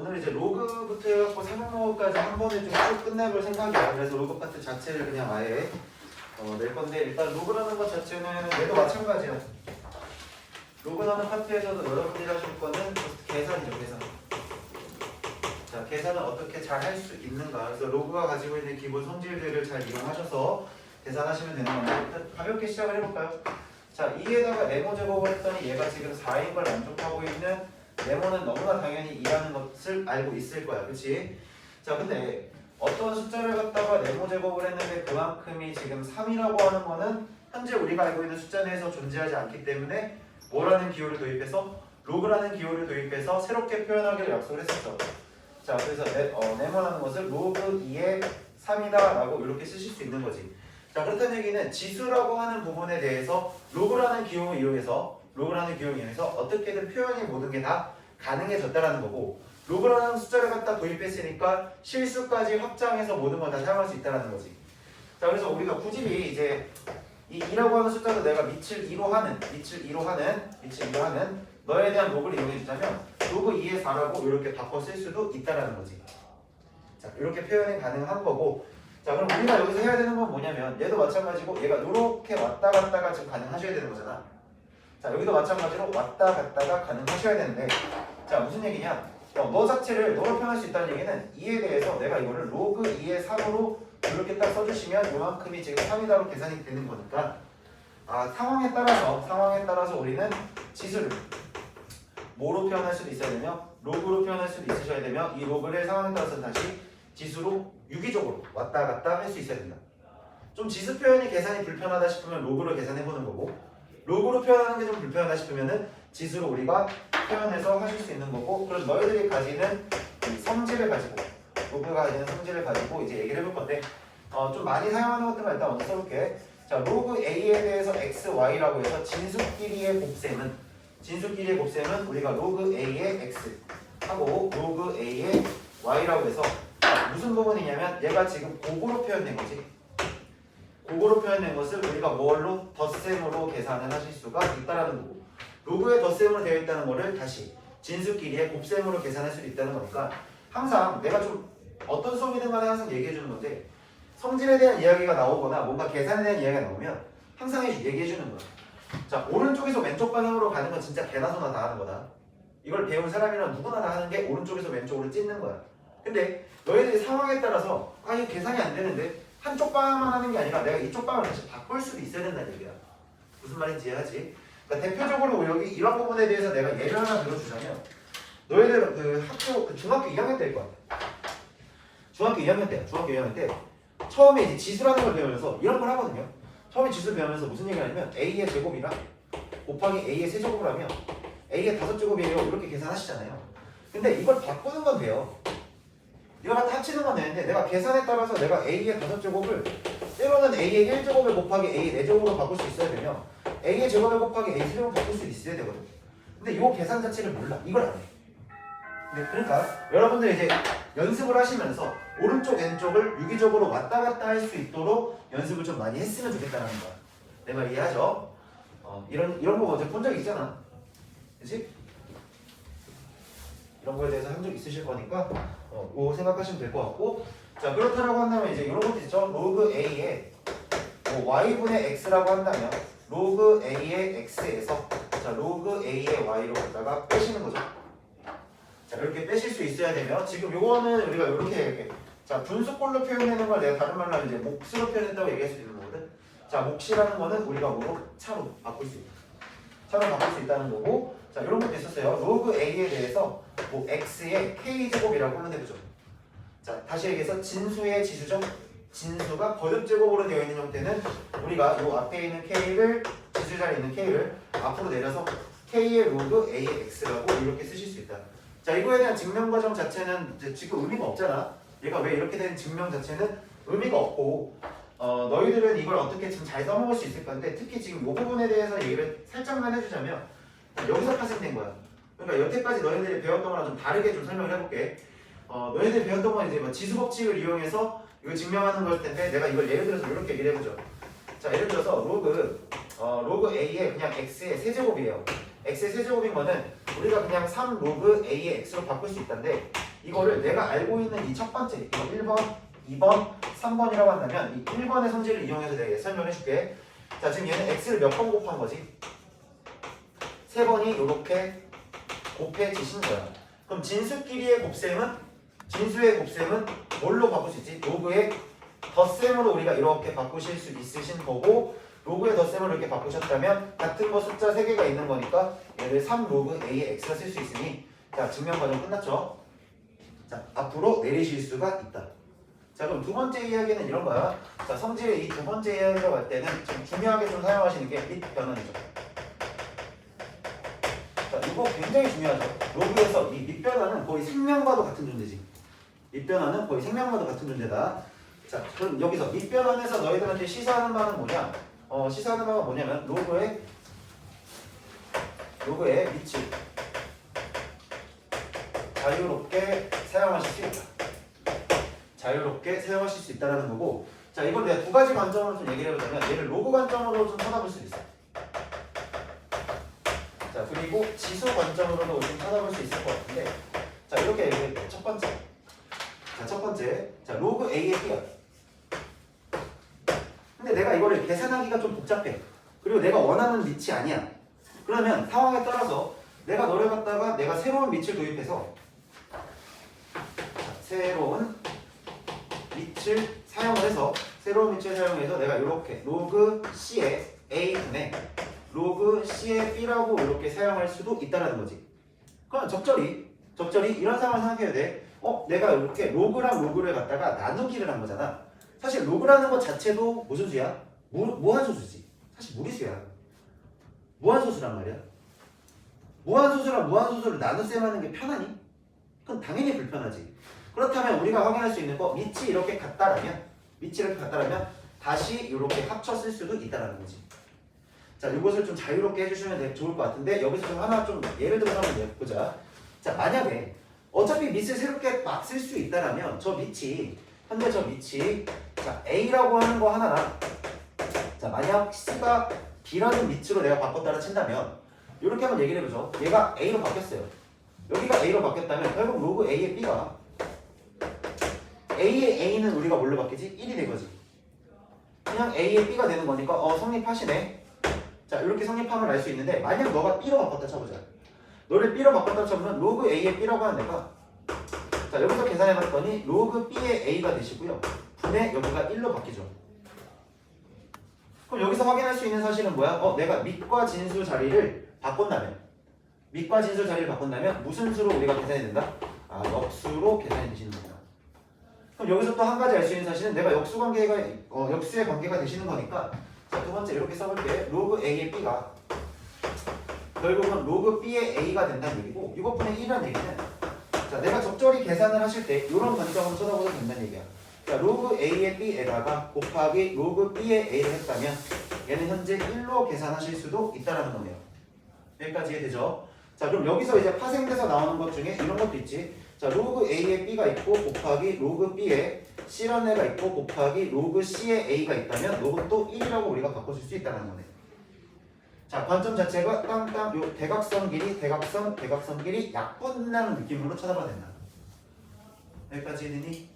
오늘 이제 로그부터 해갖고 사용로까지 한 번에 좀 쭉 끝내볼 생각이야. 그래서 로그 파트 자체를 그냥 아예 낼 건데 일단 로그라는 것 자체는 얘도 마찬가지야. 로그라는 파트에서도 여러분들이 하실 거는 계산이죠, 계산. 자, 계산은 어떻게 잘 할 수 있는가. 그래서 로그가 가지고 있는 기본 성질들을 잘 이용하셔서 계산하시면 되는 건데 일단 가볍게 시작을 해볼까요? 자, 2에다가 네모 제곱을 했더니 얘가 지금 4인 걸 만족하고 있는 네모는 너무나 당연히 2라는 것을 알고 있을 거야. 그치? 자, 근데 어떤 숫자를 갖다가 네모 제곱을 했는데 그만큼이 지금 3이라고 하는 거는 현재 우리가 알고 있는 숫자 내에서 존재하지 않기 때문에 뭐라는 기호를 도입해서 로그라는 기호를 도입해서 새롭게 표현하기를 약속을 했었죠. 자, 그래서 네모라는 것을 로그 2의 3이다 라고 이렇게 쓰실 수 있는 거지. 자, 그렇다는 얘기는 지수라고 하는 부분에 대해서 로그라는 기호를 이용해서 어떻게든 표현이 모든 게 다 가능해졌다라는 거고, 로그라는 숫자를 갖다 도입했으니까 실수까지 확장해서 모든 걸 다 사용할 수 있다라는 거지. 자, 그래서 우리가 구집이 이제 이 2라고 하는 숫자도 내가 밑을 2로 하는 너에 대한 로그를 이용해 주자면 로그 2의 4라고 이렇게 바꿔 쓸 수도 있다라는 거지. 자, 이렇게 표현이 가능한 거고, 자, 그럼 우리가 여기서 해야 되는 건 뭐냐면 얘도 마찬가지고 얘가 이렇게 왔다 갔다가 지금 가능하셔야 되는 거잖아. 자, 여기도 마찬가지로 왔다 갔다가 가능하셔야 되는데, 자, 무슨 얘기냐? 너 자체를 너로 표현할 수 있다는 얘기는 2에 대해서 내가 이거를 로그 2의 3으로 이렇게 딱 써주시면 요만큼이 지금 3이다로 계산이 되는 거니까, 상황에 따라서 우리는 지수를 뭐로 표현할 수도 있어야 되며 로그로 표현할 수도 있으셔야 되며, 이 로그를 상황에 따라서 다시 지수로 유기적으로 왔다 갔다 할 수 있어야 된다. 좀 지수 표현이 계산이 불편하다 싶으면 로그로 계산해보는 거고, 로그로 표현하는 게 좀 불편하다 싶으면은 지수로 우리가 표현해서 하실 수 있는 거고, 그럼 너희들이 가지는 이 성질을 가지고, 로그가 가지는 성질을 가지고 이제 얘기를 해볼 건데, 좀 많이 사용하는 것들만 일단 먼저 써볼게. 자, 로그 A에 대해서 x, y라고 해서 진수끼리의 곱셈은 우리가 로그 A의 x 하고 로그 A의 y라고 해서 무슨 부분이냐면 얘가 지금 고고로 표현된 거지. 고고로 표현된 것을 우리가 뭘로? 덧셈으로 계산을 하실 수가 있다라는 거고, 로그에 덧셈으로 되어 있다는 거를 다시 진수끼리의 곱셈으로 계산할 수도 있다는 거니까, 항상 내가 좀 어떤 수업이든 간에 항상 얘기해 주는 건데, 성질에 대한 이야기가 나오거나 뭔가 계산에 대한 이야기가 나오면 항상 얘기해 주는 거야. 자, 오른쪽에서 왼쪽 방향으로 가는 건 진짜 개나 소나 다 하는 거다. 이걸 배운 사람이란 누구나 다 하는 게 오른쪽에서 왼쪽으로 찢는 거야. 근데 너희들이 상황에 따라서 이거 계산이 안 되는데 한쪽 방향만 하는 게 아니라 내가 이쪽 방향을 다시 바꿀 수도 있어야 된다는 얘기야. 무슨 말인지 이해하지? 그러니까 대표적으로 여기 이런 부분에 대해서 내가 예를 하나 들어주자면, 너희들 중학교 2학년 때일 거야. 중학교 2학년 때 처음에 이제 지수라는 걸 배우면서 이런 걸 하거든요. 처음에 지수를 배우면서 무슨 얘기를 하냐면 A의 제곱이랑 곱하기 A의 세제곱을 하면 A의 5제곱이에요 이렇게 계산하시잖아요. 근데 이걸 바꾸는 건 돼요. 이걸 갖다 합치는 건 되는데, 내가 계산에 따라서 내가 A의 5제곱을 때로는 A의 1제곱을 곱하기 A의 4제곱으로 바꿀 수 있어야 되며, A의 제곱을 곱하기 A의 세제곱을 바꿀 수 있어야 되거든. 근데 이 계산 자체를 몰라. 이걸 안 해. 네, 그러니까 여러분들 이제 연습을 하시면서 오른쪽 왼쪽을 유기적으로 왔다 갔다 할 수 있도록 연습을 좀 많이 했으면 좋겠다는 거야. 내 말 이해하죠? 이런 거 먼저 본 적 있잖아. 그치? 이런 거에 대해서 한 적 있으실 거니까 그거 생각하시면 될 것 같고, 자, 그렇다라고 한다면 이제 이런 것도 있죠. 로그 A에 y분의 x라고 한다면 로그 A의 x에서 자, 로그 A의 y로 갖다가 빼시는 거죠. 자, 이렇게 빼실 수 있어야 되며, 지금 요거는 우리가 이렇게 얘기해. 자, 분수꼴로 표현하는 걸 내가 다른 말로 하면 이제 몫으로 표현했다고 얘기할 수 있는 거거든. 자, 몫이라는 거는 우리가 뭐로? 차로 바꿀 수 있다. 차로 바꿀 수 있다는 거고, 자, 이런 것도 있었어요. 로그 A에 대해서 x의 k제곱이라고 한번 해보죠. 자, 다시 얘기해서 진수의 지수죠. 진수가 거듭제곱으로 되어 있는 형태는 우리가 요 앞에 있는 k를, 지수 자리에 있는 k를 앞으로 내려서 k의 로그 a의 x라고 이렇게 쓰실 수 있다. 자, 이거에 대한 증명 과정 자체는 이제 지금 의미가 없잖아. 얘가 왜 이렇게 된 증명 자체는 의미가 없고, 너희들은 이걸 어떻게 지금 잘 써먹을 수 있을 건데, 특히 지금 이 부분에 대해서 얘기를 살짝만 해주자면 여기서 파생된 거야. 그러니까 여태까지 너희들이 배웠던 거랑 좀 다르게 좀 설명을 해볼게. 너희들이 배웠던 건 이제 지수 법칙을 이용해서 이걸 증명하는 걸 텐데, 내가 이걸 예를 들어서 이렇게 얘기를 해보죠. 자, 예를 들어서 로그 a의 그냥 x의 세제곱이에요. x의 세제곱인 거는 우리가 그냥 3 로그 a의 x로 바꿀 수 있다는데, 이거를 내가 알고 있는 이 첫 번째 이거 1번, 2번, 3번이라고 한다면 이 1번의 성질을 이용해서 내가 설명해 줄게. 자, 지금 얘는 x를 몇 번 곱한 거지? 3번이 이렇게 곱해지신 거야. 그럼 진수끼리의 곱셈은 진수의 곱셈은 뭘로 바꿀 수 있지? 로그의 덧셈으로 우리가 이렇게 바꾸실 수 있으신 거고, 로그의 덧셈을 이렇게 바꾸셨다면 같은 거 숫자 3개가 있는 거니까 얘를 3 로그 a의 x가 쓸 수 있으니, 자, 증명 과정 끝났죠? 자, 앞으로 내리실 수가 있다. 자, 그럼 두 번째 이야기는 이런 거야. 자, 성질의 이 두 번째 이야기라고 할 때는 좀 중요하게 좀 사용하시는 게 밑 변환이죠. 자, 이거 굉장히 중요하죠. 로그에서 이 밑 변환은 거의 생명과도 같은 존재지. 밑 변환은 거의 생명과도 같은 존재다. 자, 그럼 여기서 밑 변환에서 너희들한테 시사하는 바는 뭐냐? 시사하는 바가 뭐냐면 로그의 밑을 자유롭게 사용하실 수 있다. 자유롭게 사용하실 수 있다는 거고, 자, 이걸 내가 두 가지 관점으로 좀 얘기를 해보자면 얘를 로그 관점으로 좀 찾아볼 수 있어. 자, 그리고 지수 관점으로도 좀 찾아볼 수 있을 것 같은데, 자, 이렇게 얘기해. 첫 번째, 자, 로그 a의 b야. 근데 내가 이거를 계산하기가 좀 복잡해. 그리고 내가 원하는 밑이 아니야. 그러면 상황에 따라서 내가 너를 갖다가 내가 새로운 밑을 도입해서, 자, 새로운 밑을 사용해서 내가 이렇게 로그 c의 a분의 로그 c의 b라고 이렇게 사용할 수도 있다는 거지. 그럼 적절히 이런 상황을 생각해야 돼. 내가 이렇게 로그랑 로그를 갖다가 나누기를 한 거잖아. 사실 로그라는 것 자체도 무슨 수야? 무한소수지. 사실 무리수야. 무한소수란 말이야. 무한소수랑 무한소수를 나눗셈 하는 게 편하니? 그건 당연히 불편하지. 그렇다면 우리가 확인할 수 있는 거, 밑이 이렇게 같다라면 다시 이렇게 합쳐 쓸 수도 있다는 거지. 자, 이것을 좀 자유롭게 해주시면 좋을 것 같은데, 여기서 좀 하나 좀 예를 들어서 한번 해보자. 자, 만약에 어차피 밑을 새롭게 막 쓸 수 있다라면 현재 저 밑이 자, a라고 하는 거 하나랑, 자, 만약 c가 b라는 밑으로 내가 바꿨다라 친다면 이렇게 한번 얘기를 해보죠. 얘가 a로 바뀌었어요. 여기가 a로 바뀌었다면 결국 로그 a의 b가 a의 a는 우리가 뭘로 바뀌지? 1이 된 거지. 그냥 a의 b가 되는 거니까 성립하시네. 자, 이렇게 성립함을 알 수 있는데, 만약 너가 b로 바꿨다 쳐보자. 너를 b로 바꿨다 쳐보면 로그 a의 b라고 하는 애가, 자, 여기서 계산해봤더니 로그 b의 a가 되시고요. 분의 여기가 1로 바뀌죠. 그럼 여기서 확인할 수 있는 사실은 뭐야? 내가 밑과 진수 자리를 바꾼다면 무슨 수로 우리가 계산이 된다? 역수로 계산이 되시는 거야. 그럼 여기서 또 한 가지 알 수 있는 사실은 내가 역수의 관계가 되시는 거니까, 자, 두 번째 이렇게 써볼게. 로그 a의 b가 결국은 로그 b의 a가 된다는 얘기고, 이것분의 1이라는 얘기는, 자, 내가 적절히 계산을 하실 때 이런 관점으로 쳐다보면 된다는 얘기야. 자, 로그 a의 b에다가 곱하기 로그 b의 a를 했다면 얘는 현재 1로 계산하실 수도 있다는 거네요. 여기까지 이해되죠? 자, 그럼 여기서 이제 파생돼서 나오는 것 중에 이런 것도 있지. 자, 로그 a의 b가 있고 곱하기 로그 b의 c라는 애가 있고 곱하기 로그 c의 a가 있다면 이것도 1이라고 우리가 바꿔줄 수 있다는 거네. 자, 관점 자체가 땅땅 요 대각선 길이 약분이라는 느낌으로 쳐다봐야 된다. 여기까지 이해되니?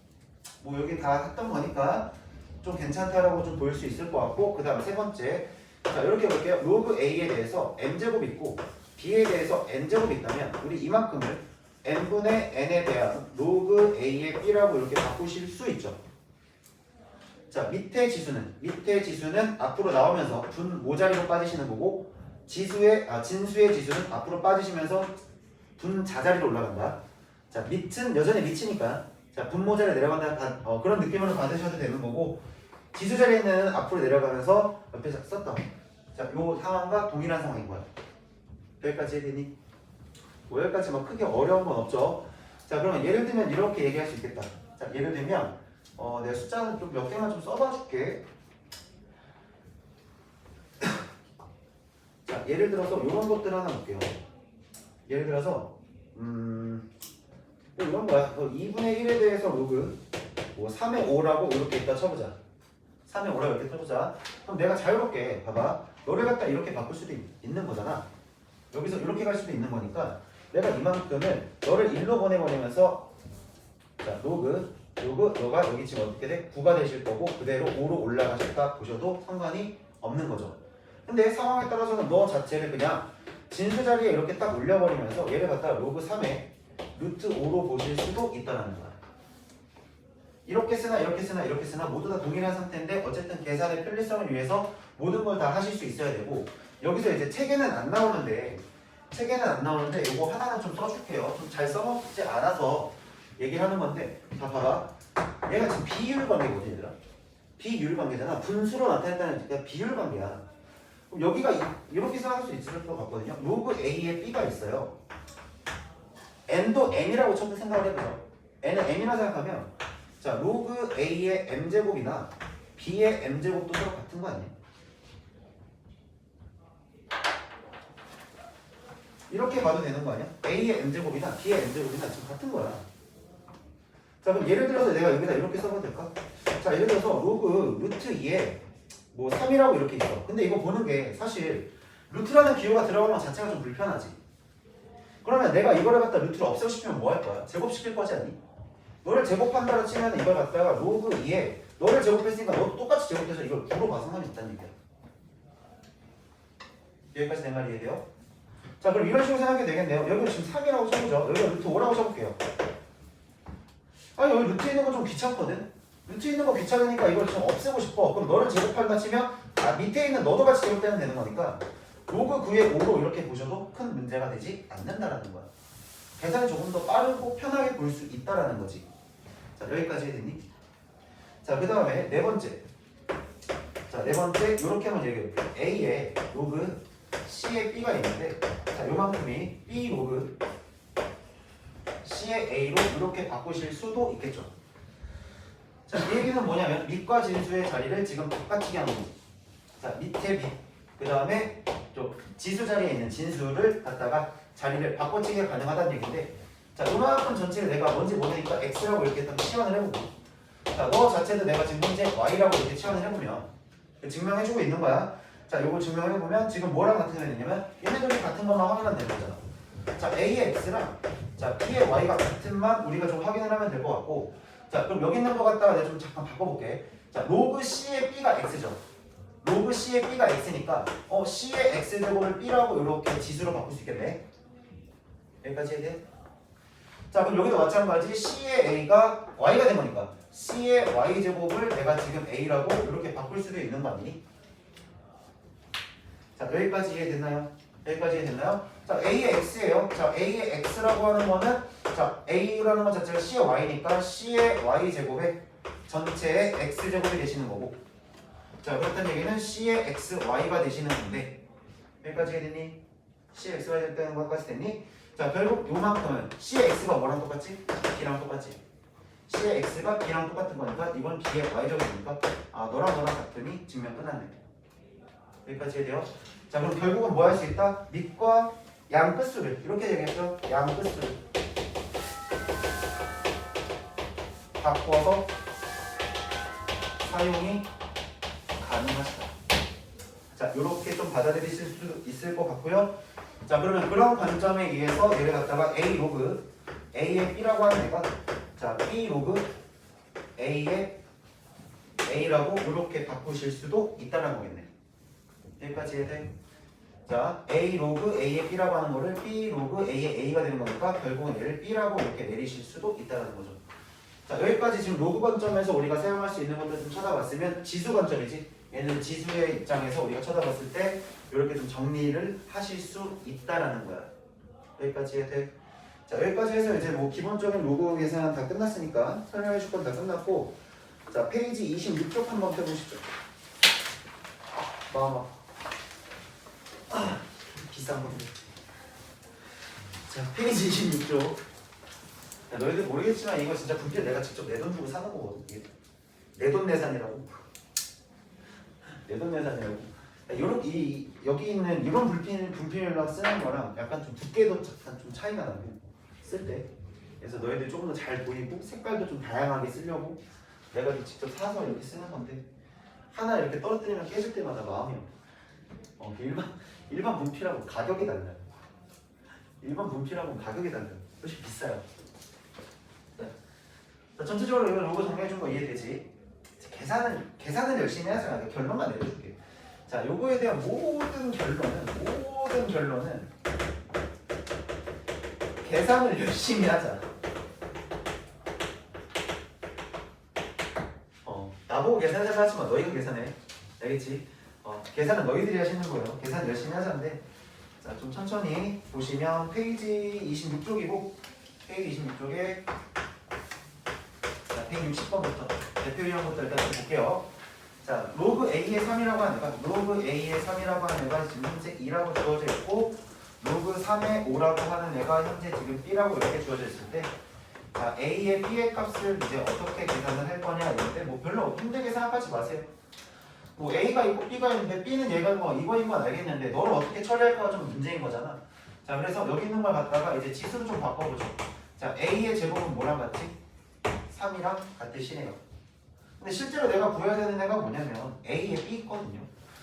뭐 여기 다 했던 거니까 좀 괜찮다라고 좀 보일 수 있을 것 같고, 그 다음 세 번째, 자, 이렇게 볼게요. 로그 a에 대해서 m제곱 있고 b에 대해서 n제곱이 있다면 우리 이만큼을 n분의 n에 대한 로그 a의 b라고 이렇게 바꾸실 수 있죠. 자, 밑에 지수는 앞으로 나오면서 분 모자리로 빠지시는 거고, 진수의 지수는 앞으로 빠지시면서 분 자자리로 올라간다. 자, 밑은 여전히 밑이니까, 자, 분 모자리 내려간다. 그런 느낌으로 받으셔도 되는 거고, 지수 자리는 앞으로 내려가면서 옆에 썼던, 자, 요 상황과 동일한 상황인 거야. 여기까지 해되니? 뭐 여기까지 막 크게 어려운 건 없죠. 자, 그러면 예를 들면 이렇게 얘기할 수 있겠다. 자, 예를 들면 내가 숫자는 좀 몇 개만 좀 써봐 줄게. 자, 예를 들어서 이런 것들 하나 볼게요. 예를 들어서 이런 거야. 2분의 1에 대해서 로그 3의 5라고 이렇게 있다 쳐보자. 3의 5라고 이렇게 쳐보자. 그럼 내가 자유롭게 봐봐. 너를 갖다 이렇게 바꿀 수도 있는 거잖아. 여기서 이렇게 갈 수도 있는 거니까 내가 이만큼을 너를 1로 보내버리면서 자, 로그 너가 여기 지금 어떻게 돼? 9가 되실 거고 그대로 5로 올라가셨다 보셔도 상관이 없는 거죠. 근데 상황에 따라서는 너 자체를 그냥 진수 자리에 이렇게 딱 올려버리면서 얘를 갖다가 로그 3에 루트 5로 보실 수도 있다는 거야. 이렇게 쓰나 이렇게 쓰나 이렇게 쓰나 모두 다 동일한 상태인데 어쨌든 계산의 편리성을 위해서 모든 걸 다 하실 수 있어야 되고 여기서 이제 책에는 안 나오는데 이거 하나는 좀 써줄게요. 좀 잘 써먹지 않아서 얘기를 하는 건데 자 봐봐. 얘가 지금 비율 관계거든 얘들아. 비율 관계잖아. 분수로 나타냈다는 게 비율 관계야. 그럼 여기가 이렇게 생각할 수 있을 것 같거든요. 로그 A에 B가 있어요. N도 N이라고 처음 생각을 해보죠. N은 N이라 생각하면 자 로그 A의 M제곱이나 B의 M제곱도 서로 같은 거 아니에요? 이렇게 봐도 되는 거 아니야? A의 M제곱이나 B의 M제곱이나 지금 같은 거야. 자 그럼 예를 들어서 내가 여기다 이렇게 써봐도 될까? 자 예를 들어서 로그 루트 2에 뭐 3이라고 이렇게 있어. 근데 이거 보는 게 사실 루트라는 기호가 들어가는 것 자체가 좀 불편하지. 그러면 내가 이거를 갖다 루트를 없애고 싶으면 뭐 할 거야? 제곱시킬 거지 않니? 너를 제곱한다고 치면 이걸 갖다가 로그 2에 너를 제곱했으니까 너도 똑같이 제곱해서 이걸 9로 봐 상관이 없다는 얘기야. 여기까지 내 말이 이해돼요? 자 그럼 이런 식으로 생각하게 되겠네요. 여기 지금 3이라고 써보죠. 여기 루트 5라고 써볼게요. 아니 여기 루트 있는 거 좀 귀찮거든? 루트 있는 거 귀찮으니까 이걸 좀 없애고 싶어. 그럼 너를 제곱한다 치면 밑에 있는 너도 같이 제곱되면 되는 거니까 로그 9의 5로 이렇게 보셔도 큰 문제가 되지 않는다라는 거야. 계산이 조금 더 빠르고 편하게 볼 수 있다라는 거지. 자 여기까지 해야되니? 자 그 다음에 네 번째. 자 네 번째 이렇게 한번 얘기해볼게요. A에 로그 C에 B가 있는데 자 요만큼이 B 로그 C의 A로 이렇게 바꾸실 수도 있겠죠. 자, 이 얘기는 뭐냐면 밑과 진수의 자리를 지금 바꿔치기 하는 거지. 자, 밑에 밑, 그 다음에 좀 지수 자리에 있는 진수를 갖다가 자리를 바꿔치기가 가능하다는 얘기인데 자, 요만큼 전체를 내가 뭔지 모르니까 X라고 이렇게 딱 치환을 해보고 자, 너 자체도 내가 지금 현재 Y라고 이렇게 치환을 해보면 증명해주고 있는 거야. 자, 요거 증명을 해보면 지금 뭐랑 같은 게 되냐면 얘네들이 같은 것만 확인하면 되는 거잖아. 자, A의 X랑 자, B의 Y가 같은만 우리가 좀 확인을 하면 될 것 같고 자, 그럼 여기 있는 거 갖다가 내가 좀 잠깐 바꿔볼게. 자, 로그 C의 B가 X죠. 로그 C의 B가 X니까 C의 X제곱을 B라고 이렇게 지수로 바꿀 수 있겠네. 여기까지 해야 돼? 자, 그럼 여기도 마찬가지 C의 A가 Y가 된 거니까 C의 Y제곱을 내가 지금 A라고 이렇게 바꿀 수도 있는 거 아니니? 자, 여기까지 이해됐나요? 여기까지 이해됐나요? 자, A의 X예요. 자, A의 X라고 하는 거는 자, A라는 것 자체가 C의 Y니까 C의 Y제곱의 전체의 X제곱이 되시는 거고 자, 그렇다는 얘기는 C의 XY가 되시는 건데 여기까지 이해됐니? C의 XY 됐다는 것까지 됐니? 자, 결국 요만큼은 C의 X가 뭐랑 똑같지? B랑 똑같지? C의 X가 B랑 똑같은 거니까 이건 B의 Y제곱이니까 너랑 같으니 증명 끝났네. 여기까지 해야 돼요? 자, 그럼 결국은 뭐 할 수 있다? 밑과 양 끝수를 이렇게 되겠죠? 양 끝수를 바꿔서 사용이 가능하시다. 자, 이렇게 좀 받아들이실 수 있을 것 같고요. 자, 그러면 그런 관점에 의해서 얘를 갖다가 A 로그 A의 B라고 하는 애가 자, B 로그 A의 A라고 이렇게 바꾸실 수도 있다는 거겠네. 여기까지 해야 돼? 자, A 로그 A의 B라고 하는 거를 B 로그 A의 A가 되는 거니까 결국은 얘를 B라고 이렇게 내리실 수도 있다는 거죠. 자, 여기까지 지금 로그 관점에서 우리가 사용할 수 있는 것들 좀 찾아봤으면 지수 관점이지. 얘는 지수의 입장에서 우리가 쳐다봤을 때 이렇게 좀 정리를 하실 수 있다라는 거야. 여기까지 해야 돼? 자, 여기까지 해서 이제 뭐 기본적인 로그 계산 다 끝났으니까 설명해 줄 건 다 끝났고 자, 페이지 26쪽 한번 펴보시죠. 마마. 비싼 건데. 자, 페이지 26쪽. 야, 너희들 모르겠지만 이거 진짜 분필 내가 직접 내 돈 주고 사는 거거든. 이게 내 돈 내산이라고. 내 돈 내산이라고. 여기 있는 이런 분필로 쓰는 거랑 약간 좀 두께도 약간 좀 차이가 나네. 쓸 때. 그래서 너희들 조금 더 잘 보이고 색깔도 좀 다양하게 쓰려고 내가 직접 사서 이렇게 쓰는 건데 하나 이렇게 떨어뜨리면 깨질 때마다 마음이 일반 분필하고 가격이 달라요. 일반 분필하고 가격이 달라요. 훨씬 비싸요. 전체적으로 이거 로그 정리해준 거 이해되지? 계산은 열심히 하지 마. 결론만 내려줄게. 자, 요거에 대한 모든 결론은 계산을 열심히 하자. 나보고 계산을 하지 마. 너희가 계산해. 알겠지? 계산은 너희들이 하시는 거예요. 계산 열심히 하자는데, 자, 좀 천천히 보시면 페이지 26쪽이고, 페이지 26쪽에 자, 160번부터 대표 이론부터 일단 좀 볼게요. 자, 로그 A의 3이라고 하는 애가 지금 현재 2라고 주어져 있고, 로그 3의 5라고 하는 애가 현재 지금 B라고 이렇게 주어져 있을 때, 자, A의 B의 값을 이제 어떻게 계산을 할 거냐 이런데 뭐 별로 힘들게 생각하지 마세요. 뭐 A가 있고 B가 있는데 B는 얘가 뭐 이거인 건 알겠는데 너를 어떻게 처리할까가 좀 문제인 거잖아. 자, 그래서 여기 있는 걸 갖다가 이제 지수를 좀 바꿔보죠. 자, A의 제곱은 뭐랑 같지? 3이랑 같으시네요. 근데 실제로 내가 구해야 되는 애가 뭐냐면 A에 B 있거든요.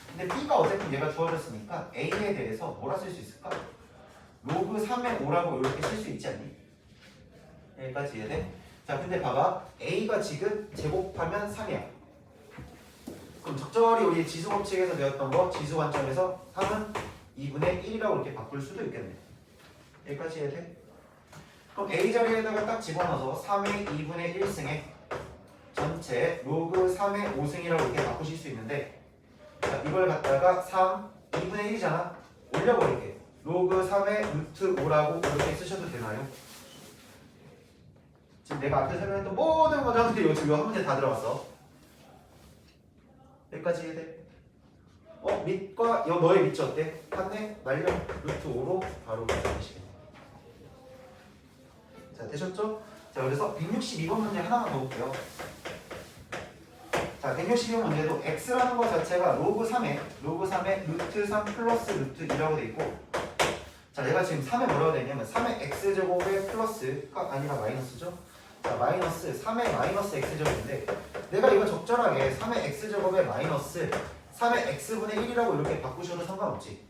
근데 B가 어쨌든 얘가 주어졌으니까 A에 대해서 뭐라 쓸 수 있을까? 로그 3의 5라고 이렇게 쓸 수 있지 않니? 여기까지 이해돼? 자, 근데 봐봐. A가 지금 제곱하면 3이야. 그럼 적절히 우리 지수 법칙에서 배웠던 거 지수 관점에서 3은 2분의 1이라고 이렇게 바꿀 수도 있겠네. 여기까지 이해돼? 그럼 A 자리에다가 딱 집어넣어서 3의 2분의 1승에 전체 로그 3의 5승이라고 이렇게 바꾸실 수 있는데, 자, 이걸 갖다가 3, 2분의 1이잖아. 올려버릴게. 로그 3의 루트 5라고 이렇게 쓰셔도 되나요? 지금 내가 앞에 설명했던 모든 과정들이 요 지금 한 문제 다 들어갔어. 여기까지 이해돼? 밑과 너의 밑이 어때? 같네? 날려 루트 5로 바로 계산하시겠네. 자, 되셨죠? 자, 그래서 162번 문제 하나만 더 볼게요. 자, 162번 문제도 x라는 것 자체가 로그 3에 루트 3 플러스 루트 2라고 돼 있고, 자, 얘가 지금 3에 뭐라고 돼 있냐면 3의 x제곱의 플러스가 아니라 마이너스죠? 자, 마이너스 3의 마이너스 x제곱인데 내가 이거 적절하게 3의 x제곱의 마이너스 3의 x분의 1이라고 이렇게 바꾸셔도 상관없지.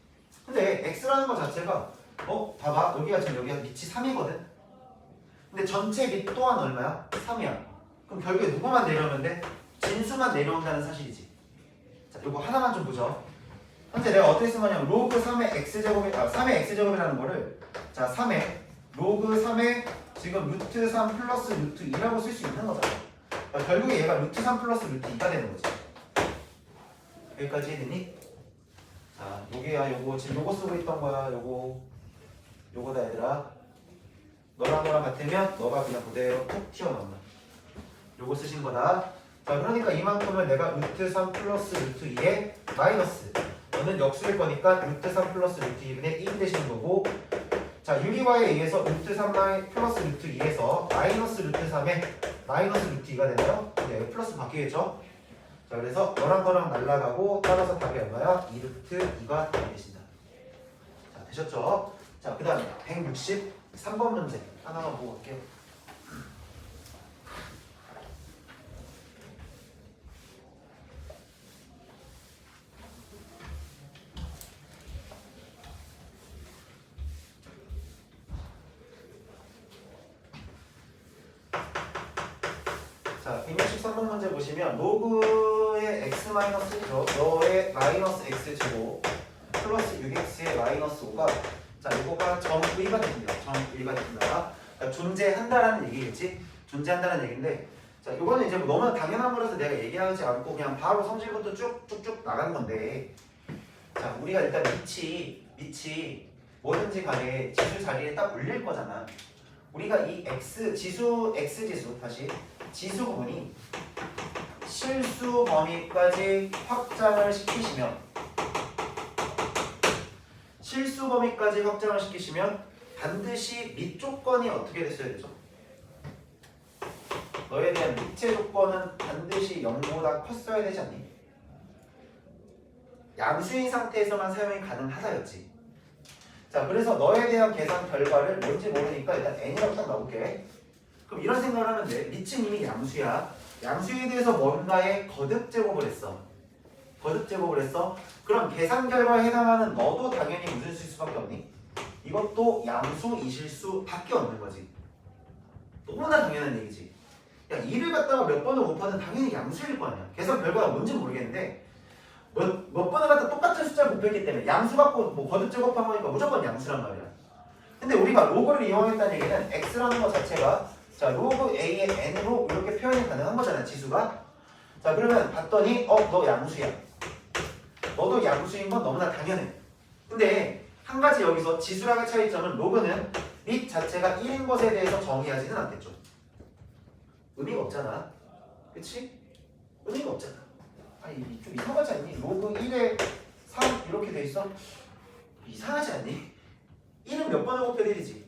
근데 x라는 것 자체가 봐봐. 여기가 밑이 3이거든. 근데 전체 밑 또한 얼마야? 3이야. 그럼 결국에 누구만 내려오면 돼? 진수만 내려온다는 사실이지. 자, 이거 하나만 좀 보죠. 현재 내가 어떻게 쓴 거냐면 로그 3의 x제곱이 3의 x제곱이라는 거를, 자, 3의 로그 3의 지금 루트 3 플러스 루트 2라고 쓸 수 있는 거잖아. 그러니까 결국에 얘가 루트 3 플러스 루트 2가 되는 거지. 여기까지 해되니? 자, 요거 지금 요거 쓰고 있던 거야. 요거다 얘들아. 너랑 같으면 너가 그냥 그대로 툭 튀어나온다. 요거 쓰신 거다. 자, 그러니까 이만큼을 내가 루트 3 플러스 루트 2에 마이너스, 너는 역수일 거니까 루트 3 플러스 루트 2분의 1이 되시는 거고, 자, 유리화에 의해서 루트 3 플러스 루트 2에서 마이너스 루트 3에 마이너스 루트 2가 되나요? 네, 플러스 바뀌겠죠? 자, 그래서 너랑 날라가고 따라서 답이 얼마야? 2루트 2가 답이 되신다. 자, 되셨죠? 자, 그 다음에 163번 문제 하나만 보고 갈게요. 자, 163번 문제 보시면 로그의 x-1죠. 너의 마이너스 x제곱 플러스 6x의 마이너스 5가, 자, 이거가 점1가 됩니다. 점1가 됩니다. 그러니까 존재한다라는 얘기겠지? 존재한다는 얘기인데, 자, 이거는 이제 뭐 너무나 당연한 거라서 내가 얘기하지 않고 그냥 바로 성질부터 쭉쭉쭉 나가는 건데, 자, 우리가 일단 밑이 뭐든지 간에 지수 자리에 딱 올릴 거잖아. 우리가 이 x지수 다시 지수 부분이 실수 범위까지 확장을 시키시면 반드시 밑 조건이 어떻게 됐어야 되죠? 너에 대한 밑의 조건은 반드시 0보다 컸어야 되지 않니? 양수인 상태에서만 사용이 가능하다였지. 자, 그래서 너에 대한 계산 결과를 뭔지 모르니까 일단 n이라고 딱 넣어볼게. 그럼 이런 생각을 하면 돼. 밑은 이미 양수야. 양수에 대해서 뭔가의 거듭 제곱을 했어. 그럼 계산 결과에 해당하는 너도 당연히 무슨 수밖에 없니? 이것도 양수 이실수 밖에 없는 거지. 너무나 당연한 얘기지. 야, 2를 갖다가 몇 번을 곱하든 당연히 양수일 거 아니야. 계산 결과가 뭔지는 모르겠는데 몇 번을 갖다 똑같은 숫자를 곱했기 때문에 양수 갖고 뭐 거듭 제곱한 거니까 무조건 양수란 말이야. 근데 우리가 로그를 이용했다는 얘기는 x라는 것 자체가 자 로그 a의 n으로 이렇게 표현이 가능한 거잖아, 지수가. 자 그러면 봤더니 너 양수야. 너도 양수인 건 너무나 당연해. 근데 한 가지 여기서 지수랑의 차이점은 로그는 밑 자체가 1인 것에 대해서 정의하지는 않겠죠. 의미가 없잖아. 그치? 의미가 없잖아. 아니 좀 이상하지 않니? 로그 1에 3 이렇게 돼 있어? 이상하지 않니? 1은 몇 번을 곱해야 1이지.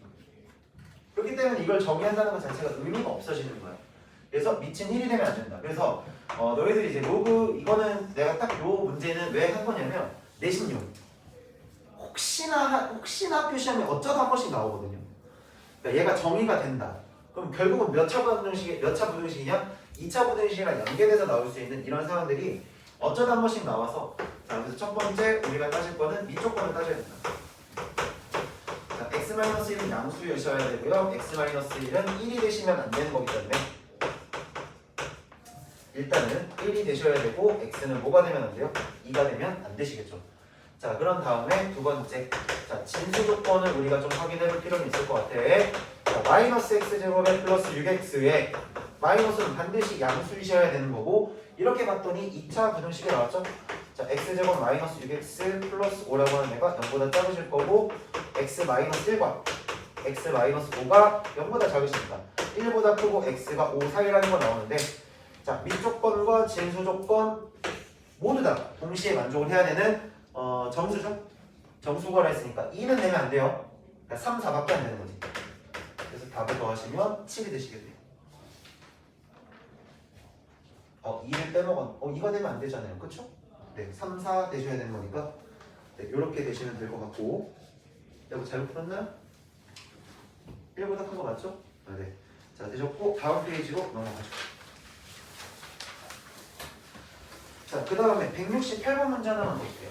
그렇기 때문에 이걸 정의한다는 것 자체가 의미가 없어지는 거야. 그래서 밑은 1이 되면 안 된다. 그래서 너희들이 이제 로그 이거는 내가 딱 요 문제는 왜 한 거냐면 내신용. 혹시나 학교 시험에 어쩌다 한 번씩 나오거든요. 그러니까 얘가 정의가 된다. 그럼 결국은 몇 차 부등식이냐? 2차 부등식이랑 연계돼서 나올 수 있는 이런 상황들이 어쩌다 한 번씩 나와서 자 그래서 첫 번째 우리가 따질 거는 밑 조건을 따져야 된다. 자 x-1은 양수여셔야 되고요. x-1은 1이 되시면 안 되는 거기 때문에 일단은 1이 되셔야 되고 x는 뭐가 되면 안 돼요? 2가 되면 안 되시겠죠. 자 그런 다음에 두 번째 자 진수 조건을 우리가 좀 확인해 볼 필요는 있을 것 같아. 자 마이너스 x제곱에 플러스 6x에 마이너스는 반드시 양수이셔야 되는 거고 이렇게 봤더니 2차 부등식이 나왔죠. 자 x제곱 마이너스 6x 플러스 5라고 하는 애가 0보다 작으실 거고 x 마이너스 1과 x 마이너스 5가 0보다 작으십니다. 1보다 크고 x가 5 사이라는 거 나오는데 자 밑 조건과 진수 조건 모두 다 동시에 만족을 해야 되는 정수죠. 정수거라 했으니까 2는 내면 안 돼요. 그러니까 3, 4밖에 안 되는 거지. 그래서 답을 더하시면 7이 되시겠네요. 2를 빼먹었. 2가 되면 안 되잖아요. 그쵸? 네, 3, 4 되셔야 되는 거니까 네, 이렇게 되시면 될 것 같고 여기 잘못 풀었나요? 1보다 큰 거 맞죠? 네. 자, 되셨고 다음 페이지로 넘어가죠. 자, 그 다음에 168번 문제 하나만 볼게요.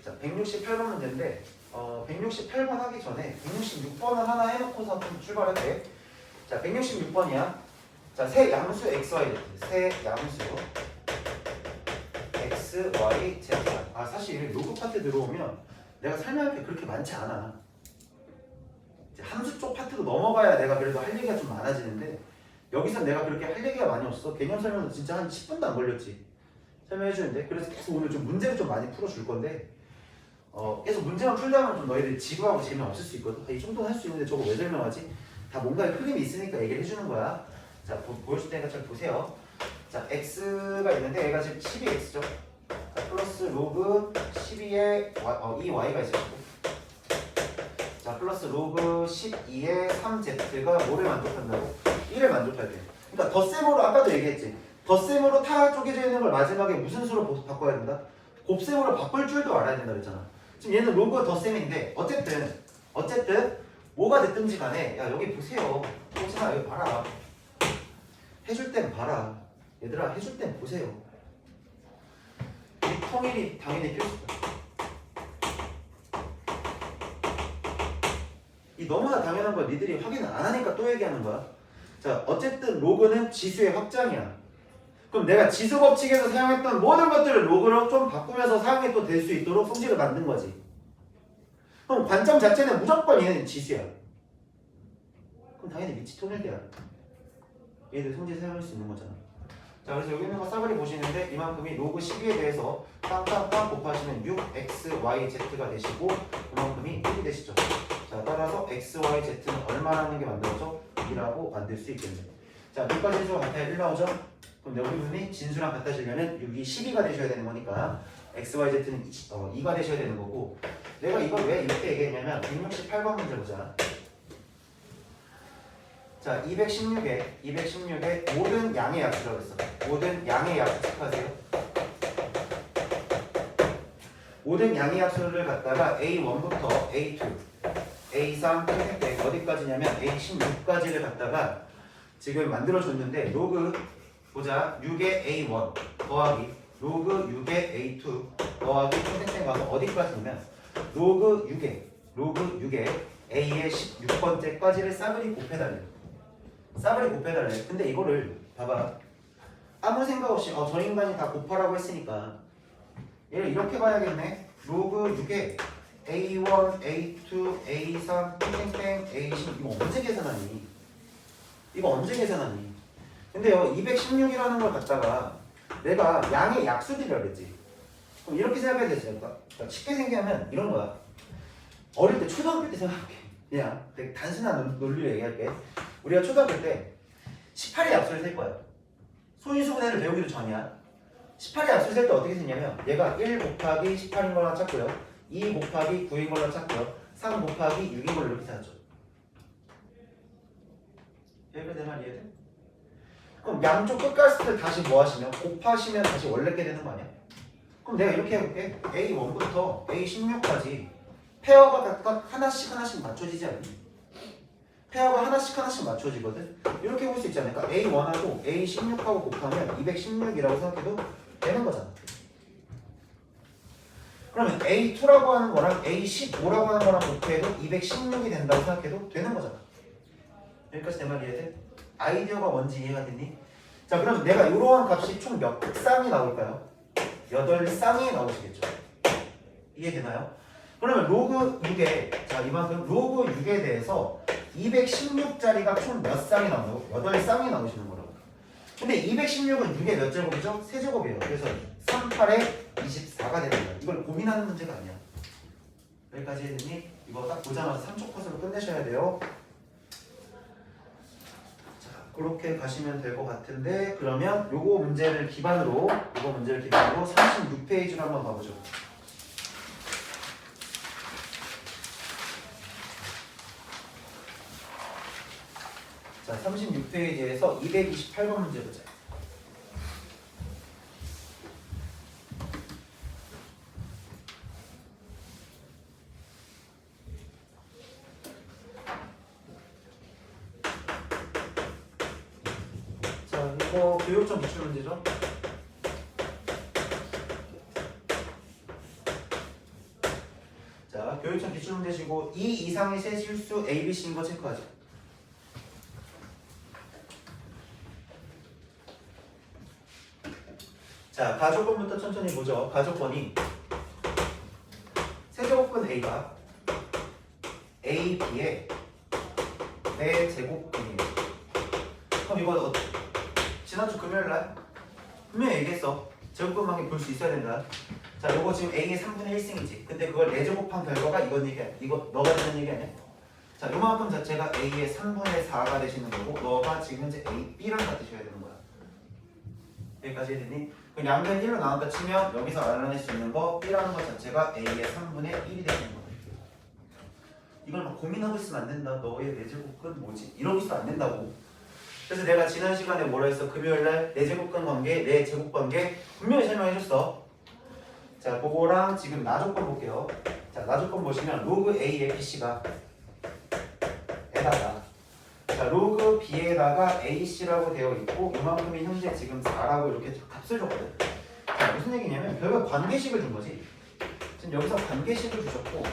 자, 168번 문제인데 168번 하기 전에 166번을 하나 해놓고서 좀 출발할게. 자, 166번이야. 자, 새 양수 xy 새 양수 x, y, z. 사실 로그 파트 들어오면 내가 설명할 게 그렇게 많지 않아. 이제 함수 쪽 파트로 넘어가야 내가 그래도 할 얘기가 좀 많아지는데 여기서 내가 그렇게 할 얘기가 많이 없어. 개념 설명도 진짜 한 10분도 안 걸렸지. 설명해 주는데 그래서 계속 오늘 좀 문제를 좀 많이 풀어줄 건데 계속 문제만 풀다 보면 좀 너희들 지루하고 재미없을 수 있거든. 이 정도는 할 수 있는데 저거 왜 설명하지? 다 뭔가의 흐름이 있으니까 얘기를 해주는 거야. 자, 보여줄 테니까 잘 보세요. 자, x가 있는데 얘가 지금 12x죠. 자, 플러스 로그 12에 이 y가 있을 거고. 자, 플러스 로그 12에 3z가 뭐를 만족한다고? 1을 만족할 때. 그러니까 덧셈으로 아까도 얘기했지. 덧셈으로 타 쪼개져 있는 걸 마지막에 무슨 수로 바꿔야 된다? 곱셈으로 바꿀 줄도 알아야 된다 그랬잖아. 지금 얘는 로그 덧셈인데 어쨌든 뭐가 됐든지 간에 야 여기 보세요. 혹시나 여기 봐라. 해줄 땐 봐라. 얘들아 해줄 땐 보세요. 이 통일이 당연히 필수다. 이 너무나 당연한 걸 니들이 확인을 안 하니까 또 얘기하는 거야. 자, 어쨌든 로그는 지수의 확장이야. 그럼 내가 지수 법칙에서 사용했던 모든 것들을 로그로 좀 바꾸면서 사용이 또 될 수 있도록 성질을 만든 거지. 그럼 관점 자체는 무조건 얘는 지수야. 그럼 당연히 밑이 통일돼야 얘들 성질 사용할 수 있는 거잖아. 자, 그래서 여기 있는 거 싸그리 보시는데 이만큼이 로그 12에 대해서 빵빵빵 곱하시면 6x, y, z가 되시고 그만큼이 1이 되시죠. 자, 따라서 x, y, z는 얼마라는 게 만들어져? 2라고 만들 수 있겠네. 자, 밑과 진수가 같아야 1 나오죠? 그럼 내 부분이 진수랑 같아지려면 6이 12가 되셔야 되는 거니까 x, y, z는 2가 되셔야 되는 거고 내가 이걸 왜 이렇게 얘기했냐면 168번 문제 보자. 자, 216에 모든 양의 약수라고 했어. 모든 양의 약수 체크하세요. 모든 양의 약수를 갖다가 A1부터 A2, A3, A4 어디까지냐면 A16까지를 갖다가 지금 만들어줬는데 로그 보자. 6의 A1 더하기 로그 6의 A2 더하기 땡땡 가서 어디까지냐면 로그 6의 A의 16번째까지를 싸그리 곱해달래요. 싸그리 곱해달래. 근데 이거를 봐봐. 아무 생각 없이 저 인간이 다 곱하라고 했으니까 얘를 이렇게 봐야겠네. 로그 6에 A1, A2, A3, 땡땡땡, A10 이거 언제 계산하니? 이거 언제 계산하니? 근데요 216이라는 걸 갖다가 내가 양의 약수들이라 그랬지. 그럼 이렇게 생각해야 되지. 그러니까 쉽게 생각하면 이런 거야. 어릴 때 초등학교 때 생각할게. 그냥 되게 단순한 논리로 얘기할게. 우리가 초등학교 때 18의 약수를 셀 거야. 소인수분해를 배우기도 전이야. 18의 약수를 셀 때 어떻게 쓰냐면 얘가 1 곱하기 18인 걸로 찾고요. 2 곱하기 9인 걸로 찾고요. 3 곱하기 6인 걸로 이렇게 찾았죠. 여기까지 내 말 이해돼? 그럼 양쪽 끝까지 다시 뭐 하시면 곱하시면 다시 원래게 되는 거 아니야? 그럼 내가 이렇게 해볼게. A1부터 A16까지 페어가 각각 하나씩 맞춰지지 않니? 페어가 하나씩 맞춰지거든? 이렇게 볼 수 있잖아. 그러니까 A1하고 A16하고 곱하면 216이라고 생각해도 되는 거잖아. 그러면 A2라고 하는 거랑 A15라고 하는 거랑 곱해도 216이 된다고 생각해도 되는 거잖아. 여기까지 내 말 이해돼? 아이디어가 뭔지 이해가 됐니? 자, 그럼 내가 이러한 값이 총 몇 쌍이 나올까요? 8쌍이 나오시겠죠. 이해되나요? 그러면 로그 6에 자 이만큼 로그 6에 대해서 216짜리가 총 몇 쌍이 나온다고? 8쌍이 나오시는 거라고. 근데 216은 6의 몇 제곱이죠? 세제곱이에요. 그래서 3, 8에 24가 되는 거야. 이걸 고민하는 문제가 아니야. 여기까지 했니? 이거 딱 보자마자 3초 컷으로 끝내셔야 돼요. 자, 그렇게 가시면 될 것 같은데 그러면 요거 문제를 기반으로 36페이지로 한번 가보죠. 자, 36페이지에서 228번 문제 보자. 자, 이거 교육점 기출 문제죠. 자, 교육점 기출 문제시고 2 이상의 세 실수 A, B, C인 거 체크하죠. 자, 가족권부터 천천히 보죠. 가족권이 세제곱근 A가 A, B의 4제곱근이에요. 그럼 이거 지난주 금요일날 분명히 얘기했어. 제곱근만큼 볼 수 있어야 된다. 자, 요거 지금 A의 3분의 1승이지. 근데 그걸 4제곱한 결과가 이건 얘기야. 이거 너가 되는 얘기 아니야? 자, 요만큼 자체가 A의 3분의 4가 되시는 거고 너가 지금 현재 A, B랑 같으셔야 되는 거야. 여기까지 해야되니? 그럼 양변 1로 나눴다 치면 여기서 알아낼 수 있는 거 B라는 것 자체가 A의 3분의 1이 되는 거야. 이걸 막 고민하고 있으면 안 된다. 너의 4제곱근 뭐지? 이러고 있으면 안 된다고. 그래서 내가 지난 시간에 뭐라 했어? 금요일날 4제곱근 관계, 4제곱 관계 분명히 설명해줬어. 자, 그거랑 지금 나조건 볼게요. 자, 나조건 보시면 로그 A의 BC가 에다가 자, 로그 B에다가 AC라고 되어 있고 이만큼이 현재 지금 4라고 이렇게 값을 줬거든. 자, 무슨 얘기냐면 결국 관계식을 준 거지. 지금 여기서 관계식을 주셨고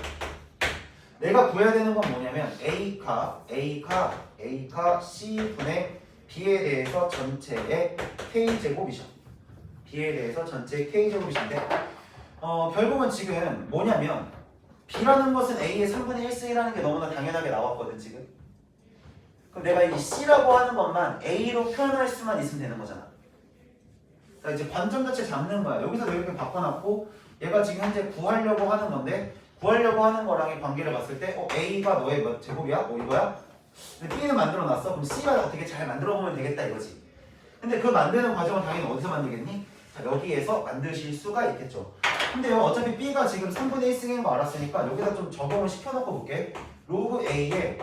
내가 구해야 되는 건 뭐냐면 A가 C분의 B에 대해서 전체의 K제곱이죠. B에 대해서 전체의 K제곱이신데 결국은 지금 뭐냐면 B라는 것은 A의 3분의 1승이라는 게 너무나 당연하게 나왔거든 지금. 그럼 내가 이 C라고 하는 것만 A로 표현할 수만 있으면 되는 거잖아. 자, 이제 관점 자체 잡는 거야. 여기서 이렇게 바꿔놨고 얘가 지금 현재 구하려고 하는 건데 구하려고 하는 거랑의 관계를 봤을 때 A가 너의 몇 제곱이야? 이거야? 근데 B는 만들어놨어? 그럼 C가 어떻게 잘 만들어보면 되겠다 이거지. 근데 그 만드는 과정은 당연히 어디서 만들겠니? 자, 여기에서 만드실 수가 있겠죠. 근데요 어차피 B가 지금 3분의 1승인 거 알았으니까 여기다 좀 적용을 시켜놓고 볼게. 로그 A의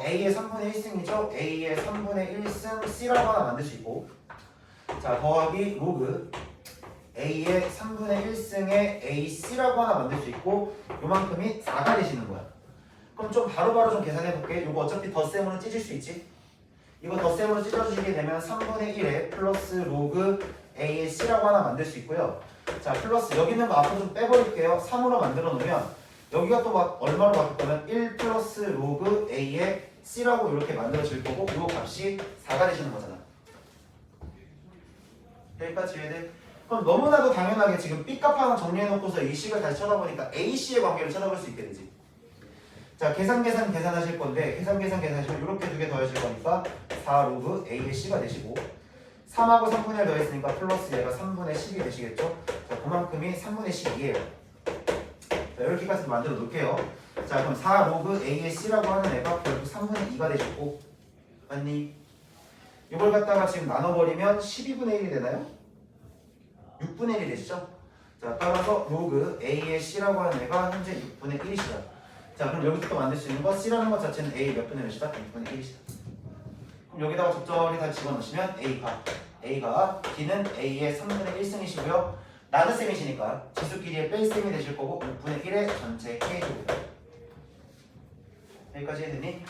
A의 3분의 1승이죠. A의 3분의 1승 C라고 하나 만들 수 있고 자 더하기 로그 A의 3분의 1승의 AC라고 하나 만들 수 있고 요만큼이 4가 되시는 거야. 그럼 좀 바로바로 좀 계산해 볼게. 요거 어차피 덧셈으로 찢을 수 있지. 이거 덧셈으로 찢어주시게 되면 3분의 1에 플러스 로그 A의 C라고 하나 만들 수 있고요. 자 플러스 여기 있는 거 앞으로 좀 빼버릴게요. 3으로 만들어 놓으면 여기가 또 막 얼마로 바뀔 거면 1 플러스 로그 A의 C라고 이렇게 만들어질 거고 이 값이 4가 되시는 거잖아. 여기까지 해야 돼? 그럼 너무나도 당연하게 지금 B값 하나 정리해놓고서 이 C를 다시 쳐다보니까 AC의 관계를 찾아볼 수 있게 되지. 자, 계산하실 건데 계산하시면 이렇게 두 개 더해질 거니까 4 로그 A의 C가 되시고 3하고 3분의 1 더했으니까 플러스 얘가 3분의 10이 되시겠죠? 자, 그만큼이 3분의 12예요. 자, 이렇게까지 만들어 놓을게요. 자, 그럼 4 로그 A의 C라고 하는 애가 결국 3분의 2가 되셨고 맞니? 이걸 갖다가 지금 나눠버리면 12분의 1이 되나요? 6분의 1이 되시죠? 자, 따라서 로그 A의 C라고 하는 애가 현재 6분의 1이시다. 자, 그럼 여기서부터 만들 수 있는 거 C라는 것 자체는 A 몇 분의 몇이다? 6분의 1이시다. 그럼 여기다가 적절히 다 집어넣으시면 A가 B는 A의 3분의 1승이시고요. 나눗셈이시니까 지수끼리의 뺄셈이 되실 거고 6분의 1의 전체 K제곱이다. 여기까지 해드니?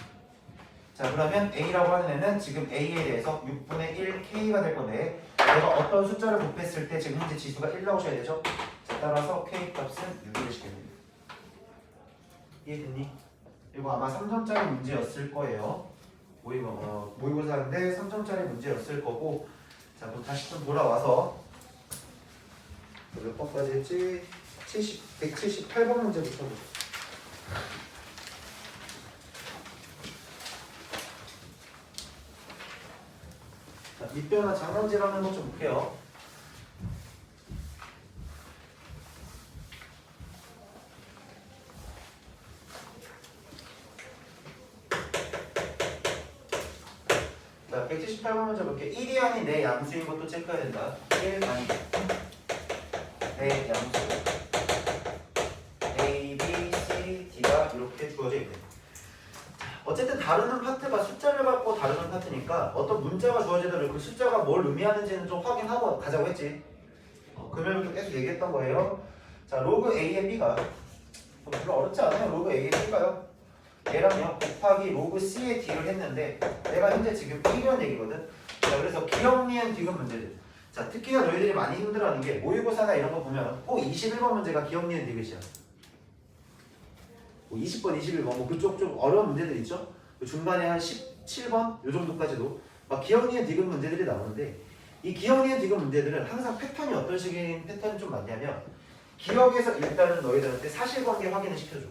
자, 그러면 A라고 하는 애는 지금 A에 대해서 6분의 1 K가 될 건데 내가 어떤 숫자를 곱했을 때 지금 현재 지수가 1 나오셔야 되죠? 자, 따라서 K 값은 6이 되시겠네요. 이해됐니? 이거 아마 3점짜리 문제였을 거예요. 모의고사인데 3점짜리 문제였을 거고 자, 그럼 다시 좀 돌아와서 몇 번까지 했지? 178번 문제부터 보자. 자, 밑변화 장난질하는 거 좀 볼게요. 자, 178번 문제 볼게. 1이 아닌 내 양수인 것도 체크해야 된다. 1 아닌 내 양수 A, B, C, D가 이렇게 주어져 있네. 어쨌든 다루는 파트가 숫자를 갖고 다루는 파트니까 어떤 문자가 주어지더라도 그 숫자가 뭘 의미하는지는 좀 확인하고 가자고 했지. 금요일부터 계속 얘기했던 거예요. 자, 로그 A의 B가 별로 어렵지 않아요. 로그 A의 B가요. 얘랑요 곱하기 로그 C의 D를 했는데 내가 현재 지금 1이라는 얘기거든. 자, 그래서 기억, 니은, 디귿 문제들. 자, 특히나 너희들이 많이 힘들어하는 게 모의고사나 이런 거 보면 꼭 21번 문제가 기억, 니은, 디귿이야. 뭐 20번, 21번 뭐 그쪽 좀 어려운 문제들 있죠? 중간에 한 17번 요 정도까지도 막 기억, 니은, 디귿 문제들이 나오는데 이 기억, 니은, 디귿 문제들은 항상 패턴이 어떤 식인 패턴이 좀 많냐면 기억에서 일단은 너희들한테 사실관계 확인을 시켜줘.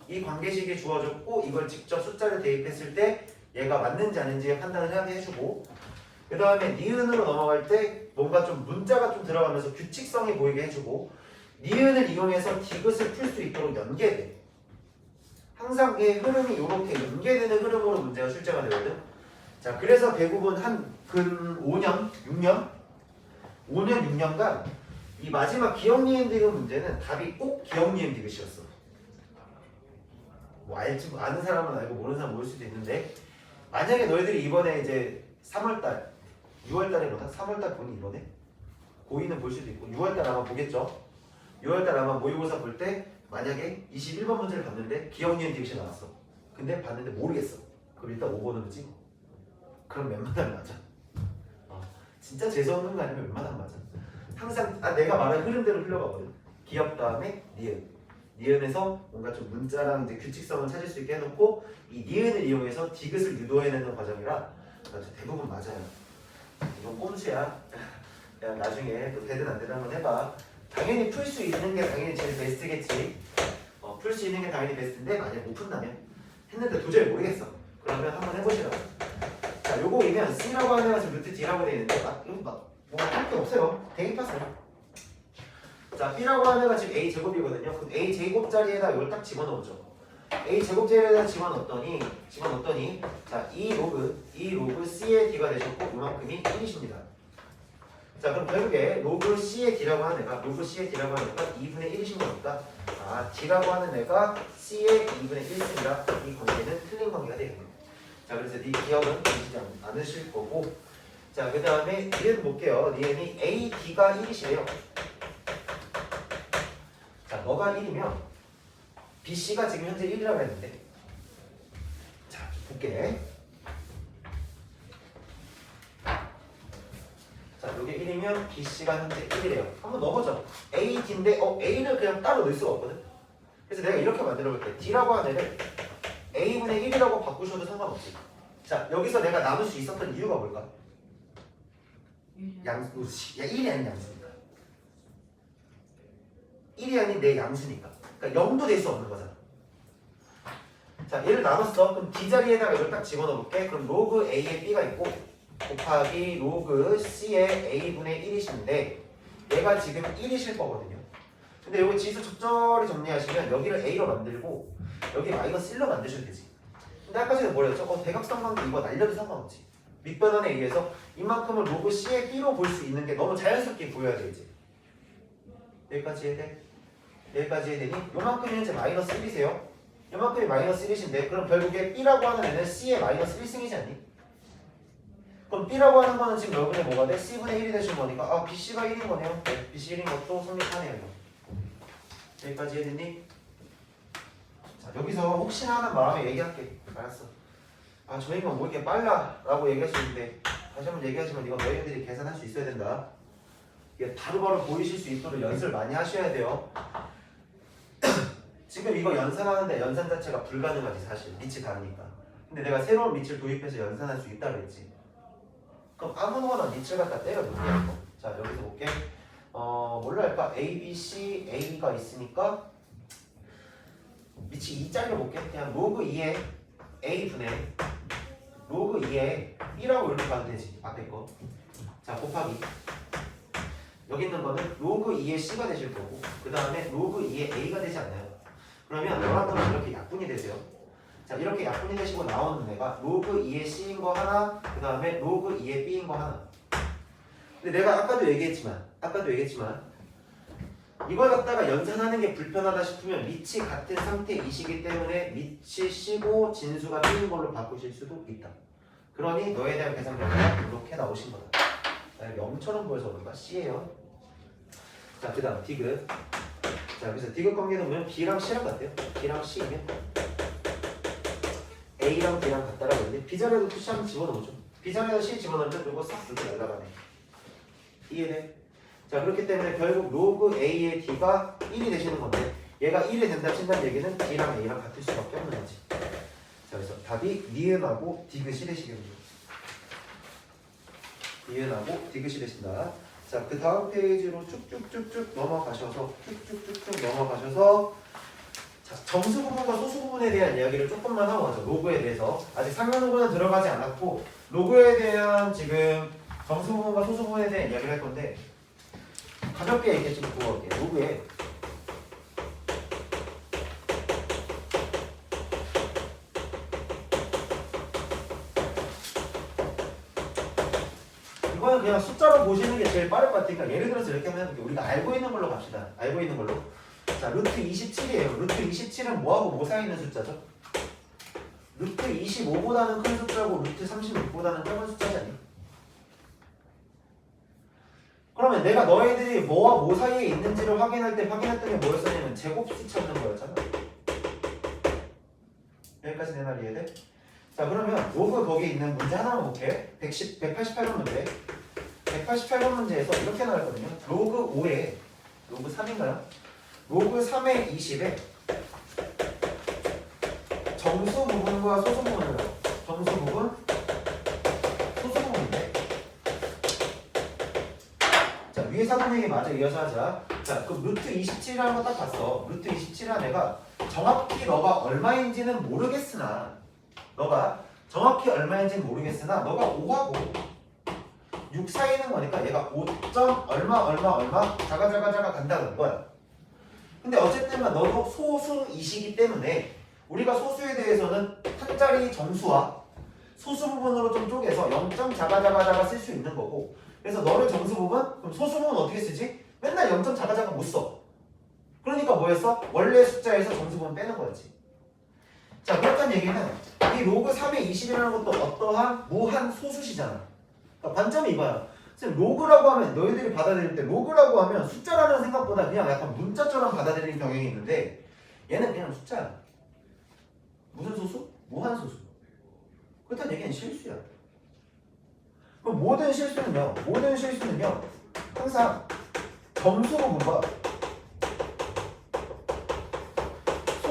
이 관계식이 주어졌고 이걸 직접 숫자를 대입했을 때 얘가 맞는지 아닌지 판단을 하게 해주고 그 다음에 니은으로 넘어갈 때 뭔가 좀 문자가 좀 들어가면서 규칙성이 보이게 해주고 니은을 이용해서 디귿을 풀 수 있도록 연계돼. 항상 이 흐름이 이렇게 연계되는 흐름으로 문제가 출제가 되거든. 자, 그래서 대부분 한 근 5년, 6년간 이 마지막 기억, 니은, 디귿 문제는 답이 꼭 기억, 니은, 디귿이었어. 뭐 아는 사람은 알고 모르는 사람은 모를 수도 있는데 만약에 너희들이 이번에 이제 3월달, 6월달에 보다 3월달 보니 이번에 고2는 볼 수도 있고 6월달 아마 보겠죠. 6월달 아마 모의고사 볼 때 만약에 21번 문제를 봤는데 기억, 니은, 디귿이 나왔어. 근데 봤는데 모르겠어. 그럼 일단 5번으로 찍어. 그럼 웬만하면 맞아. 진짜 재수없는 거 아니면 웬만하면 맞아. 항상 내가 말한 흐름대로 흘러가거든. 기억 다음에 니은. 니은에서 뭔가 좀 문자랑 이제 규칙성을 찾을 수 있게 해놓고 이 니은을 이용해서 디귿을 유도해내는 과정이라 대부분 맞아요. 이건 꼼수야. 그냥 나중에 또 되든 안 되든 한번 해봐. 당연히 풀 수 있는 게 당연히 제일 베스트겠지. 풀 수 있는 게 당연히 베스트인데 만약 못 푼다면 했는데 도저히 모르겠어. 그러면 한번 해보시라고. 자, 요거이면 C라고 하는 애가 지금 루트 D라고 되어 있는데 뭐 할 게 없어요. 대입하세요. 자, B라고 하는 애가 지금 A 제곱이거든요. 그럼 A 제곱자리에다 이걸 딱 집어넣죠. A 제곱자리에다 집어넣었더니 자, 이 로그 C의 D가 되셨고 그만큼이 1이십니다. 자, 그럼 결국에 로그 C의 D라고 하는 애가 2분의 1이신 거니까 D라고 하는 애가 C의 2분의 1입니다. 이 관계는 틀린 관계가 되겠네요. 자, 그래서 이 기억은 되시지 않으실 거고 자, 그 다음에 니은 볼게요. 니은이 A, D가 1이시래요. 자, 너가 1이면 BC가 지금 현재 1이라고 했는데 자, 볼게. 자, 여기 1이면 BC가 현재 1이래요. 한번 넣어보죠. A, D인데 A를 그냥 따로 넣을 수가 없거든. 그래서 내가 이렇게 만들어 볼게. D라고 하는 애를 a분의 1이라고 바꾸셔도 상관없지. 자, 여기서 내가 나눌 수 있었던 이유가 뭘까? 양수, 야 1이 아닌 양수니까. 1이 아닌 내 양수니까. 그러니까 0도 될 수 없는 거잖아. 자, 얘를 나눴어. 그럼 D 자리에다가 이걸 딱 집어넣을게. 그럼 로그 A에 B가 있고 곱하기 로그 C에 A분의 1이신데 얘가 지금 1이실 거거든요. 근데 여기 지수 적절히 정리하시면 여기를 A로 만들고 여기 마이너스 1로 만드셔도 되지. 근데 아까 전에 뭐랬죠? 대각삼각도 이거 날려도 상관없지. 밑변환에 의해서 이만큼을 로그 C의 B로 볼 수 있는 게 너무 자연스럽게 보여야 되지. 여기까지 해야 돼? 여기까지 해야 되니? 요만큼이 이제 마이너스 1이세요. 요만큼이 마이너스 1이신데 그럼 결국에 B라고 하는 애는 C의 마이너스 1승이지 않니? 그럼 B라고 하는 거는 지금 여분의 뭐가 돼? C분의 1이 되신 거니까 아 BC가 1인 거네요. 네, BC 1인 것도 성립하네요. 이거. 여기까지 해야 되니? 자, 여기서 혹시나 하는 마음에 얘기할게. 알았어. 아 저희가 뭐 이렇게 빨라 라고 얘기할 수 있는데 다시 한번 얘기하지만 이거 너희들이 계산할 수 있어야 된다. 이게 바로바로 보이실 수 있도록 연습을 많이 하셔야 돼요. 지금 이거 연산하는데 연산 자체가 불가능하지 사실. 밑이 다르니까. 근데 내가 새로운 밑을 도입해서 연산할 수 있다 그랬지. 그럼 아무거나 밑을 갖다 때려볼게. 자 여기서 볼게. 뭘로 할까? A, B, C, A가 있으니까 밑이 2짜리로 볼게. 그냥 로그 2에 A분의 로그 2에 B라고 이렇게 가면 되지. 앞에 거. 자 곱하기 여기 있는 거는 로그 2에 C가 되실 거고 그 다음에 로그 2에 A가 되지 않나요? 그러면 너랑은 이렇게 약분이 되세요. 자 이렇게 약분이 되시고 나오는 애가 로그 2에 C인 거 하나 그 다음에 로그 2에 B인 거 하나. 근데 내가 아까도 얘기했지만 이걸 갖다가 연산하는 게 불편하다 싶으면 밑이 같은 상태이시기 때문에 밑이 C고 진수가 B인 걸로 바꾸실 수도 있다. 그러니 너에 대한 계산 결과가 이렇게 나오신 거다. 자, 0처럼 보여서 그런가? C예요. 자, 그 다음 디귿. 자, 그래서 디귿 관계는 보면 B랑 C랑 같아요. B랑 C이면 A랑 B랑 같다라고 했는데 B자리에도 C 한번 집어넣어줘. B자리에다 C 집어넣으면 이거 싹 이렇게 날아가네. 이해돼? 자, 그렇기 때문에 결국 로그 A의 D가 1이 되시는 건데 얘가 1이 된다 친다는 얘기는 D랑 A랑 같을 수밖에 없는 거지. 자, 그래서 답이 니은하고 디귿이 되시겠네요. 니은하고 디귿이 되신다. 자, 그 다음 페이지로 쭉쭉쭉쭉 넘어가셔서 자, 정수 부분과 소수 부분에 대한 이야기를 조금만 하고 가죠. 로그에 대해서 아직 상면호구는 들어가지 않았고 로그에 대한 지금 정수 부분과 소수 부분에 대한 이야기를 할 건데 가볍게 이렇게 좀 보고 갈게요. 로그에 이거는 그냥 숫자로 보시는 게 제일 빠를 것 같으니까 예를 들어서 이렇게 하면 해볼게요. 우리가 알고 있는 걸로 갑시다. 알고 있는 걸로. 자, 루트 27이에요. 루트 27은 뭐하고 뭐 사이 있는 숫자죠? 루트 25보다는 큰 숫자고 루트 36보다는 작은 숫자지 아니야? 그러면 내가 너희들이 뭐와 뭐 사이에 있는지를 확인할 때 확인했던 게 뭐였었냐면 제곱수 찾는 거였잖아. 여기까지 내 말 이해돼? 자, 그러면 로그 거기에 있는 문제 하나만 볼게. 188번 문제. 188번 문제에서 이렇게 나왔거든요. 로그 5에 로그 3인가요? 로그 3에 20에 정수 부분과 소수 부분을 정수 부분, 소수 부분인데 자, 위에 사분 얘기 마저 이어서 하자. 자, 그럼 루트 27이라는 거 딱 봤어. 루트 27이라는 애가 정확히 너가 얼마인지는 모르겠으나 너가 너가 5하고 6 사이에 있는 거니까 얘가 5점 얼마 자가 간다는 거야. 근데 어쨌든 너도 소수이시기 때문에 우리가 소수에 대해서는 한 자리 정수와 소수 부분으로 좀 쪼개서 0점 자가 쓸 수 있는 거고 그래서 너를 정수 부분, 그럼 소수 부분 어떻게 쓰지? 맨날 0점 자가 못 써. 그러니까 뭐였어? 원래 숫자에서 정수 부분 빼는 거였지. 자, 그렇다는 얘기는 이 로그 3의 20이라는 것도 어떠한 무한 소수시잖아. 그러니까 관점이 이거야. 지금 로그라고 하면 너희들이 받아들일 때 로그라고 하면 숫자라는 생각보다 그냥 약간 문자처럼 받아들이는 경향이 있는데 얘는 그냥 숫자야. 무슨 소수? 무한 소수. 그렇다는 얘기는 실수야. 그럼 모든 실수는요 항상 정수 부분과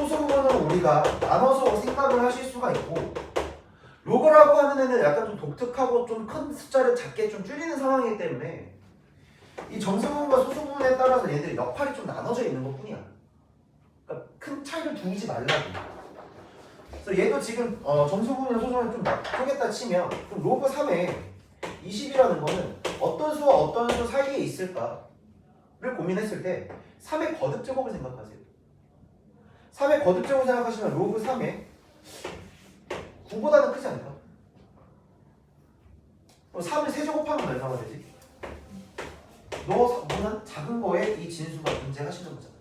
소수 부분은 우리가 나눠서 생각을 하실 수가 있고 로그라고 하는 애는 약간 좀 독특하고 좀 큰 숫자를 작게 좀 줄이는 상황이기 때문에 이 정수 부분과 소수 부분에 따라서 얘들이 역할이 좀 나눠져 있는 것 뿐이야. 그러니까 큰 차이를 두지 말라고. 그래서 얘도 지금 정수 부분이랑 소수 부분을 좀 쪼갰다 치면 그럼 로그 3에 20이라는 거는 어떤 수와 어떤 수 사이에 있을까를 고민했을 때 3의 거듭제곱을 생각하세요. 3의 거듭제곱 생각하시면 로그 3에 9보다는 크지 않을까? 그럼 3을 세제곱하면 얼마가 되지? 너는 작은 거에 이 진수가 존재하시는 거잖아.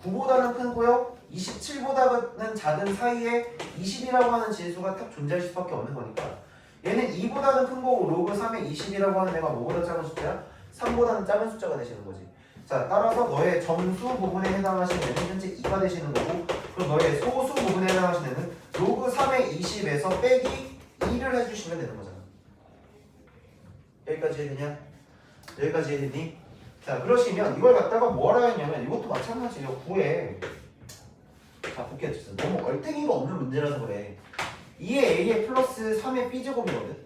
9보다는 큰 거요. 27보다는 작은 사이에 20이라고 하는 진수가 딱 존재할 수밖에 없는 거니까 얘는 2보다는 큰 거고 로그 3에 20이라고 하는 애가 뭐보다 작은 숫자야? 3보다는 작은 숫자가 되시는 거지. 자, 따라서 너의 정수 부분에 해당하시는 애는 현재 2가 되시는 거고 그럼 너의 소수 부분에 해당하시는 애는 로그 3의 20에서 빼기 2를 해주시면 되는 거잖아. 여기까지 해되냐? 여기까지 해되니? 자, 그러시면 이걸 갖다가 뭐라 했냐면 이것도 마찬가지예요. 9에 자, 볼게요. 너무 얼탱이가 없는 문제라서 그래. 2의 A에 플러스 3의 B제곱이거든.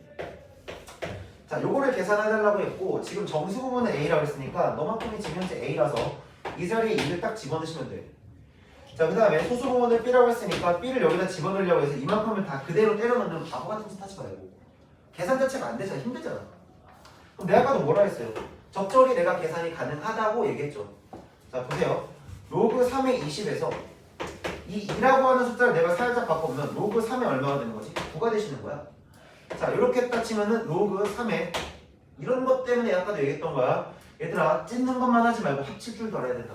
자, 요거를 계산해달라고 했고 지금 정수 부분은 A라고 했으니까 너만큼이 지금 현재 A라서 이 자리에 2를 딱 집어넣으시면 돼. 자, 그 다음에 소수 부분을 B라고 했으니까 B를 여기다 집어넣으려고 해서 이만큼을 다 그대로 때려 넣는 바보 같은 짓 하지 말고 계산 자체가 안 되잖아. 힘들잖아. 그럼 내가 아까도 뭐라 했어요? 적절히 내가 계산이 가능하다고 얘기했죠. 자, 보세요. 로그 3의 20에서 이 2라고 하는 숫자를 내가 살짝 바꾸면 로그 3에 얼마가 되는 거지? 9가 되시는 거야. 자, 이렇게 따치면은 로그 3에 이런 것 때문에 아까도 얘기했던 거야. 얘들아, 찢는 것만 하지 말고 합칠 줄도 알아야 된다.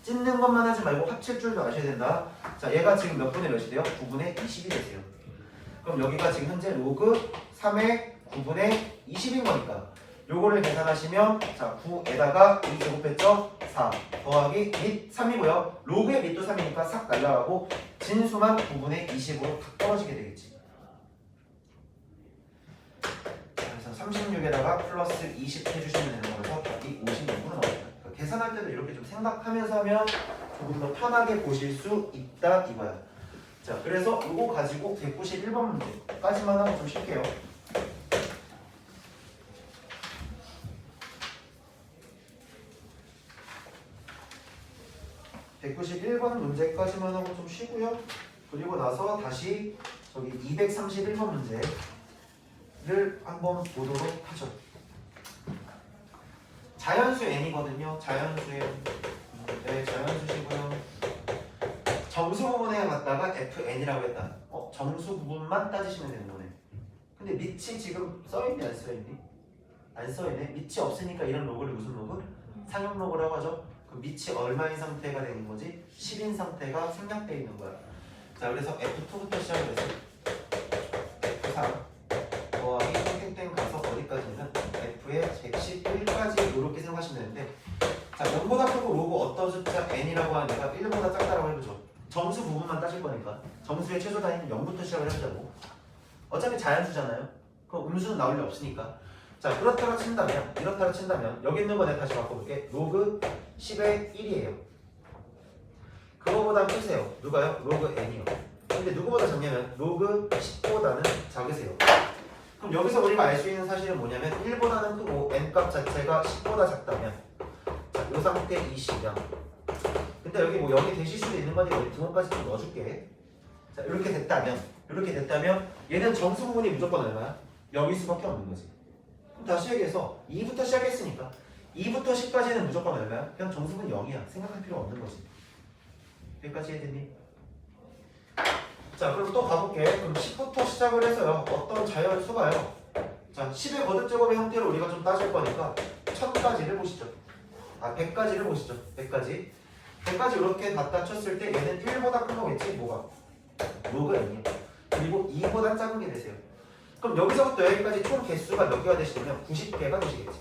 찢는 것만 하지 말고 합칠 줄도 아셔야 된다. 자, 얘가 지금 몇 분의 몇이 돼요? 9분의 20이 되세요. 그럼 여기가 지금 현재 로그 3의 9분의 20인 거니까 요거를 계산하시면 자, 9에다가 2 제곱했죠? 4 더하기 밑 3이고요. 로그의 밑도 3이니까 싹 날라가고 진수만 9분의 20으로 탁 떨어지게 되겠지. 그래서 36에다가 플러스 20 해주시면 되는 거라서 답이 56으로 나옵니다. 그러니까 계산할 때도 이렇게 좀 생각하면서 하면 조금 더 편하게 보실 수 있다 이거야. 자, 그래서 이거 가지고 191번 문제까지만 하고 좀 쉴게요. (191번) 문제까지만 하고 좀 쉬고요. 그리고 나서 다시 저기 231번 문제를 한번 보도록 하죠. 자연수 n이거든요. 자연수예요. 네, 자연수시고요. 정수 부분에 갖다가 fn이라고 했다. 정수 부분만 따지시면 되는 거네. 근데 밑이 지금 써있니 안 써있니? 안 써있네. 밑이 없으니까 이런 로그를 무슨 로그? 상용 로그라고 하죠. 그럼 밑이 얼마인 상태가 되는 거지? 10인 상태가 생략되어 있는 거야. 자, 그래서 F2부터 시작을 해서 F3 더하기 땡땡 가서 어디까지냐면 F의 111까지 이렇게 생각하시면 되는데 자, 0보다 크고 로그 어떤 숫자 n이라고 하는 애가 1보다 작다라고 해보죠. 정수 부분만 따질 거니까 정수의 최소 단위는 0부터 시작을 해보자고. 어차피 자연수잖아요. 그럼 음수는 나올 리 없으니까. 자, 이렇다고 친다면 여기 있는 거 내가 다시 바꿔볼게. 로그 10의 1이에요. 그거보다 크세요. 누가요? 로그 n이요. 근데 누구보다 작냐면 로그 10보다는 작으세요. 그럼 여기서 우리가 알 수 있는 사실은 뭐냐면 1보다는 크고 n값 자체가 10보다 작다면 자, 이 상태 이 식량. 근데 여기 뭐 0이 되실 수도 있는 거니까 여기 등호까지 좀 넣어줄게. 자, 이렇게 됐다면 얘는 정수 부분이 무조건 얼마야? 0일 수밖에 없는 거지. 그럼 다시 얘기해서 2부터 시작했으니까 2부터 10까지는 무조건 얼마야? 그냥 정수분 0이야. 생각할 필요 없는 거지. 여기까지 해야되니? 자, 그럼 또 가볼게. 그럼 10부터 시작을 해서요. 어떤 자연수가요? 자, 10의 거듭제곱의 형태로 우리가 좀 따질 거니까 1000까지를 보시죠. 100까지를 보시죠. 100까지 이렇게 갖다 쳤을 때 얘는 1보다 큰 거겠지? 뭐가? 로그 n이야. 그리고 2보다 작은 게 되세요. 그럼 여기서부터 여기까지 총 개수가 몇 개가 되시냐면 90개가 되시겠지.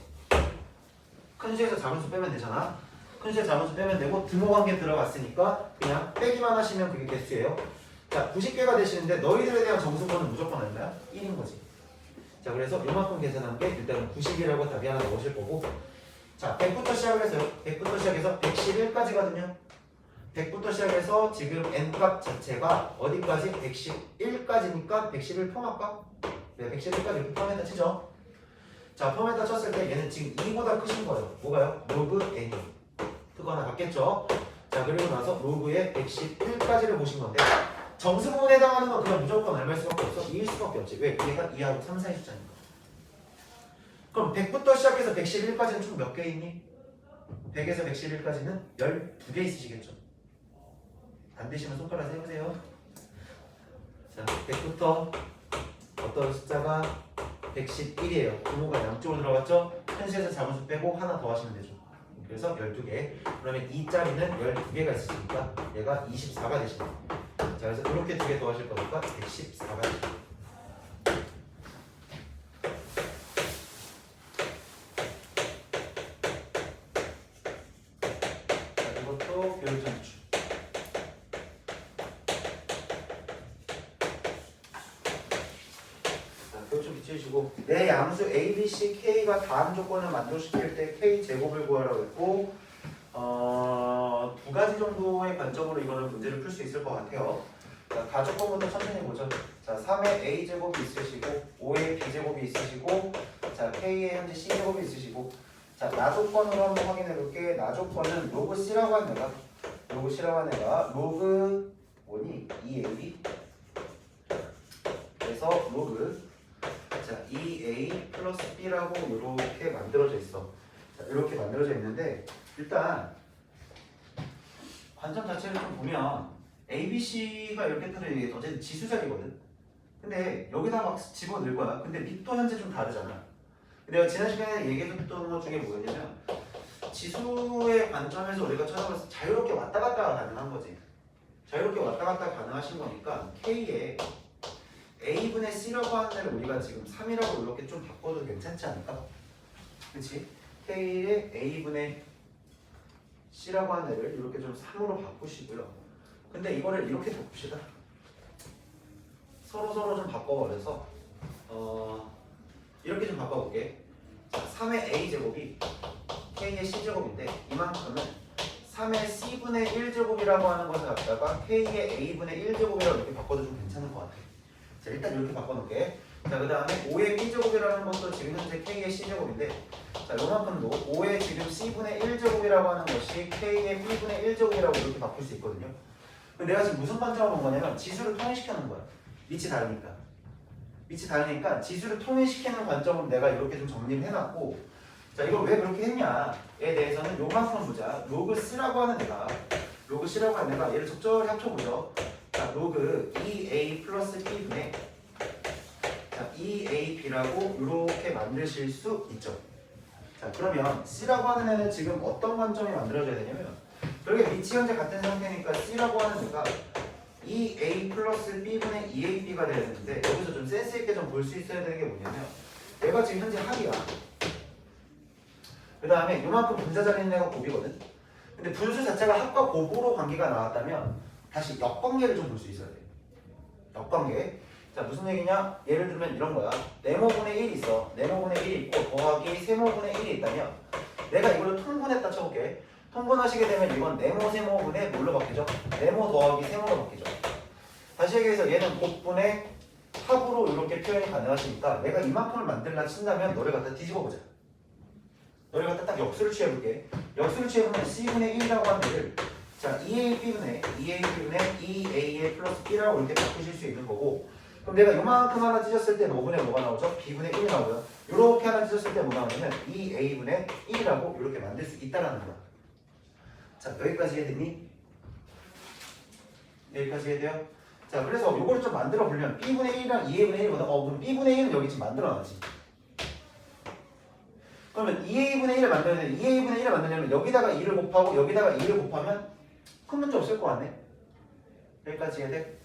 큰 수에서 작은 수 빼면 되잖아. 큰 수에 작은 수 빼면 되고 등호 관계 들어갔으니까 그냥 빼기만 하시면 그게 개수예요. 자, 90개가 되시는데 너희들에 대한 정수번은 무조건 얼마야? 1인 거지. 자, 그래서 요만큼 계산한 게 일단은 90이라고 답이 하나 나오실 거고 자, 100부터 시작을 해서요. 100부터 시작해서 111까지거든요. 100부터 시작해서 지금 n값 자체가 어디까지? 111까지니까 111 펌할까? 네, 111까지 이렇게 펌에다 치죠. 자, 펌에다 쳤을 때 얘는 지금 2보다 크신 거예요. 뭐가요? 로그 n이 크거나 같겠죠. 자, 그리고 나서 로그의 111까지를 보신 건데 정수 부분에 해당하는 건 그냥 무조건 얼마일 수밖에 없어? 2일 수밖에 없지. 왜? 얘가 2하고 3, 4의 숫자니까. 그럼 100부터 시작해서 111까지는 총 몇 개 있니? 100에서 111까지는 12개 있으시겠죠. 안 되시면 손가락 세우세요. 자, 100부터 어떤 숫자가 111이에요. 부모가 양쪽으로 들어갔죠? 현수에서 작은 수 빼고 하나 더 하시면 되죠. 그래서 12개. 그러면 2짜리는 12개가 있으니까 얘가 24가 되십니다. 자, 그래서 이렇게 두 개 더 하실 거니까 114가 되십니다. 자, 이것도 교육전출. 좀 비추시고 내 양수 A, B, C, K가 다음 조건을 만족시킬 때 K 제곱을 구하라고 했고 두 가지 정도의 관점으로 이거는 문제를 풀 수 있을 것 같아요. 자, 가조건부터 천천히 보죠. 자, 3의 A 제곱이 있으시고 5의 B 제곱이 있으시고 자, K의 현재 C 제곱이 있으시고 자, 나조건으로 한번 확인해 볼게. 나조건은 로그 C라고 한 애가 로그 뭐니? 2AB 그래서 로그 자, 2a 플러스 b라고 이렇게 만들어져 있어. 자, 이렇게 만들어져 있는데 일단 관점 자체를 좀 보면 a, b, c가 이렇게 뜨는 게 어쨌든 지수자리거든. 근데 여기다 막 집어넣을 거야. 근데 밑도 현재 좀 다르잖아. 내가 지난 시간에 얘기했던 것 중에 뭐였냐면 지수의 관점에서 우리가 찾아봐서 자유롭게 왔다 갔다 가능한 거지. 자유롭게 왔다 갔다 가능하신 거니까 k에 A분의 C라고 하는 애를 우리가 지금 3이라고 이렇게 좀 바꿔도 괜찮지 않을까? 그치? K의 A분의 C라고 하는 애를 이렇게 좀 3으로 바꾸시고요. 근데 이거를 이렇게 바꿉시다. 서로 좀 바꿔버려서 이렇게 좀 바꿔볼게. 자, 3의 A제곱이 K의 C제곱인데 이만큼은 3의 C분의 1제곱이라고 하는 것을 갖다가 K의 A분의 1제곱이라고 이렇게 바꿔도 좀 괜찮은 것 같아. 자, 일단 이렇게 바꿔놓을게. 자, 그 다음에 5의 B제곱이라는 것도 지금 현재 K의 C제곱인데 자, 요만큼도 5의 지금 C분의 1제곱이라고 하는 것이 K의 B분의 1제곱이라고 이렇게 바꿀 수 있거든요. 근데 내가 지금 무슨 관점으로 본 거냐면 지수를 통일시켜 놓은 거야. 밑이 다르니까 지수를 통일시키는 관점으로 내가 이렇게 좀 정리를 해놨고 자, 이걸 왜 그렇게 했냐에 대해서는 요만큼을 보자. 로그 C라고 하는 애가 얘를 적절히 합쳐보죠. 자, 로그 2a 플러스 b분의 자, 2ab라고 이렇게 만드실 수 있죠. 자, 그러면 C라고 하는 애는 지금 어떤 관점이 만들어져야 되냐면 여기 밑이 현재 같은 상태니까 C라고 하는 애가 2a 플러스 b분의 2ab가 돼야 되는데 여기서 좀 센스 있게 좀 볼 수 있어야 되는 게 뭐냐면 얘가 지금 현재 합이야. 그 다음에 요만큼 분자 자리 있는 애가 곱이거든. 근데 분수 자체가 합과 곱으로 관계가 나왔다면 다시 역관계를 좀 볼 수 있어야 돼. 역관계. 자, 무슨 얘기냐? 예를 들면 이런 거야. 네모분의 1이 있어. 네모분의 1이 있고 더하기 세모분의 1이 있다면 내가 이걸로 통분했다 쳐볼게. 통분하시게 되면 이건 네모 세모분의 뭘로 바뀌죠? 네모 더하기 세모로 바뀌죠. 다시 얘기해서 얘는 곱분의 합으로 이렇게 표현이 가능하시니까 내가 이만큼을 만들라 친다면 너를 갖다 뒤집어 보자. 너를 갖다 딱 역수를 취해볼게. 역수를 취해보면 C분의 1이라고 하는 애를 자, 2AB분의 2A 플러스 B라고 이렇게 바꾸실 수 있는 거고 그럼 내가 요만큼 하나 찢었을 때 5분의 뭐가 나오죠? B분의 1이 나오고요. 요렇게 하나 찢었을 때 뭐 나오냐면 2A분의 1이라고 이렇게 만들 수 있다라는 거야. 자, 여기까지 해야되니? 여기까지 해야 돼요? 자, 그래서 요거를 좀 만들어 보려면 B분의 1이랑 2A분의 1이보다 그럼 B분의 1은 여기 지금 만들어놨지. 그러면 2A분의 1을 만들려면 2A분의 1을 만들려면 여기다가 2를 곱하고 여기다가 2를 곱하면 큰 문제 없을 것 같네. 여기까지 해야 돼?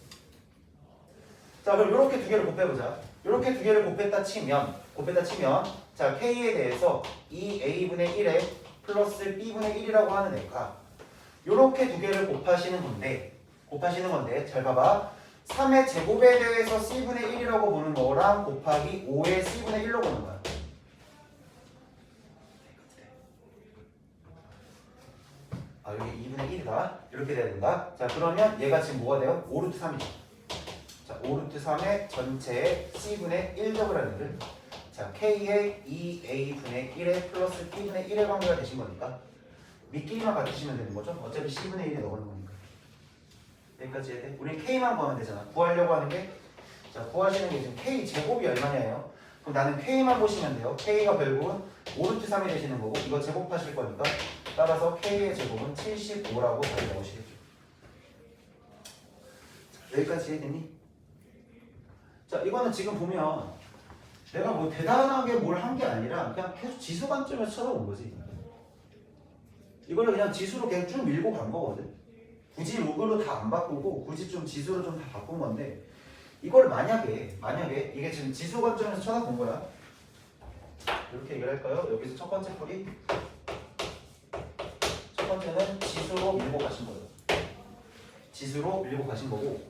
자, 그럼 이렇게 두 개를 곱해보자. 이렇게 두 개를 곱했다 치면 자, K에 대해서 2A분의 1에 플러스 B분의 1이라고 하는 애가 이렇게 두 개를 곱하시는 건데 잘 봐봐. 3의 제곱에 대해서 C분의 1이라고 보는 거랑 곱하기 5의 C분의 1로 보는 거야. 아, 여기 2분의 1 됩니다. 이렇게 돼야 된다. 자, 그러면 얘가 지금 뭐가 돼요? 5루트 3이죠. 자, 5루트 3의 전체의 C분의 1제곱을 하는 애를 자, K의 2A분의 1의 플러스 T분의 1의 관계가 되신 거니까 밑끼리만 같으시면 되는 거죠. 어차피 C분의 1에 넣어놓은 거니까. 여기까지 해야 돼. 우린 K만 구하면 되잖아. 구하려고 하는 게 자, 구하시는 게 지금 K 제곱이 얼마냐예요. 그럼 나는 K만 보시면 돼요. K가 결국은 5루트 3이 되시는 거고 이거 제곱하실 거니까 따라서 K의 제곱은 75라고 잘 나오시겠죠. 자, 여기까지 해야되니? 자, 이거는 지금 보면 내가 뭐 대단하게 뭘 한 게 아니라 그냥 계속 지수 관점에서 쳐다본 거지. 이걸 그냥 지수로 그냥 쭉 밀고 간 거거든. 굳이 로그로 다 안 바꾸고 굳이 좀 지수로 좀 다 바꾼 건데 이걸 만약에 이게 지금 지수 관점에서 쳐다본 거야. 이렇게 얘기를 할까요? 여기서 첫 번째 풀이 첫 번째는 지수로 밀고 가신 거예요. 지수로 밀고 가신 거고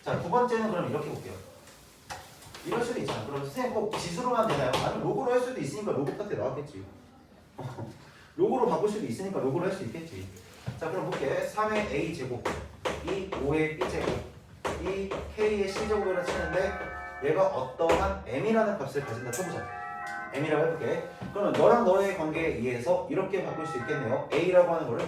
자, 두 번째는 그럼 이렇게 볼게요. 이럴 수도 있잖아. 그럼 선생님 꼭 지수로만 되나요? 아니 로그로 할 수도 있으니까 로그 파트에 나왔겠지. 로그로 바꿀 수도 있으니까 로그로 할 수 있겠지. 자, 그럼 볼게. 3의 A제곱 이 5의 B제곱 이 K의 C제곱이라 치는데 얘가 어떠한 M이라는 값을 가진다 쳐보자. M이라고 해볼게. 그러면 너랑 너의 관계에 의해서 이렇게 바꿀 수 있겠네요. A라고 하는 거를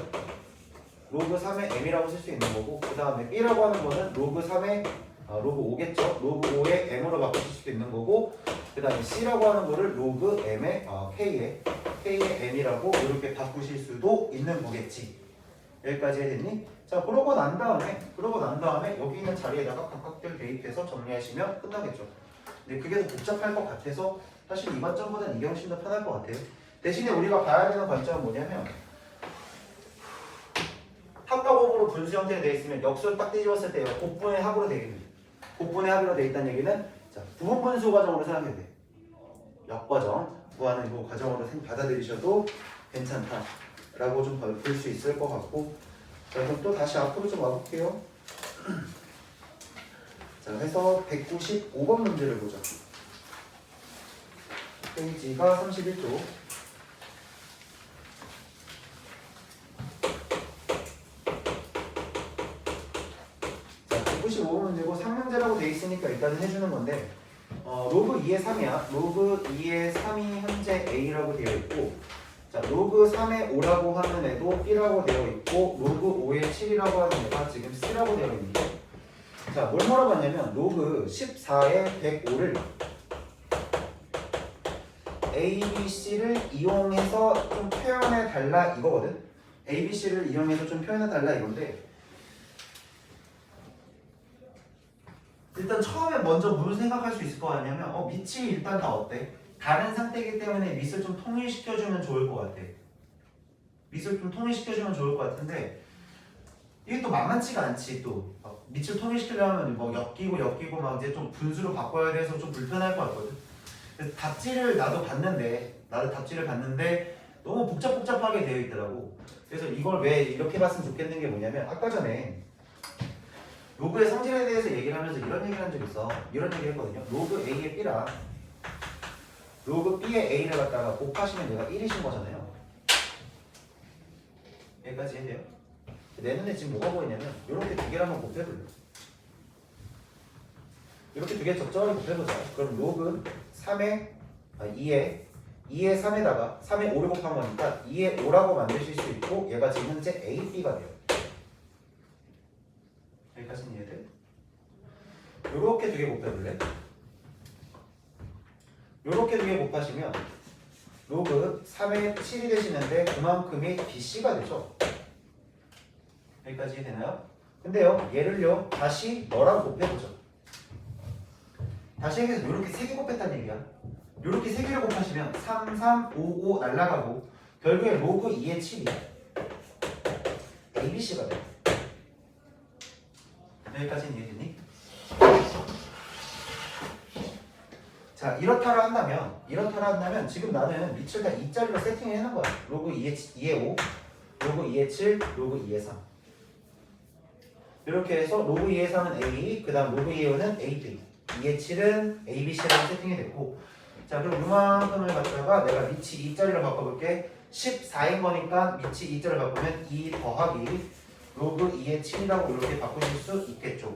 로그 3의 M이라고 쓸 수 있는 거고 그 다음에 B라고 하는 거는 로그 3의 로그 5겠죠. 로그 5의 M으로 바꾸실 수도 있는 거고 그 다음에 C라고 하는 거를 로그 M의 K의 M이라고 이렇게 바꾸실 수도 있는 거겠지. 여기까지 해야되니? 자, 그러고 난 다음에 여기 있는 자리에다가 각각들 대입해서 정리하시면 끝나겠죠. 근데 그게 더 복잡할 것 같아서 사실 이 관점보다는 이게 훨씬 더 편할 것 같아요. 대신에 우리가 봐야 되는 관점은 뭐냐면 합과곱으로 분수 형태로 되어 있으면 역수를 딱 뒤집었을 때 곱분의 합으로 되겠네요. 곱분의 합으로 되어 있다는 얘기는 자, 부분분수 과정으로 생각해야 돼. 역과정 구하는 그 과정으로 받아들이셔도 괜찮다라고 좀 볼 수 있을 것 같고 자, 그럼 또 다시 앞으로 좀 와볼게요. 자, 해서 195번 문제를 보자. 페이지가 31쪽. 자, 195번 문제고 3문제라고 돼 있으니까 일단은 해주는 건데 로그 2의 3이야. 로그 2의 3이 현재 A라고 되어 있고 자, 로그 3의 5라고 하는 애도 B라고 되어 있고 로그 5의 7이라고 하는 애가 지금 C라고 되어 있는데 자, 뭘 물어봤냐면 로그 14의 105를 A, B, C를 이용해서 좀 표현해 달라 이거거든. A, B, C를 이용해서 좀 표현해 달라 이건데 일단 처음에 먼저 뭘 생각할 수 있을 거 아니냐면 밑이 일단 다 어때? 다른 상태이기 때문에 밑을 좀 통일시켜주면 좋을 것 같아. 밑을 좀 통일시켜주면 좋을 것 같은데 이게 또 만만치가 않지. 또 밑을 통일시키려면 뭐 엮이고 막 이제 좀 분수로 바꿔야 돼서 좀 불편할 것 같거든. 그래서 답지를 나도 봤는데 너무 복잡하게 되어 있더라고. 그래서 이걸 왜 이렇게 봤으면 좋겠는 게 뭐냐면 아까 전에 로그의 성질에 대해서 얘기를 하면서 이런 얘기를 한 적 있어. 이런 얘기를 했거든요. 로그 A의 B랑 로그 B의 A를 갖다가 곱하시면 얘가 1이신 거잖아요. 여기까지 해야 돼요. 내 눈에 지금 뭐가 보이냐면 이렇게 두 개를 한번 곱해볼래. 이렇게 두 개 적절하게 곱해보자. 그럼 로그 2의 3에다가 3의 5를 곱한 거니까 2의 5라고 만드실 수 있고 얘가 지금 현재 A, B가 돼요. 여기까지는 이해돼? 요렇게 두 개 곱해볼래? 요렇게 두 개 곱하시면 로그 3의 7이 되시는데 그만큼이 BC가 되죠. 여기까지 되나요? 근데요 얘를요 다시 너랑 곱해보죠. 다시 해서 요렇게 세 개 곱했다는 얘기야. 요렇게 세 개를 곱하시면 3, 3, 5, 5 날라가고 결국에 로그 2의 7이 ABC가 돼. 여기까지는 이해되니? 자, 이렇다라 한다면 지금 나는 밑을 다 2짜리로 세팅을 해놓은 거야. 로그 2의 5, 로그 2의 7, 로그 2의 3. 이렇게 해서 로그 2의 3은 A, 그 다음 로그 2의 5는 AB, 2의 7은 ABC라고 세팅이 됐고 자, 그럼 이만큼을 갖다가 내가 밑이 2짜리로 바꿔볼게. 14인 거니까 밑이 2짜리로 바꾸면 2 더하기 로그 2의 7이라고 이렇게 바꾸실 수 있겠죠.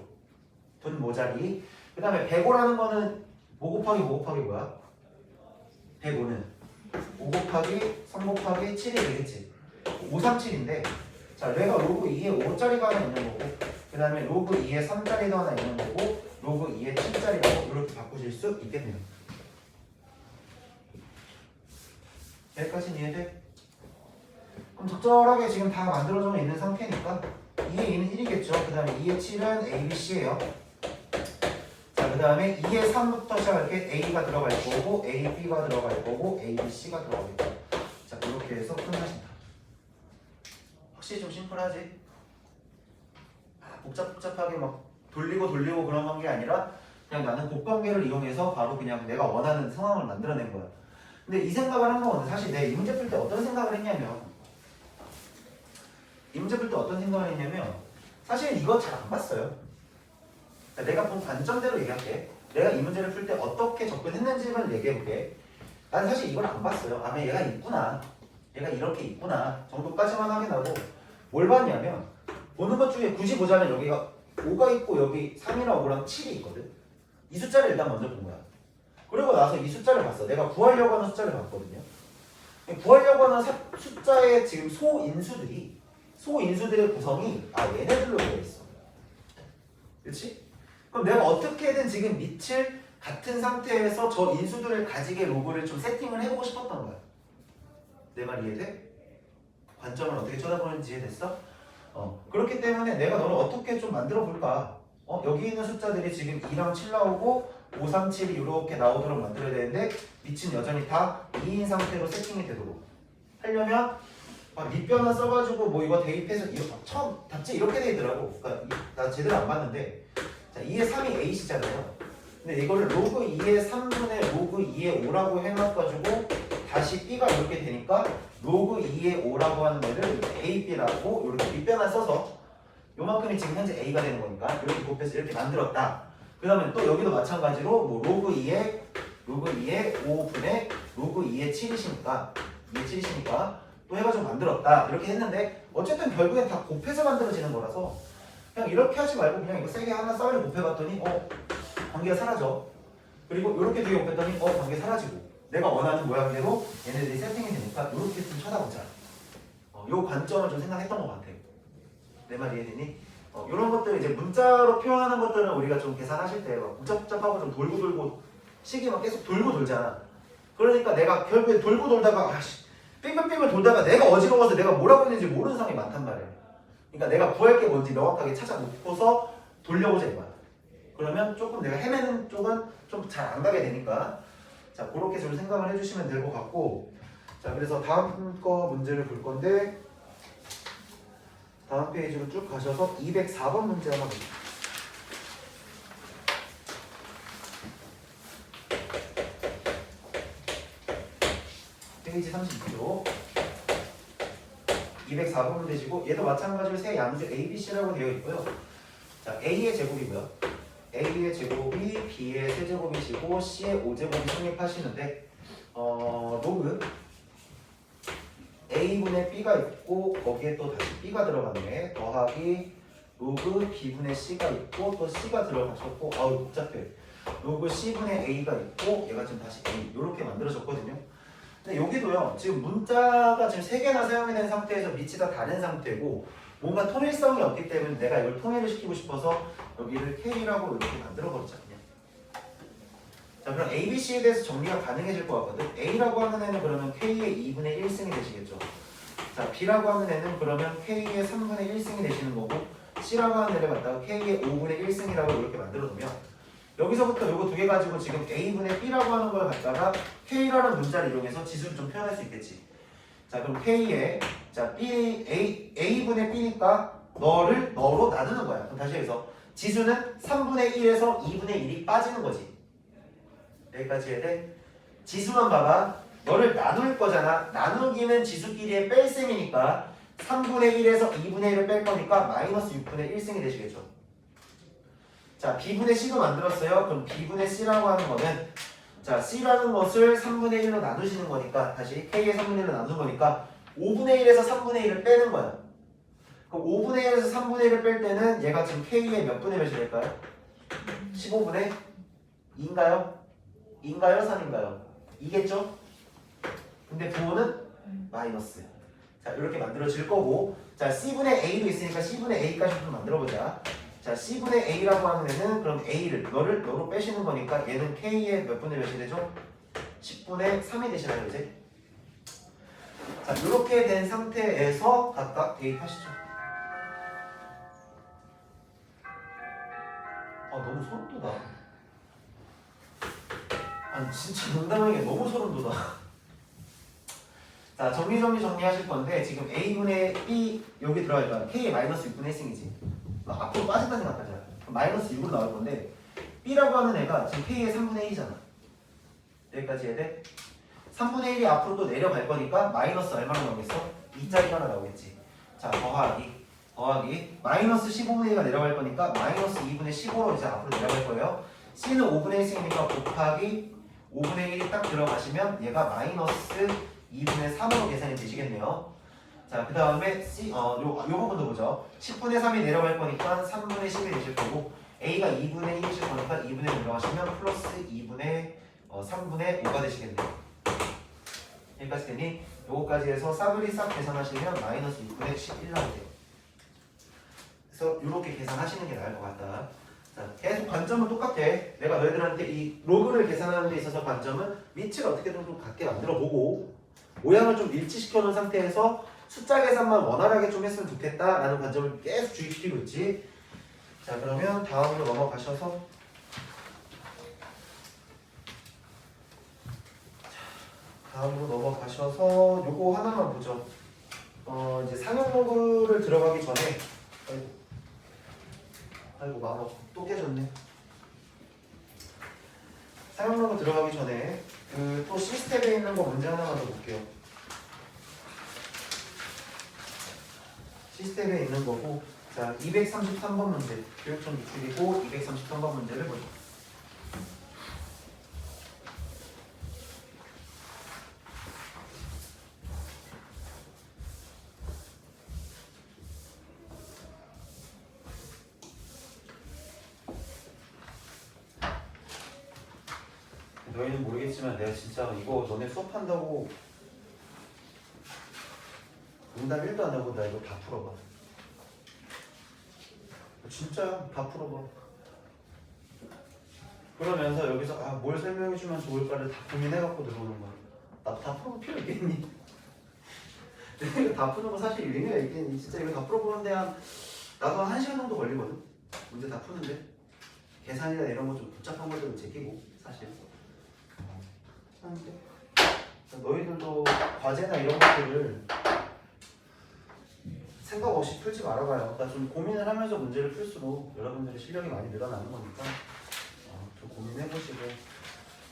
분 모자리. 그 다음에 105라는 거는 5 곱하기 뭐야? 105는 5 곱하기 3 곱하기 7이 되겠지. 537인데 자, 얘가 로그 2의 5짜리가 하나 있는 거고 그 다음에 로그 2의 3짜리도 하나 있는 거고 로그 2의 7짜리라고 이렇게 바꾸실 수 있겠네요. 여기까지는 이해돼? 그럼 적절하게 지금 다 만들어져 있는 상태니까 2의 2는 1이겠죠. 그 다음에 2의 7은 A, B, C예요. 자, 그 다음에 2의 3부터 시작할게. A가 들어갈 거고 A, B가 들어갈 거고 A, B, C가 들어가겠고 자, 이렇게 해서 끝나신다. 확실히 좀 심플하지? 복잡하게 막 돌리고 그런 게 아니라 그냥 나는 곱관계를 이용해서 바로 그냥 내가 원하는 상황을 만들어낸 거야. 근데 이 생각을 한 거는 사실 내 이 문제 풀 때 어떤 생각을 했냐면 사실 이거 잘 안 봤어요. 내가 본 관점대로 얘기할게. 내가 이 문제를 풀 때 어떻게 접근했는지만 얘기해볼게. 난 사실 이걸 안 봤어요. 아, 얘가 있구나. 얘가 이렇게 있구나 정도까지만 확인하고 뭘 봤냐면 보는 것 중에 굳이 보자면 여기가 5가 있고 여기 3이랑 5랑 7이 있거든. 이 숫자를 일단 먼저 본 거야. 그리고 나서 이 숫자를 봤어. 내가 구하려고 하는 숫자를 봤거든요. 구하려고 하는 숫자의 지금 소인수들의 구성이 얘네들로 되어 있어. 그렇지? 그럼 내가 어떻게든 지금 밑을 같은 상태에서 저 인수들을 가지게 로그를 좀 세팅을 해보고 싶었던 거야. 내 말 이해돼? 관점을 어떻게 쳐다보는지 이해됐어? 그렇기 때문에 내가 너를 어떻게 좀 만들어 볼까? 여기 있는 숫자들이 지금 2랑 7 나오고 5, 3, 7이 이렇게 나오도록 만들어야 되는데 밑은 여전히 다 2인 상태로 세팅이 되도록 하려면 밑변환 써가지고 뭐 이거 대입해서 이거 처음 답지 이렇게 돼 있더라고. 그러니까 나 제대로 안 봤는데 자 2의 3이 A시잖아요. 근데 이거를 로그 2의 3분의 로그 2의 5라고 해놔가지고 다시 B가 이렇게 되니까 로그 2의 5라고 하는 애를 A, B라고 이렇게 밑변환 써서 요만큼이 지금 현재 A가 되는 거니까 이렇게 곱해서 이렇게 만들었다. 그 다음에 또 여기도 마찬가지로 뭐 로그 2의 5분의 로그 2의 7이시니까 또 해가지고 만들었다 이렇게 했는데 어쨌든 결국엔 다 곱해서 만들어지는 거라서 그냥 이렇게 하지 말고 그냥 이거 세개 하나 썰을 곱해봤더니 관계가 사라져. 그리고 이렇게 두 개 곱했더니 관계 사라지고 내가 원하는 모양대로 얘네들이 세팅이 되니까 이렇게 좀 쳐다보자. 요 관점을 좀 생각했던 것 같아. 내 말 이해되니? 이런 것들 이제 문자로 표현하는 것들은 우리가 좀 계산하실 때 막 복잡하고 좀 돌고 식이 막 계속 돌고 돌잖아. 그러니까 내가 결국에 돌고 돌다가 빙글빙글 돌다가 내가 어지러워서 내가 뭐라고 했는지 모르는 상황이 많단 말이야. 그러니까 내가 구할 게 뭔지 명확하게 찾아놓고서 돌려보자 이거야. 그러면 조금 내가 헤매는 쪽은 좀 잘 안 가게 되니까 자 그렇게 좀 생각을 해주시면 될 것 같고 자 그래서 다음 거 문제를 볼 건데 다음 페이지로 쭉 가셔서 204번 문제 한번 보세요. 페이지 39쪽 204번 문제지고 얘도 마찬가지로 세 양수 A, B, C라고 되어 있고요. 자 A의 제곱이고요. A의 제곱이 B의 세제곱이시고 C의 5제곱이 성립하시는데 로그 A분의 B가 있고 거기에 또 다시 B가 들어갔네. 더하기 로그 B분의 C가 있고 또 C가 들어가셨고 복잡해. 로그 C분의 A가 있고 얘가 지금 다시 A 이렇게 만들어졌거든요. 근데 여기도요. 지금 문자가 지금 3개나 사용이 된 상태에서 밑이 다 다른 상태고 뭔가 통일성이 없기 때문에 내가 이걸 통일을 시키고 싶어서 여기를 K라고 이렇게 만들어버리자 그냥. 자 그럼 A, B, C에 대해서 정리가 가능해질 것 같거든. A라고 하는 애는 그러면 K의 2분의 1승이 되시겠죠. 자 B라고 하는 애는 그러면 K의 3분의 1승이 되시는 거고 C라고 하는 애를 갖다가 K의 5분의 1승이라고 이렇게 만들어두면 여기서부터 요거 두 개 가지고 지금 A분의 B라고 하는 걸 갖다가 K라는 문자를 이용해서 지수를 좀 표현할 수 있겠지. 자 그럼 K에 자 A분의 B니까 너로 나누는 거야. 그럼 다시 해서 지수는 3분의 1에서 2분의 1이 빠지는 거지. 여기까지 해야 돼? 지수만 봐봐. 너를 나눌 거잖아. 나누기는 지수끼리의 뺄셈이니까 3분의 1에서 2분의 1을 뺄 거니까 마이너스 6분의 1승이 되시겠죠. 자 B분의 C도 만들었어요. 그럼 B분의 C라고 하는 거는 자 C라는 것을 3분의 1로 나누시는 거니까 다시 K의 3분의 1로 나누는 거니까 5분의 1에서 3분의 1을 빼는 거야. 그럼 그럼 5분의 1에서 3분의 1을 뺄 때는 얘가 지금 K의 몇 분의 몇이 될까요? 15분의 2인가요? 2인가요? 3인가요? 2겠죠? 근데 부호는 마이너스. 자, 이렇게 만들어질 거고, 자, C분의 A도 있으니까 C분의 A까지 좀 만들어보자. 자, C분의 A라고 하는 애는 그럼 A를 너로 빼시는 거니까 얘는 K의 몇 분의 몇이 되죠? 10분의 3이 되시나요, 이제? 자, 이렇게 된 상태에서 각각 대입하시죠. 아, 너무 소름 돋아. 아니, 진짜 농담하는 게 너무 소름 돋아. 자, 정리하실 건데 지금 A분의 B 여기 들어가니까 K의 마이너스 6분의 1승이지. 앞으로 빠진다 생각하자. 그럼 마이너스 6으로 나올 건데 B라고 하는 애가 지금 K의 3분의 1이잖아. 여기까지 해야 돼? 3분의 1이 앞으로 또 내려갈 거니까 마이너스 얼마나 나오겠어? 2짜리가 하나 나오겠지. 자, 더하기 마이너스 15분의 1가 내려갈 거니까 마이너스 2분의 15로 이제 앞으로 내려갈 거예요. C는 5분의 1승이니까 곱하기 5분의 1이 딱 들어가시면 얘가 마이너스 2분의 3으로 계산이 되시겠네요. 자, 그 다음에 요 부분도 보죠. 10분의 3이 내려갈 거니까 3분의 10이 되실 거고 A가 2분의 1이실 거니까 2분의 1 내려가시면 플러스 2분의 3분의 5가 되시겠네요. 여기까지 되니 요거까지 해서 싸그리 싹 계산하시면 마이너스 6분의 11 나오세요. 그래서 이렇게 계산하시는 게 나을 것 같다. 자, 계속 관점은 똑같아. 내가 너희들한테 이 로그를 계산하는 데 있어서 관점은 위치를 어떻게든 좀 같게 만들어 보고 모양을 좀 일치시켜 놓은 상태에서 숫자 계산만 원활하게 좀 했으면 좋겠다라는 관점을 계속 주의시키고 있지. 자, 그러면 다음으로 넘어가셔서 요거 하나만 보죠. 이제 상용 로그를 들어가기 전에 아이고 마법 또 깨졌네. 상용 로그 들어가기 전에 또 시스템에 있는 거 문제 하나만 더 볼게요. 시스템에 있는 거고, 자, 233번 문제, 교육청 기출이고 233번 문제를 보죠. 너희는 모르겠지만 내가 진짜 이거 너네 수업한다고 응답 1도 안 하고 나 이거 다 풀어봐. 진짜야, 다 풀어봐. 그러면서 여기서 뭘 설명해주면 좋을까를 다 고민해갖고 들어오는 거야. 나 다 풀어볼 필요 있겠니? 이거 다 푸는 거 사실 의미가 있겠니? 진짜 이거 다 풀어보는데 나도 한 1시간 정도 걸리거든? 문제 다 푸는데 계산이나 이런 거 좀 복잡한 것들은 제끼고 사실 하는데 너희들도 과제나 이런 것들을 생각 없이 풀지 말아봐요. 그러니까 좀 고민을 하면서 문제를 풀수록 여러분들의 실력이 많이 늘어나는 거니까 좀 고민해보시고.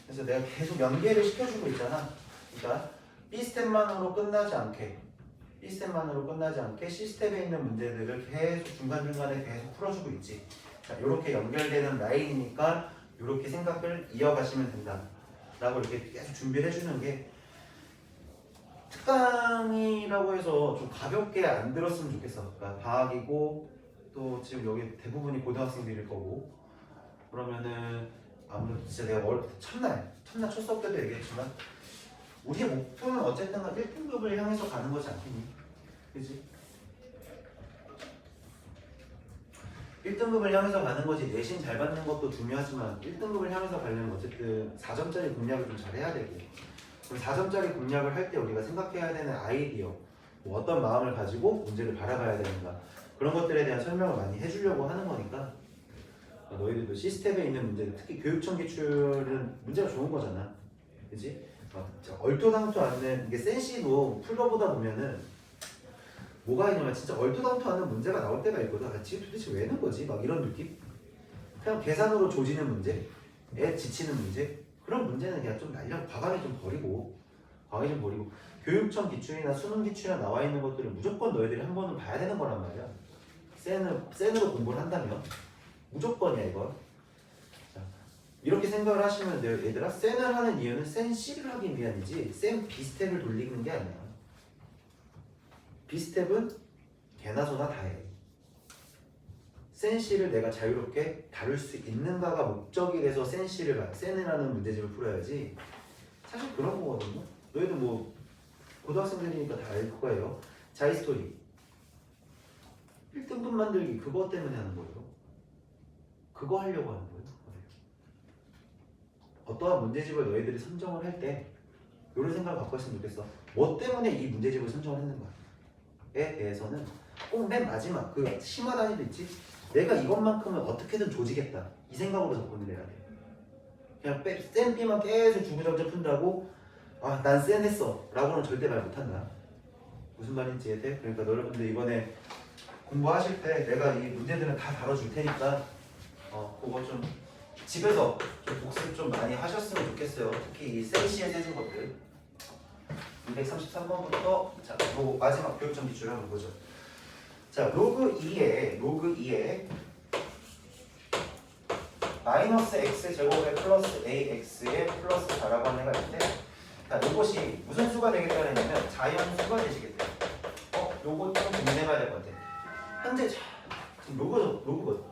그래서 내가 계속 연계를 시켜주고 있잖아. 그러니까 B스텝만으로 끝나지 않게 C스텝에 있는 문제들을 계속 중간중간에 계속 풀어주고 있지. 자, 이렇게 연결되는 라인이니까 이렇게 생각을 이어가시면 된다 라고 이렇게 계속 준비를 해주는 게 특강이라고 해서 좀 가볍게 안 들었으면 좋겠어. 그러니까 방학이고 또 지금 여기 대부분이 고등학생들일 거고 그러면은 아무래도 진짜 내가 첫날 첫 수업 때도 얘기했지만 우리의 목표는 어쨌든 1등급을 향해서 가는 거지 않겠니? 그치? 1등급을 향해서 가는 거지. 내신 잘 받는 것도 중요하지만 1등급을 향해서 가려면 어쨌든 4점짜리 공략을 좀 잘해야 되고, 그럼 4점짜리 공략을 할 때 우리가 생각해야 되는 아이디어, 뭐 어떤 마음을 가지고 문제를 바라봐야 되는가, 그런 것들에 대한 설명을 많이 해주려고 하는 거니까 너희들도 시스템에 있는 문제들, 특히 교육청 기출은 문제가 좋은 거잖아. 그치? 얼토당토 않는, 이게 센시도 풀어보다 보면은 뭐가 있냐면 진짜 얼토당토 않는 문제가 나올 때가 있거든. 지금 도대체 왜 넣은 거지? 막 이런 느낌? 그냥 계산으로 조지는 문제, 지치는 문제, 그런 문제는 그냥 좀 과감히 좀 버리고 교육청 기출이나 수능 기출이나 나와 있는 것들을 무조건 너희들이 한 번은 봐야 되는 거란 말이야. 센으로 공부를 한다면 무조건이야 이건. 자, 이렇게 생각을 하시면 돼요. 얘들아, 센을 하는 이유는 센 C를 하기 위함이지 센 B스텝을 돌리는 게 아니야. B스텝은 개나 소나 다 해. 센시를 내가 자유롭게 다룰 수 있는가가 목적이 돼서 센이라는 문제집을 풀어야지. 사실 그런 거거든요. 너희도 뭐 고등학생들이니까 다 알 거예요. 자이스토리 1등분 만들기 그거 때문에 하는 거예요. 그거 하려고 하는 거예요. 어떠한 문제집을 너희들이 선정을 할 때 이런 생각을 갖고 있으면 좋겠어. 뭐 때문에 이 문제집을 선정을 했는가에 대해서는 꼭 맨 마지막 그 심화 단위도 있지. 내가 이것만큼은 어떻게든 조지겠다 이 생각으로 접근을 해야 돼. 그냥 센 B만 계속 주구장창 푼다고 난 센 했어 라고는 절대 말 못한다. 무슨 말인지 이해돼? 그러니까 여러분들 이번에 공부하실 때 내가 이 문제들은 다 다뤄줄 테니까 그거 좀 집에서 좀 복습 좀 많이 하셨으면 좋겠어요. 특히 이 센시에 세진 것들 233번부터 자, 요 마지막 교육점 기출 한번 보죠. 자, 로그 2에 마이너스 x 제곱에 플러스 ax에 플러스 4라고 하는 애가 있는데 자, 요것이 무슨 수가 되겠다는 얘기는 자연수가 되시겠대요. 요것 좀 고민해봐야 될 것 같아. 현재 지금 로그거든.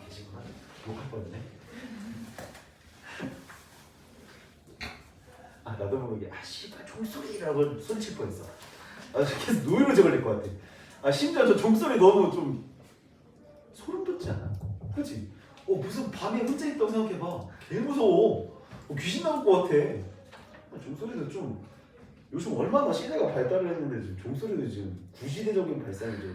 계시구나. 욕할 뻔했네. 나도 모르게 씨발 종소리라고 소리칠 뻔했어. 계속 노이로제 걸릴 것 같아. 심지어 저 종소리 너무 좀 소름 돋지 않아? 그치? 무슨 밤에 혼자 있다고 생각해봐. 개 무서워. 귀신 나올 것 같아. 종소리도 좀 요즘 얼마나 시대가 발달을 했는데 지금 종소리도 지금 구시대적인 발상이죠.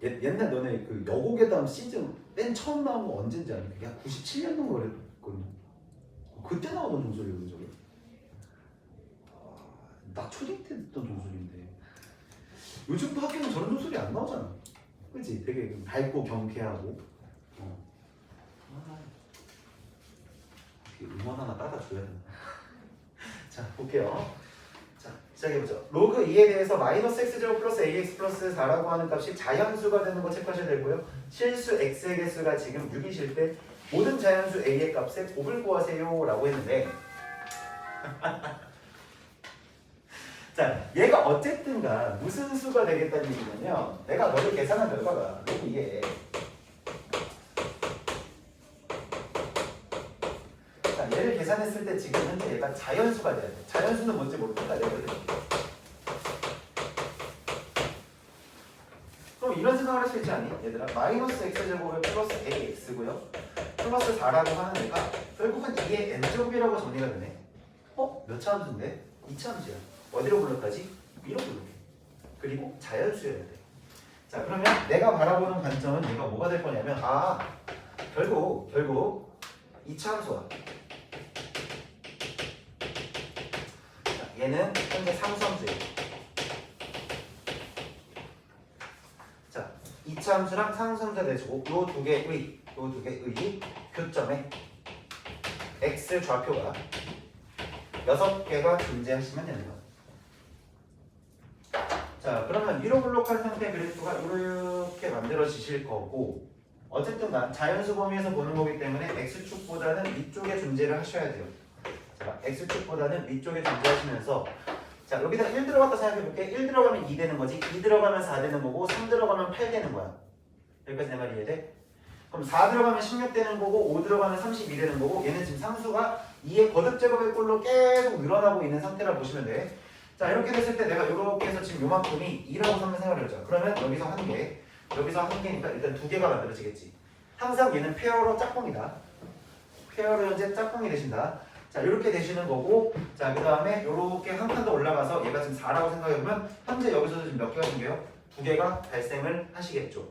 옛날 너네 그 여고괴담 시즌 맨 처음 나온 거 언제인지 아니? 그게 한 97년도 그랬거든. 그때 나오던 종소리거든 저게. 나 초딩 때 듣던 종소리인데 요즘도 학교는 저런 종소리 안 나오잖아. 그치? 되게 밝고 경쾌하고 음원 하나 따다줘야 되나? 자 볼게요. 자 시작해보죠. 로그 2에 대해서 마이너스 x제곱 플러스 ax 플러스 4라고 하는 값이 자연수가 되는 거 체크하셔야 되고요. 실수 x의 개수가 지금 6이실 때 모든 자연수 a의 값에 곱을 구하세요 라고 했는데 자 얘가 어쨌든가 무슨 수가 되겠다는 얘기냐면 내가 너를 계산한 결과가 로그 2에 얘를 계산했을 때 지금 현재 얘가 자연수가 돼야 돼. 자연수는 뭔지 모르겠다. 내가 그럼 이런 생각을 할 수 있지 않니? 얘들아 마이너스 x제곱에 플러스 ax고요 플러스 4라고 하는 애가 결국은 이게 n제곱이라고 정리가 되네. 몇 차 함수인데? 2차 함수야. 어디로 불렀다지? 위로 불러게. 그리고 자연수여야 돼. 자 그러면 내가 바라보는 관점은 얘가 뭐가 될 거냐면 결국 2차 함수야. 얘는 현재 상수함수예요. 자, 2차 함수랑 상수함수가 되고 요 두 개의 교점에 x 좌표가 6개가 존재하시면 되는 거예요. 자, 그러면 위로 블록한 상태의 그래프가 이렇게 만들어지실 거고 어쨌든 자연수 범위에서 보는 거기 때문에 x축보다는 위쪽에 존재를 하셔야 돼요. 자, x축보다는 위쪽에 존재하시면서 자 여기다 1 들어갔다 생각해볼게. 1 들어가면 2 되는 거지. 2 들어가면 4 되는 거고 3 들어가면 8 되는 거야. 여기까지 내 말이 이해돼? 그럼 4 들어가면 16 되는 거고 5 들어가면 32 되는 거고 얘는 지금 상수가 2의 거듭제곱의 꼴로 계속 늘어나고 있는 상태라 보시면 돼. 자 이렇게 됐을 때 내가 이렇게 해서 지금 요만큼이 2라고 한번 생각을 해보자. 그러면 여기서 1개 여기서 1개니까 일단 2개가 만들어지겠지. 항상 얘는 페어로 짝꿍이다. 페어로 현재 짝꿍이 되신다. 자 이렇게 되시는 거고 자 그 다음에 이렇게 한 칸 더 올라가서 얘가 지금 4라고 생각해보면 현재 여기서도 지금 몇 개가 생겨요? 2개가 발생을 하시겠죠.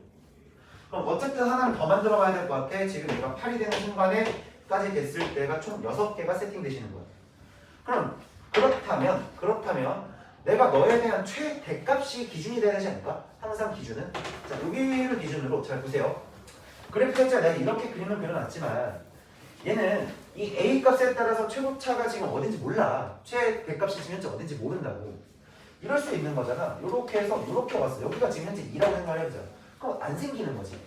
그럼 어쨌든 하나를 더 만들어 봐야 될 것 같아. 지금 얘가 8이 되는 순간에까지 됐을 때가 총 6개가 세팅되시는 거야. 그럼 그렇다면 내가 너에 대한 최대값이 기준이 되야 되지 않을까? 항상 기준은 자 여기를 기준으로 잘 보세요. 그래프 자체가 내가 이렇게 그림을 그려놨지만 얘는 이 A 값에 따라서 최고차가 지금 어딘지 몰라. 최대값이 지금 현재 어딘지 모른다고. 이럴 수 있는 거잖아. 이렇게 해서 이렇게 왔어. 여기가 지금 현재 2라고 생각을 해보자. 그럼 안 생기는 거지.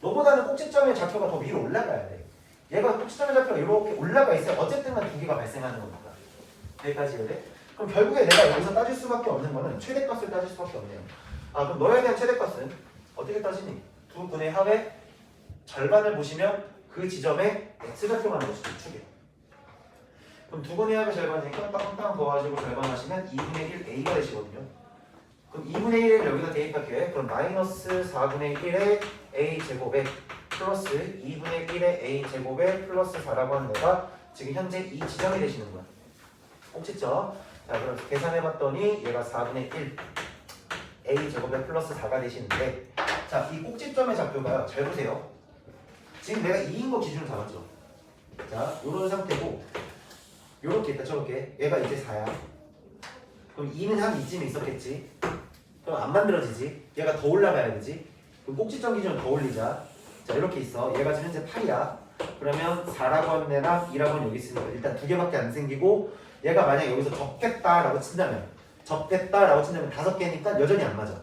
너보다는 꼭지점의 좌표가 더 위로 올라가야 돼. 얘가 꼭지점의 좌표가 이렇게 올라가 있어야 어쨌든 간 2개가 발생하는 거니까. 여기까지 해야 돼? 그럼 결국에 내가 여기서 따질 수밖에 없는 거는 최대값을 따질 수밖에 없네요. 아 그럼 너에 대한 최대값은 어떻게 따지니? 두 분의 합의 절반을 보시면 그 지점에 x좌표가 나는 것이죠. 축에. 그럼 두 분의 합의 절반이니까 땅땅 더가지고 절반하시면 2분의 1 a가 되시거든요. 그럼 2분의 1을 여기다 대입할게요. 그럼 마이너스 4분의 1의 a 제곱에 플러스 2분의 1의 a 제곱에 플러스 4라고 하는 애가 지금 현재 이 지점이 되시는 거야. 꼭지점. 자 그럼 계산해봤더니 얘가 4분의 1 a 제곱에 플러스 4가 되시는데 자 이 꼭지점의 좌표가요. 잘 보세요. 지금 내가 2인 거 기준으로 잡았죠. 자 요런 상태고 요렇게 있다 저렇게 얘가 이제 4야. 그럼 2는 한 이쯤에 있었겠지. 그럼 안 만들어지지. 얘가 더 올라가야 되지. 그럼 꼭지점 기준으로 더 올리자. 자 이렇게 있어. 얘가 지금 현재 8이야. 그러면 4라고 하는 애랑 2라고 하는 여기 있으니까 일단 두 개밖에 안 생기고 얘가 만약 여기서 접했다라고 친다면 5개니까 여전히 안 맞아.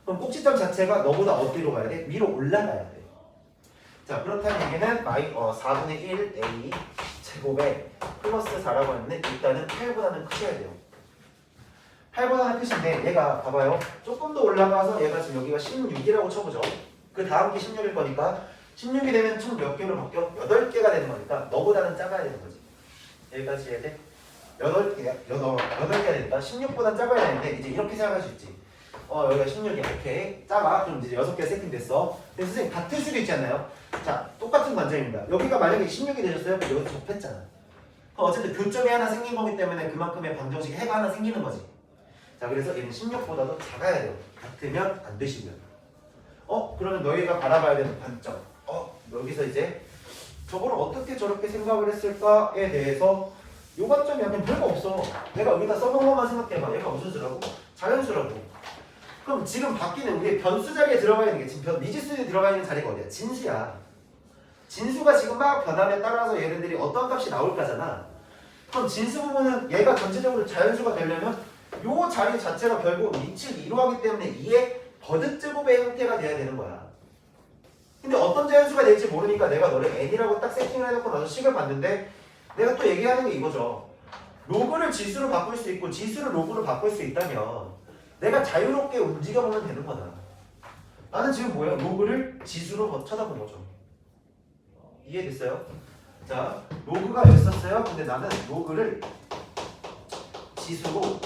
그럼 꼭지점 자체가 너보다 어디로 가야 돼? 위로 올라가야 돼. 자 그렇다는 얘기는 4분의 1 a 제곱에 플러스 4라고 하는데 일단은 8보다는 크셔야 돼요. 8보다는 크신데 얘가 봐봐요. 조금 더 올라가서 얘가 지금 여기가 16이라고 쳐보죠. 그 다음 게 16일 거니까 16이 되면 총 몇 개로 바뀌어? 8개가 되는 거니까 너보다는 작아야 되는 거지. 여기까지 해야 돼? 8개가 되니까 16보다 작아야 되는데 이제 이렇게 생각할 수 있지. 여기가 16이야. 오케이. 작아. 그럼 이제 6개가 세팅됐어. 근데 선생님 같을 수도 있지 않나요? 자, 똑같은 관점입니다. 여기가 만약에 16이 되셨어요? 그럼 여기서 접했잖아. 그럼 어쨌든 교점이 하나 생긴 거기 때문에 그만큼의 방정식 해가 하나 생기는 거지. 자, 그래서 얘는 16보다도 작아야 돼요. 같으면 안 되시고요. 그러면 너희가 바라봐야 되는 관점. 여기서 이제 저거를 어떻게 저렇게 생각을 했을까에 대해서 요 관점이 약간 별거 없어. 내가 여기다 써놓은 것만 생각해봐. 얘가 무슨 수라고? 자연수라고. 그럼 지금 바뀌는 우리 변수 자리에 들어가 있는 게 지금 미지수에 들어가 있는 자리가 어디야? 진수야. 진수가 지금 막 변함에 따라서 얘네들이 어떤 값이 나올까잖아. 그럼 진수 부분은 얘가 전체적으로 자연수가 되려면 요 자리 자체가 결국 위치를 이루하기 때문에 2의 버드제곱의 형태가 돼야 되는 거야. 근데 어떤 자연수가 될지 모르니까 내가 너를 n이라고 딱 세팅을 해놓고 나서 식을 봤는데 내가 또 얘기하는 게 이거죠. 로그를 지수로 바꿀 수 있고 지수를 로그로 바꿀 수 있다면 내가 자유롭게 움직여보면 되는 거다. 나는 지금 뭐야? 로그를 지수로 쳐다본 거죠. 이해됐어요? 자, 로그가 여기 있었어요. 근데 나는 로그를 지수로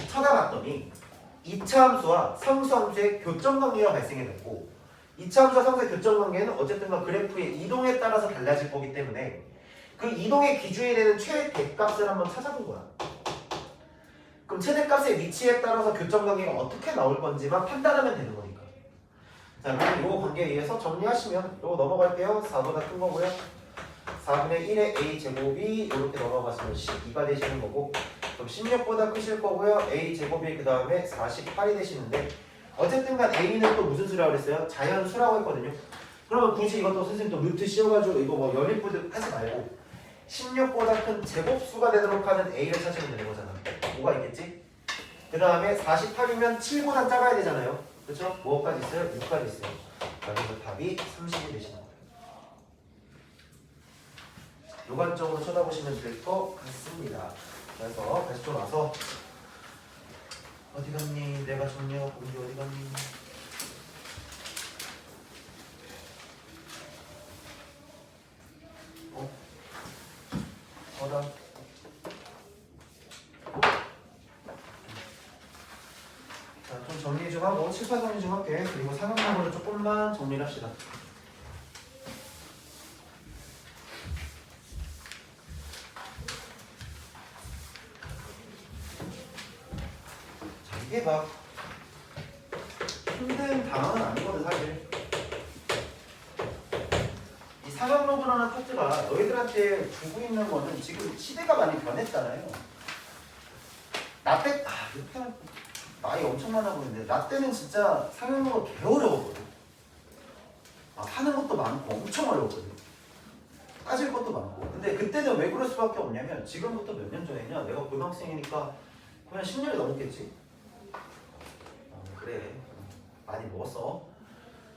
쳐다봤더니 2차 함수와 상수 함수의 교점 관계가 발생이 됐고 2차 함수와 상수의 교점 관계는 어쨌든 그래프의 이동에 따라서 달라질 거기 때문에 그 이동의 기준이 되는 최대값을 한번 찾아본 거야. 그럼 최대값의 위치에 따라서 교점 관계가 어떻게 나올 건지만 판단하면 되는 거니까. 자, 그럼 이 관계에 의해서 정리하시면 이거 넘어갈게요. 4보다 큰 거고요. 4분의 1의 a 제곱이 이렇게 넘어갔으면 12가 되시는 거고 그럼 16보다 크실 거고요. a 제곱이 그 다음에 48이 되시는데 어쨌든 간 a는 또 무슨 수라고 그랬어요? 자연수라고 했거든요. 그러면 굳이 이것도 선생님 또 루트 씌워가지고 이거 뭐 연립부드 하지 말고 16보다 큰 제곱수가 되도록 하는 a를 찾으면 되는 거잖아. 뭐가 있겠지? 그 다음에 48이면 7보다 작아야 되잖아요. 그렇죠? 뭐까지 있어요? 6까지 있어요. 그래서 답이 30이 되시는 거예요. 요관적으로 쳐다보시면 될 것 같습니다. 그래서 다시 좀 와서 어디 갔니? 내가 정리하고 온 게 어디 갔니? 자, 좀 정리 좀 하고 칠판 정리 좀 할게. 그리고 상황문으로 조금만 정리를 합시다. 자, 이게 막 힘든 단어는 아니거든 사실. 이 상황 로그라는 파트가 너희들한테 주고 있는 거는 지금 시대가 많이 변했잖아요. 나 때 이렇게 나이 엄청 많아 보이는데 나 때는 진짜 상용으로 개 어려웠거든. 하는 것도 많고 엄청 어려웠거든. 따질 것도 많고. 근데 그때는 왜 그럴 수밖에 없냐면 지금부터 몇 년 전이냐? 내가 고등학생이니까 그냥 10년이 넘었겠지? 그래. 많이 먹었어.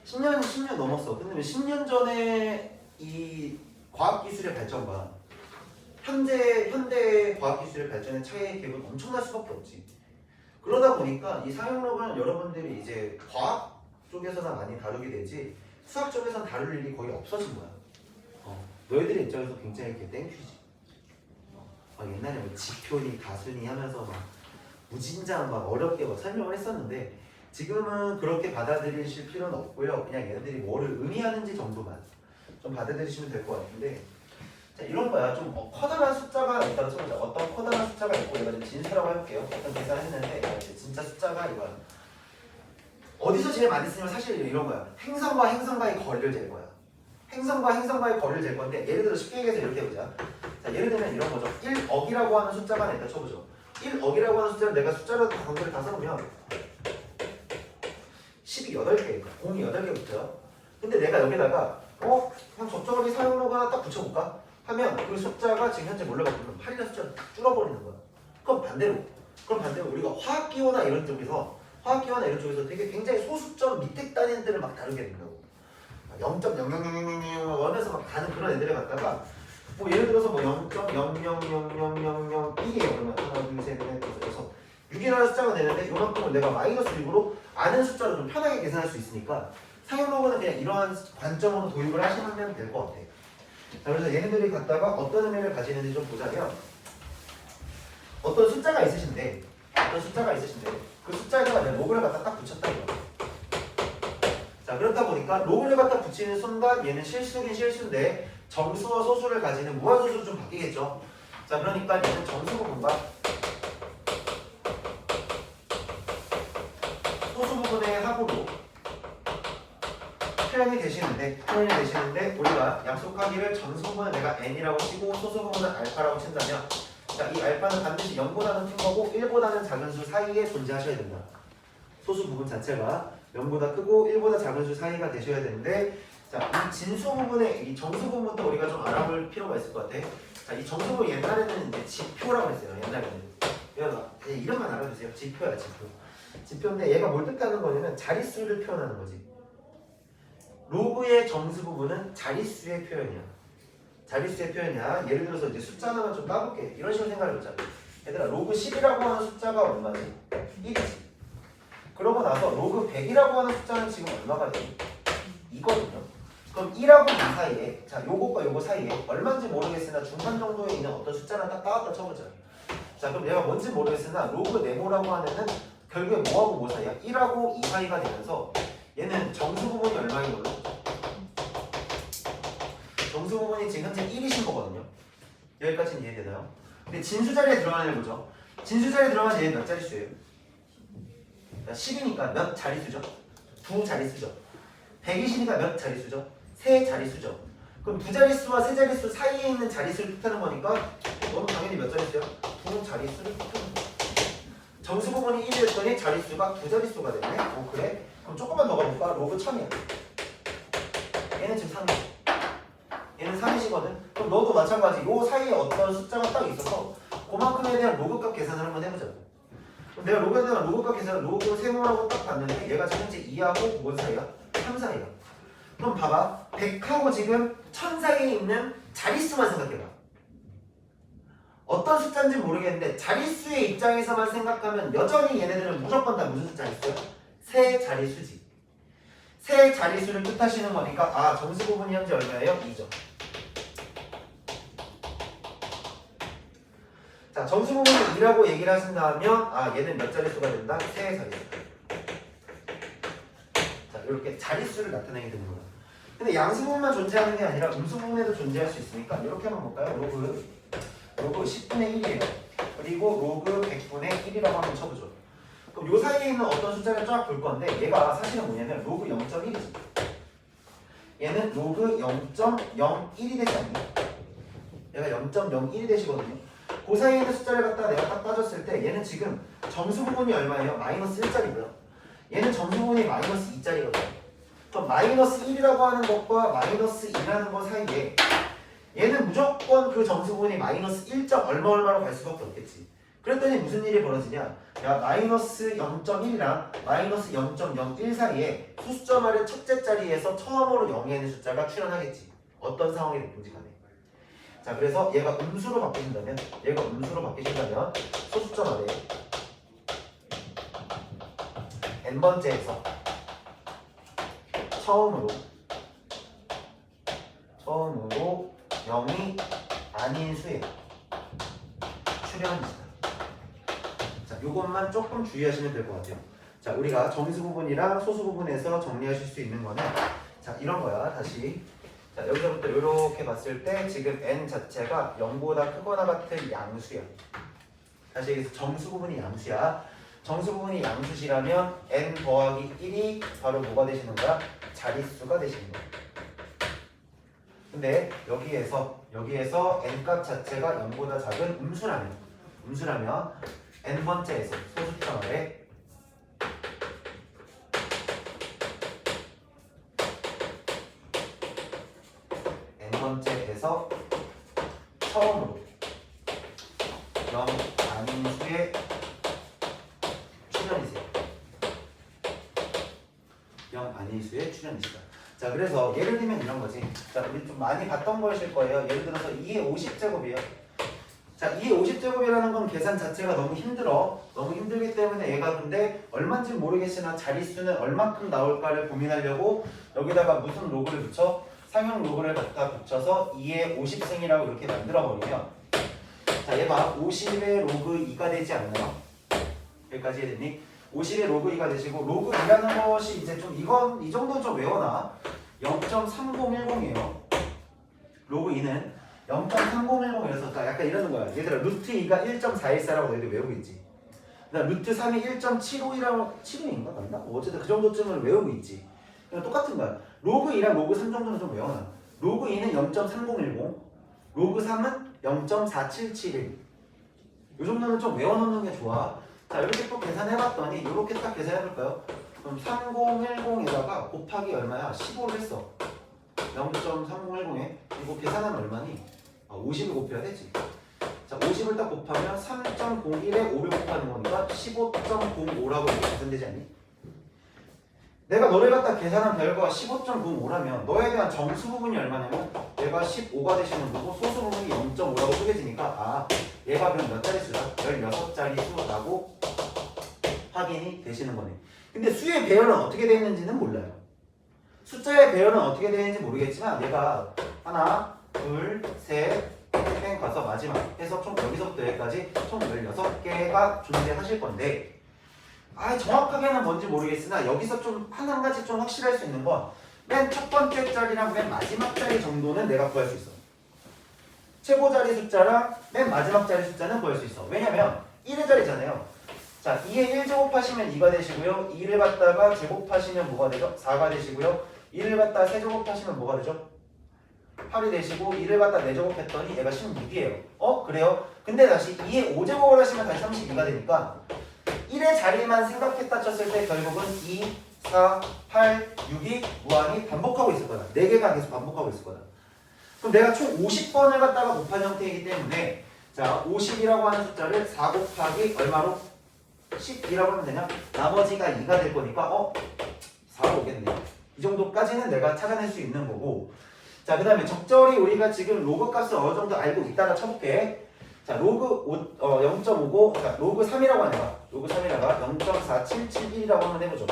10년 넘었어. 근데 왜 10년 전에 이 과학기술의 발전과 현대 과학기술의 발전의 차이의 갭은 엄청날 수밖에 없지. 그러다 보니까 이 사용록은 여러분들이 이제 과학 쪽에서나 많이 다루게 되지 수학 쪽에서는 다룰 일이 거의 없어진 거야. 너희들의 입장에서 굉장히 이렇게 땡큐지. 옛날에 뭐 지표니 가수니 하면서 막 무진장 막 어렵게 막 설명을 했었는데 지금은 그렇게 받아들이실 필요는 없고요. 그냥 얘네들이 뭐를 의미하는지 정도만 좀 받아들이시면 될 것 같은데 자, 이런 거야. 좀 커다란 숫자가 있다고 쳐보자. 어떤 커다란 숫자가 있고 내가 지금 진수라고 해볼게요. 어떤 계산을 했는데 진짜 숫자가 이거야. 어디서 제일 많이 쓰냐면 사실 이런 거야. 행성과 행성과의 거리를 잴 거야. 행성과 행성과의 거리를 잴 건데 예를 들어 쉽게 얘기해서 이렇게 해보자. 자, 예를 들면 이런 거죠. 1억이라고 하는 숫자가 있다 쳐보죠. 1억이라고 하는 숫자를 내가 숫자로 관계를 다 써보면 10이 8개, 공이 8개 붙어요. 근데 내가 여기다가 그냥 적절하게 사용로가 하나 딱 붙여볼까? 하면 그 숫자가 지금 현재 뭘로 바뀌면 8이라는 숫자를 줄어버리는 거야. 그럼 반대로 우리가 화학기호나 이런 쪽에서 되게 굉장히 소수점 밑에 단위들을 막 다루게 된다고. 0.00000 원에서 막 가는 그런 애들을 갖다가 뭐 예를 들어서 뭐 0.0000002예요. 그러면 하나, 둘, 셋, 넷, 다섯, 6이라는 숫자가 되는데 요만큼을 내가 마이너스 6으로 아는 숫자로 좀 편하게 계산할 수 있으니까 사용로그는 그냥 이러한 관점으로 도입을 하시면 될 것 같아. 자, 그래서 얘네들이 갖다가 어떤 의미를 가지는지 좀 보자면 어떤 숫자가 있으신데 그 숫자에다가 내가 로그를 갖다 딱 붙였다 이거. 자, 그렇다 보니까 로그를 갖다 붙이는 순간 얘는 실수긴 실수인데 정수와 소수를 가지는 무한소수로 좀 바뀌겠죠. 자, 그러니까 얘는 정수 부분과 소수 부분의 합으로 표현이 되시는데 우리가 약속하기를 정수 부분은 내가 n이라고 치고 소수 부분은 알파라고 친다면 자, 이 알파는 반드시 0보다는 큰 거고 1보다는 작은 수 사이에 존재하셔야 된다. 소수 부분 자체가 0보다 크고 1보다 작은 수 사이가 되셔야 되는데 자, 이 진수 부분의 이 정수 부분부터 우리가 좀 알아볼 필요가 있을 것 같아. 자, 이 정수 부분 옛날에는 이제 지표라고 했어요. 옛날에는. 그냥 이름만 알아두세요. 지표야, 지표. 지표인데 얘가 뭘 뜻하는 거냐면 자릿수를 표현하는 거지. 로그의 정수 부분은 자릿수의 표현이야. 예를 들어서 이제 숫자 하나만 좀 까볼게. 이런 식으로 생각해보자. 얘들아, 로그 10이라고 하는 숫자가 얼마지? 1이지. 그러고 나서 로그 100이라고 하는 숫자는 지금 얼마가 되니? 2거든요. 그럼 1하고 2 사이에, 자, 요거과 요거 사이에 얼마인지 모르겠으나 중간 정도에 있는 어떤 숫자를 딱 따왔다 쳐보자. 자, 그럼 얘가 뭔지 모르겠으나 로그 네모라고 하는 애는 결국에 뭐하고 뭐 사이야? 1하고 2 사이가 되면서 얘는 정수 부분이 얼마인 걸로? 정수 부분이 지금 현재 1이신 거거든요. 여기까지는 이해되나요? 근데 진수 자리에 들어가는 애 보죠. 진수 자리에 들어가는 얘는 몇 자릿수예요? 10이니까 몇 자릿수죠? 2 자릿수죠. 120이니까 몇 자릿수죠? 3 자릿수죠. 그럼 2 자릿수와 3 자릿수 사이에 있는 자릿수를 뜻하는 거니까 너는 당연히 몇 자릿수야? 2 자릿수를 뜻하는 거야. 정수 부분이 1이었더니 자릿수가 2 자릿수가 됐네? 그래? 그럼 조금만 더 가볼까? 로그 1000이야. 얘는 지금 3이야. 얘는 3이시거든? 그럼 너도 마찬가지. 요 사이에 어떤 숫자가 딱 있어서 그만큼에 대한 로그값 계산을 한번 해보자고. 그럼 내가 로그에 대한 로그값 계산을 로그 세모라고 딱 봤는데 얘가 지금 현재 2하고 뭔 사이야? 3 사이야. 그럼 봐봐. 100하고 지금 1000 사이에 있는 자릿수만 생각해봐. 어떤 숫자인지 모르겠는데 자릿수의 입장에서만 생각하면 여전히 얘네들은 무조건 다 무슨 숫자였어요? 세 자릿수지. 세 자릿수를 뜻하시는 거니까 정수 부분이 현재 얼마예요? 2죠. 자, 정수 부분을 2라고 얘기를 하신다면 얘는 몇 자릿수가 된다? 세 자릿수. 자, 이렇게 자릿수를 나타내게 되는 거야. 근데 양수 부분만 존재하는 게 아니라 음수 부분에도 존재할 수 있으니까 이렇게 한번 볼까요? 로그 10분의 1이에요. 그리고 로그 100분의 1이라고 한번 쳐보죠. 그럼 요 사이에 있는 어떤 숫자를 쫙 볼 건데 얘가 사실은 뭐냐면 로그 0.1이지. 얘는 로그 0.01이 되지 않니? 얘가 0.01이 되시거든요. 그 사이에 있는 숫자를 갖다가 내가 딱 따졌을 때 얘는 지금 정수 부분이 얼마예요? 마이너스 1짜리고요. 얘는 정수 부분이 마이너스 2짜리거든요. 그럼 마이너스 1이라고 하는 것과 마이너스 2라는 것 사이에 얘는 무조건 그 정수 부분이 마이너스 1점 얼마로 갈 수밖에 없겠지. 그랬더니 무슨 일이 벌어지냐? 야, 마이너스 0.1이랑 마이너스 0.01 사이에 수수점 아래 첫째 자리에서 처음으로 0이 있는 숫자가 출현하겠지. 어떤 상황이 됐든지 간에. 자, 그래서 얘가 음수로 바뀌신다면 소수점 아래 n번째에서 처음으로 0이 아닌 수에 출현합니다. 자, 요것만 조금 주의하시면 될 것 같아요. 자, 우리가 정수 부분이랑 소수 부분에서 정리하실 수 있는 거는 자, 이런 거야. 다시 자, 여기서부터 이렇게 봤을 때 지금 n 자체가 0보다 크거나 같은 양수야. 다시 여기서 정수 부분이 양수야. 정수 부분이 양수시라면 n 더하기 1이 바로 뭐가 되시는 거야? 자릿수가 되시는 거야. 근데 여기에서 n값 자체가 0보다 작은 음수라면 n번째에서 소수점 아래 n번째에서 처음으로 0 아닌 수의 출현이세요. 0 아닌 수의 출현이시다. 자, 그래서 예를 들면 이런 거지. 자, 우리 좀 많이 봤던 거실 거예요. 예를 들어서 2의 50제곱이에요. 자, 2의 50제곱이라는 건 계산 자체가 너무 힘들어. 너무 힘들기 때문에 얘가 근데 얼마인지 모르겠으나 자릿수는 얼마큼 나올까를 고민하려고 여기다가 무슨 로그를 붙여? 상형 로그를 갖다 붙여서 2의 50승이라고 이렇게 만들어버리면 자, 얘가 50의 로그 2가 되지 않나요? 여기까지 해야되니? 50의 로그 2가 되시고 로그 2라는 것이 이제 좀 이 정도는 좀 외워놔. 0.3010이에요. 로그 2는 0.3010이라서 약간 이러는 거야. 얘들아 루트 2가 1.414라고 너희들 외우고 있지. 그다음 루트 3이 1.75이라고 75인가 맞나? 어쨌든 그 정도쯤을 외우고 있지. 그냥 똑같은 거야. 로그 2랑 로그 3 정도는 좀 외워놔. 로그 2는 0.3010, 로그 3은 0.4771. 이 정도는 좀 외워놓는 게 좋아. 자, 이렇게 또 계산해봤더니 이렇게 딱 계산해볼까요? 그럼 3010에다가 곱하기 얼마야? 15를 했어. 0.3010에 이거 계산하면 얼마니? 50을 곱해야 되지. 자, 50을 딱 곱하면 3.01에 5를 곱하는 거니까 15.05라고 이렇게 계산되지 않니? 내가 너를 갖다 계산한 결과가 15.05라면 너에 대한 정수 부분이 얼마냐면 얘가 15가 되시는 거고 소수 부분이 0.5라고 쪼개지니까 얘가 그럼 몇 자리 수다? 16자리 수라고 확인이 되시는 거네. 근데 수의 배열은 어떻게 되어 있는지는 몰라요. 숫자의 배열은 어떻게 되어 있는지 모르겠지만 얘가 하나, 둘, 셋, 땡 가서 마지막 해서 총 여기서부터 여기까지 총 16개가 존재하실 건데 정확하게는 뭔지 모르겠으나 여기서 좀 한 가지 좀 확실할 수 있는 건 맨 첫 번째 자리랑 맨 마지막 자리 정도는 내가 구할 수 있어. 최고 자리 숫자랑 맨 마지막 자리 숫자는 구할 수 있어. 왜냐면 1의 자리잖아요. 자, 2에 1 제곱하시면 2가 되시고요. 2를 갖다가 제곱하시면 뭐가 되죠? 4가 되시고요. 2를 갖다가 세제곱하시면 뭐가 되죠? 8이 되시고 2를 갖다 4제곱했더니 얘가 16이에요. 그래요? 근데 다시 2에 5제곱을 하시면 다시 32가 되니까 1의 자리만 생각했다 쳤을 때 결국은 2, 4, 8, 6이 무한히 반복하고 있을 거다. 4개가 계속 반복하고 있을 거다. 그럼 내가 총 50번을 갖다가 곱한 형태이기 때문에 자, 50이라고 하는 숫자를 4 곱하기 얼마로? 12라고 하면 되냐? 나머지가 2가 될 거니까 4가 오겠네. 이 정도까지는 내가 찾아낼 수 있는 거고 자, 그 다음에 적절히 우리가 지금 로그 값을 어느 정도 알고 있다가 쳐볼게. 자, 로그 0.59, 자, 로그 3이라고 하네요. 로그 3이라가 0.4771이라고 한번 해보죠.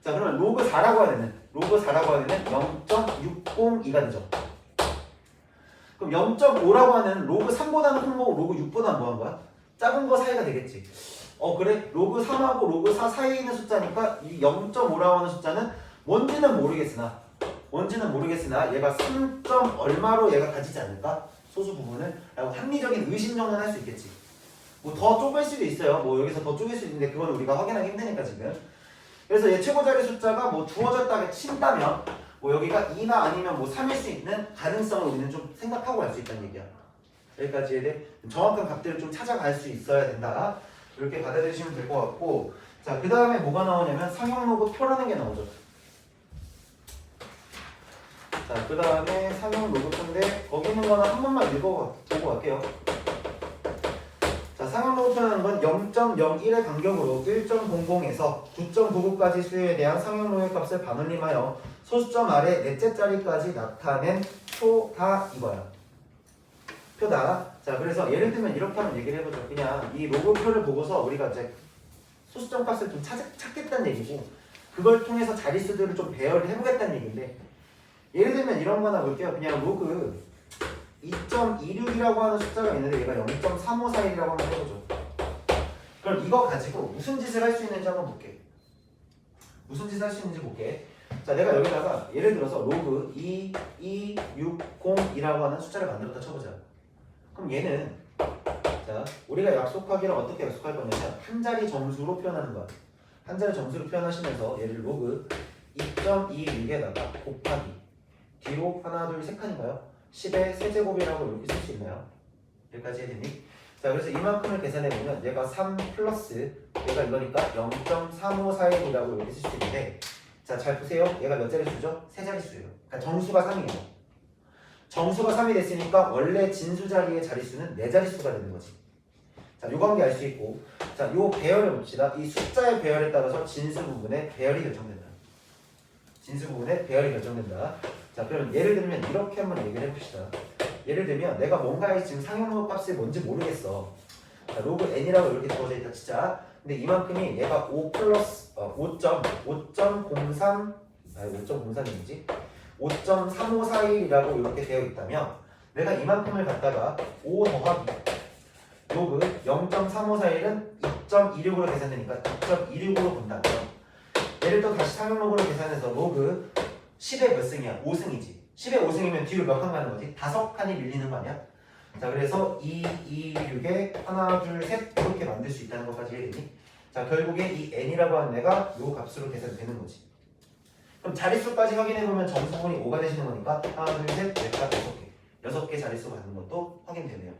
자, 그러면 로그 4라고 하면 0.602가 되죠. 그럼 0.5라고 하는 로그 3보다는 큰 거고 로그 6보다는 뭐 한 거야? 작은 거 사이가 되겠지. 그래? 로그 3하고 로그 4 사이에 있는 숫자니까 이 0.5라고 하는 숫자는 뭔지는 모르겠으나 얘가 3. 얼마로 얘가 가지지 않을까? 소수 부분을 라고 합리적인 의심 정도는 할 수 있겠지. 뭐 더 쪼갤 수도 있어요. 뭐 여기서 더 쪼갤 수 있는데 그건 우리가 확인하기 힘드니까 지금. 그래서 얘 최고 자리 숫자가 뭐 주어졌다고 친다면 뭐 여기가 2나 아니면 뭐 3일 수 있는 가능성을 우리는 좀 생각하고 갈 수 있다는 얘기야. 여기까지에 대해 정확한 값들을 좀 찾아갈 수 있어야 된다. 이렇게 받아들이시면 될 것 같고 자, 그 다음에 뭐가 나오냐면 상형 로그 표라는 게 나오죠. 자, 그 다음에 상형 로그표인데 거기 있는 거는 한 번만 읽어보고 갈게요. 자, 상형 로그표라는 건 0.01의 간격으로 1.00에서 9.99까지 수요에 대한 상형 로그 값을 반올림하여 소수점 아래 넷째 자리까지 나타낸 표다 이거야. 표다. 자, 그래서 예를 들면 이렇게 한번 얘기를 해보죠. 그냥 이 로그 표를 보고서 우리가 이제 소수점 값을 좀 찾겠다는 얘기고, 그걸 통해서 자릿수들을 좀 배열을 해보겠다는 얘기인데, 예를 들면 이런 거 하나 볼게요. 그냥 로그 2.26이라고 하는 숫자가 있는데 얘가 0.3541이라고 한번 해보죠. 그럼 이거 가지고 무슨 짓을 할 수 있는지 한번 볼게. 무슨 짓을 할 수 있는지 볼게. 자, 내가 여기다가 예를 들어서 로그 2260이라고 하는 숫자를 만들었다 쳐보자. 그럼 얘는, 자, 우리가 약속하기를 어떻게 약속할 거냐면 한 자리 점수로 표현하는 거야. 한 자리 점수로 표현하시면서 얘를 로그 2.26에다가 곱하기 뒤로 하나 둘 세 칸인가요? 10의 세제곱이라고 이렇게 쓸 수 있나요? 여기까지 해야되니? 자, 그래서 이만큼을 계산해보면 얘가 3 플러스 얘가 이거니까 0.3541이라고 이렇게 쓸 수 있는데, 자, 잘 보세요. 얘가 몇 자릿수죠? 세 자릿수예요. 그러니까 정수가 3이에요. 정수가 3이 됐으니까 원래 진수 자리의 자릿수는 네 자릿수가 되는 거지. 자, 요 관계 알 수 있고, 자, 요 배열을 봅시다. 이 숫자의 배열에 따라서 진수 부분의 배열이 결정된다. 진수 부분의 배열이 결정된다. 자, 그럼 예를 들면 이렇게 한번 얘기를 해봅시다. 예를 들면 내가 뭔가의 지금 상용로그 값이 뭔지 모르겠어. 자, 로그 n이라고 이렇게 주어져 있다 치자. 근데 이만큼이 얘가 5 플러스 5.03 아니 5.03이지 5.3541이라고 이렇게 되어 있다면, 내가 이만큼을 갖다가 5 더하기 로그 0.3541은 2.26으로 계산되니까 2.26으로 본다면, 얘를 또 다시 상용로그로 계산해서 로그 10의 몇 승이야? 5승이지. 10의 5승이면 뒤로 몇 칸 가는 거지? 5칸이 밀리는 거 아니야? 자, 그래서 2, 2, 6에 하나, 둘, 셋 이렇게 만들 수 있다는 것까지 해야되니? 자, 결국에 이 n이라고 하는 애가 요 값으로 계산되는 거지. 그럼 자릿수까지 확인해보면 정수분이 5가 되시는 거니까 하나, 둘, 셋, 넷, 다 6개. 6개 자릿수 받는 것도 확인되네요.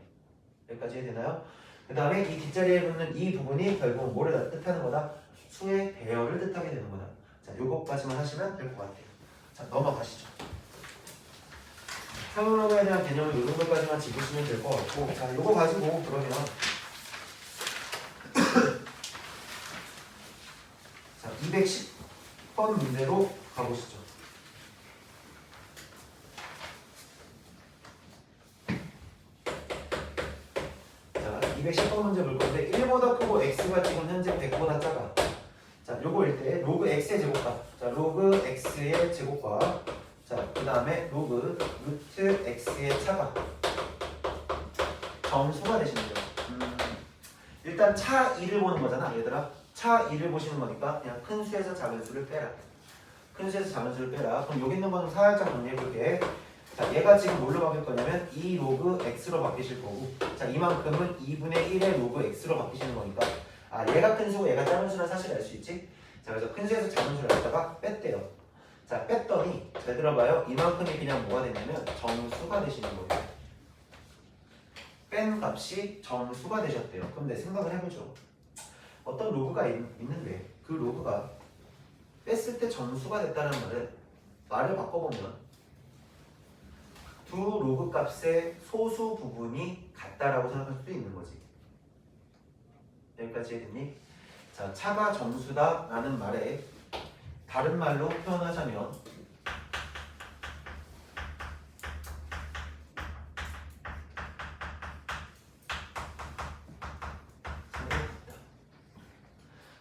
여기까지 해야 되나요? 그 다음에 이 뒷자리에 붙는 이 부분이 결국 뭐를 뜻하는 거다? 수의 배열을 뜻하게 되는 거다. 자, 요거까지만 하시면 될 것 같아요. 자, 넘어가시죠. 상용로그에 대한 개념을 요 정도까지만 짚으시면 될 것 같고, 자, 요거 가지고 그러면 자, 210번 문제로 가보시죠. 자, 210번 문제 볼 건데 1보다 크고 x가 지금 현재 100보다 작아. 자, 요거일 때 로그 x의 제곱값. 자, 로그 x의 제곱값. 자, 그 다음에 로그 루트 x의 차가 정수가 되시는 거죠. 일단 차 2를 보는 거잖아, 얘들아. 차 2를 보시는 거니까 그냥 큰 수에서 작은 수를 빼라. 큰 수에서 작은 수를 빼라. 그럼 여기 있는 거는 살짝 정리해볼게. 자, 얘가 지금 뭘로 바뀔 거냐면 2 로그 x로 바뀌실 거고, 자, 이만큼은 2분의 1의 로그 x로 바뀌시는 거니까, 아, 얘가 큰 수고 얘가 작은 수는 사실 알 수 있지? 자, 그래서 큰 수에서 작은 수를 갖다가 뺐대요. 자, 뺐더니 잘 들어봐요. 이만큼이 그냥 뭐가 되냐면 정수가 되시는 거예요. 뺀 값이 정수가 되셨대요. 그럼 내 생각을 해보죠. 어떤 로그가 있는데 그 로그가 뺐을 때 정수가 됐다는 말은, 말을 바꿔보면 두 로그 값의 소수 부분이 같다라고 생각할 수도 있는 거지. 여기까지 해됐니? 자, 차가 정수다 라는 말에 다른 말로 표현하자면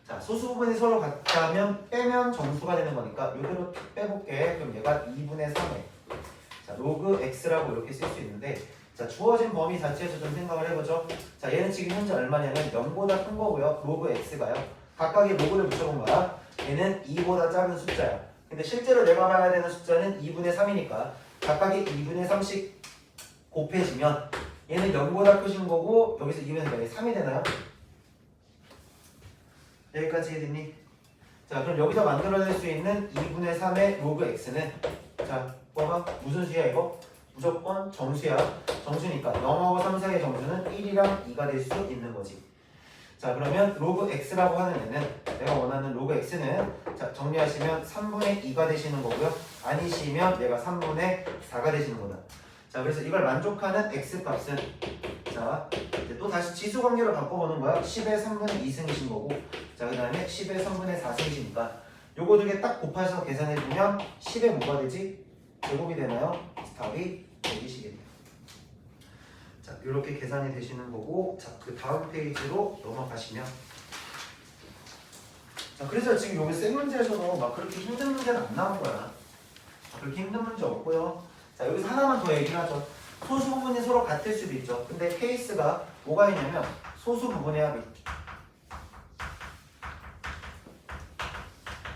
자, 소수 부분이 서로 같다면 빼면 정수가 되는 거니까 이대로 빼볼게. 그럼 얘가 2분의 3에 자, 로그 x라고 이렇게 쓸 수 있는데, 자, 주어진 범위 자체에서 좀 생각을 해보죠. 자, 얘는 지금 현재 얼마냐면 0보다 큰 거고요. 로그 x가요. 각각의 로그를 붙여본 거야. 얘는 2보다 작은 숫자야. 근데 실제로 내가 봐야 되는 숫자는 2분의 3이니까 각각의 2분의 3씩 곱해지면 얘는 0보다 크신 거고, 여기서 2분의 3이 되나요? 여기까지 해야되니? 자, 그럼 여기서 만들어낼 수 있는 2분의 3의 로그 x는, 자, 뭐가 무슨 수야 이거? 무조건 정수야. 정수니까 0하고 3 사이의 정수는 1이랑 2가 될 수 있는 거지. 자, 그러면 로그 x라고 하는 애는, 내가 원하는 로그 x는, 자, 정리하시면 3분의 2가 되시는 거고요. 아니시면 얘가 3분의 4가 되시는 거다. 자, 그래서 이걸 만족하는 x 값은, 자, 이제 또 다시 지수 관계로 바꿔보는 거야. 10의 3분의 2승이신 거고, 자, 그 다음에 10의 3분의 4승이시니까 요거 두 개 딱 곱하셔서 계산해주면 10의 뭐가 되지? 제곱이 되나요? 답이 120이겠네요. 자, 이렇게 계산이 되시는 거고, 자, 그 다음 페이지로 넘어가시면, 자, 그래서 지금 여기 생 문제에서도 막 그렇게 힘든 문제는 안 나온 거야. 그렇게 힘든 문제 없고요. 자, 여기서 하나만 더 얘기를 하죠. 소수 부분이 서로 같을 수도 있죠. 근데 케이스가 뭐가 있냐면 소수 부분의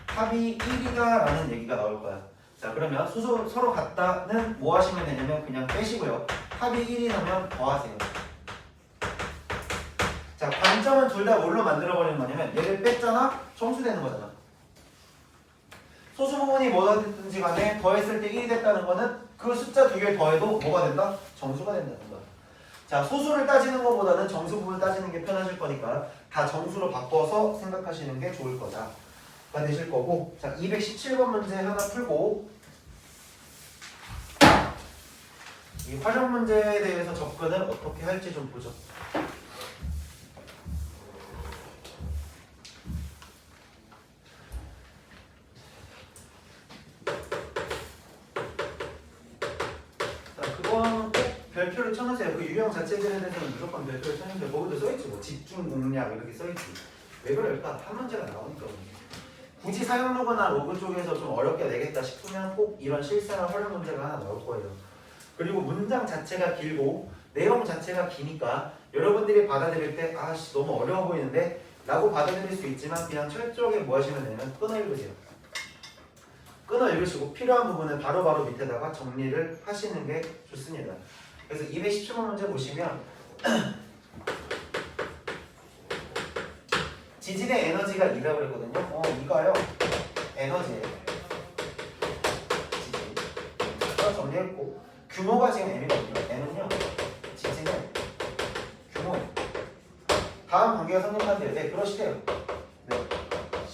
합이 1이다 라는 얘기가 나올 거야. 자, 그러면 소수 서로 같다는 뭐 하시면 되냐면 그냥 빼시고요. 합이 1이 나면 더하세요. 자, 관점은 둘 다 뭘로 만들어버리는 거냐면 얘를 뺐잖아? 정수되는 거잖아. 소수 부분이 뭐가 됐든지 간에 더했을 때 1이 됐다는 거는 그 숫자 두 개를 더해도 뭐가 된다? 정수가 된다는 거야. 자, 소수를 따지는 것보다는 정수 부분을 따지는 게 편하실 거니까 다 정수로 바꿔서 생각하시는 게 좋을 거다. 가 되실 거고, 자, 217번 문제 하나 풀고 이 활용 문제에 대해서 접근을 어떻게 할지 좀 보죠. 그건 꼭 별표를 쳐놓으세요. 그 유형 자체들에 대해서는 무조건 별표를 쳐놓으세요. 거기도 써있지. 뭐 집중 공략 이렇게 써있지. 왜 그럴까? 한 문제가 나오니까. 굳이 사용 로그나 로그 쪽에서 좀 어렵게 내겠다 싶으면 꼭 이런 실생활 활용 문제가 하나 나올 거예요. 그리고 문장 자체가 길고 내용 자체가 기니까 여러분들이 받아들일 때 아씨 너무 어려워 보이는데 라고 받아들일 수 있지만 그냥 철저하게 뭐 하시면 되냐면 끊어 읽으세요. 끊어 읽으시고 필요한 부분은 바로바로 밑에다가 정리를 하시는 게 좋습니다. 그래서 217번 문제 보시면 지진의 에너지가 2라고 그랬거든요. 이거요. 에너지예요. 지진. 정리했고 규모가 지금 M이거든요. M은요. 지진의 규모예요. 다음 관계가 성립한대요. 네, 그러시대요. 네.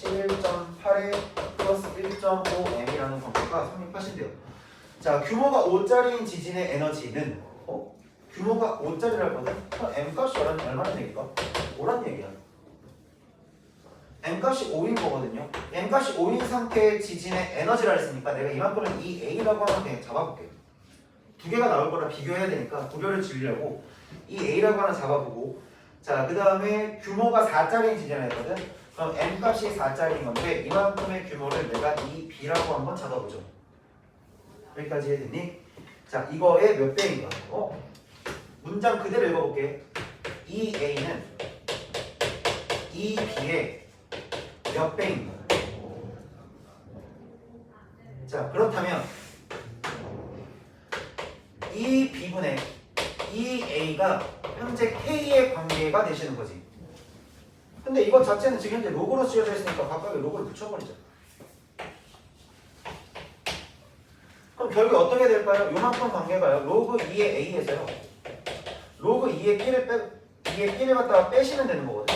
11.8에 플러스 1.5M이라는 관계가 성립하신대요. 자, 규모가 5짜리인 지진의 에너지는 규모가 5짜리라거든? M 값이 얼마나 얘기가? 5란 얘기야. M 값이 5인 거거든요. M 값이 5인 상태의 지진의 에너지라 했으니까 내가 이만큼은 이 A라고 하면 그냥 잡아볼게요. 두 개가 나올 거라 비교해야 되니까 구별을 지으려고 이 A라고 하나 잡아보고, 자, 그 다음에 규모가 4짜리인 지진을 했거든. 그럼 M 값이 4짜리인 건데 이만큼의 규모를 내가 이 B라고 한번 잡아보죠. 여기까지 해야되니? 자, 이거의 몇 배인가? 문장 그대로 읽어볼게. 이 A는 이 B의 몇 배인가? 자, 그렇다면 이 B분의 이 A가 현재 K의 관계가 되시는 거지. 근데 이것 자체는 지금 현재 로그로 쓰여져 있으니까 각각의 로그를 붙여버리자. 그럼 결국 어떻게 될까요? 요만큼 관계가요. 로그 2의 A에서요. 로그 2의 P를 갖다가 빼시면 되는 거거든.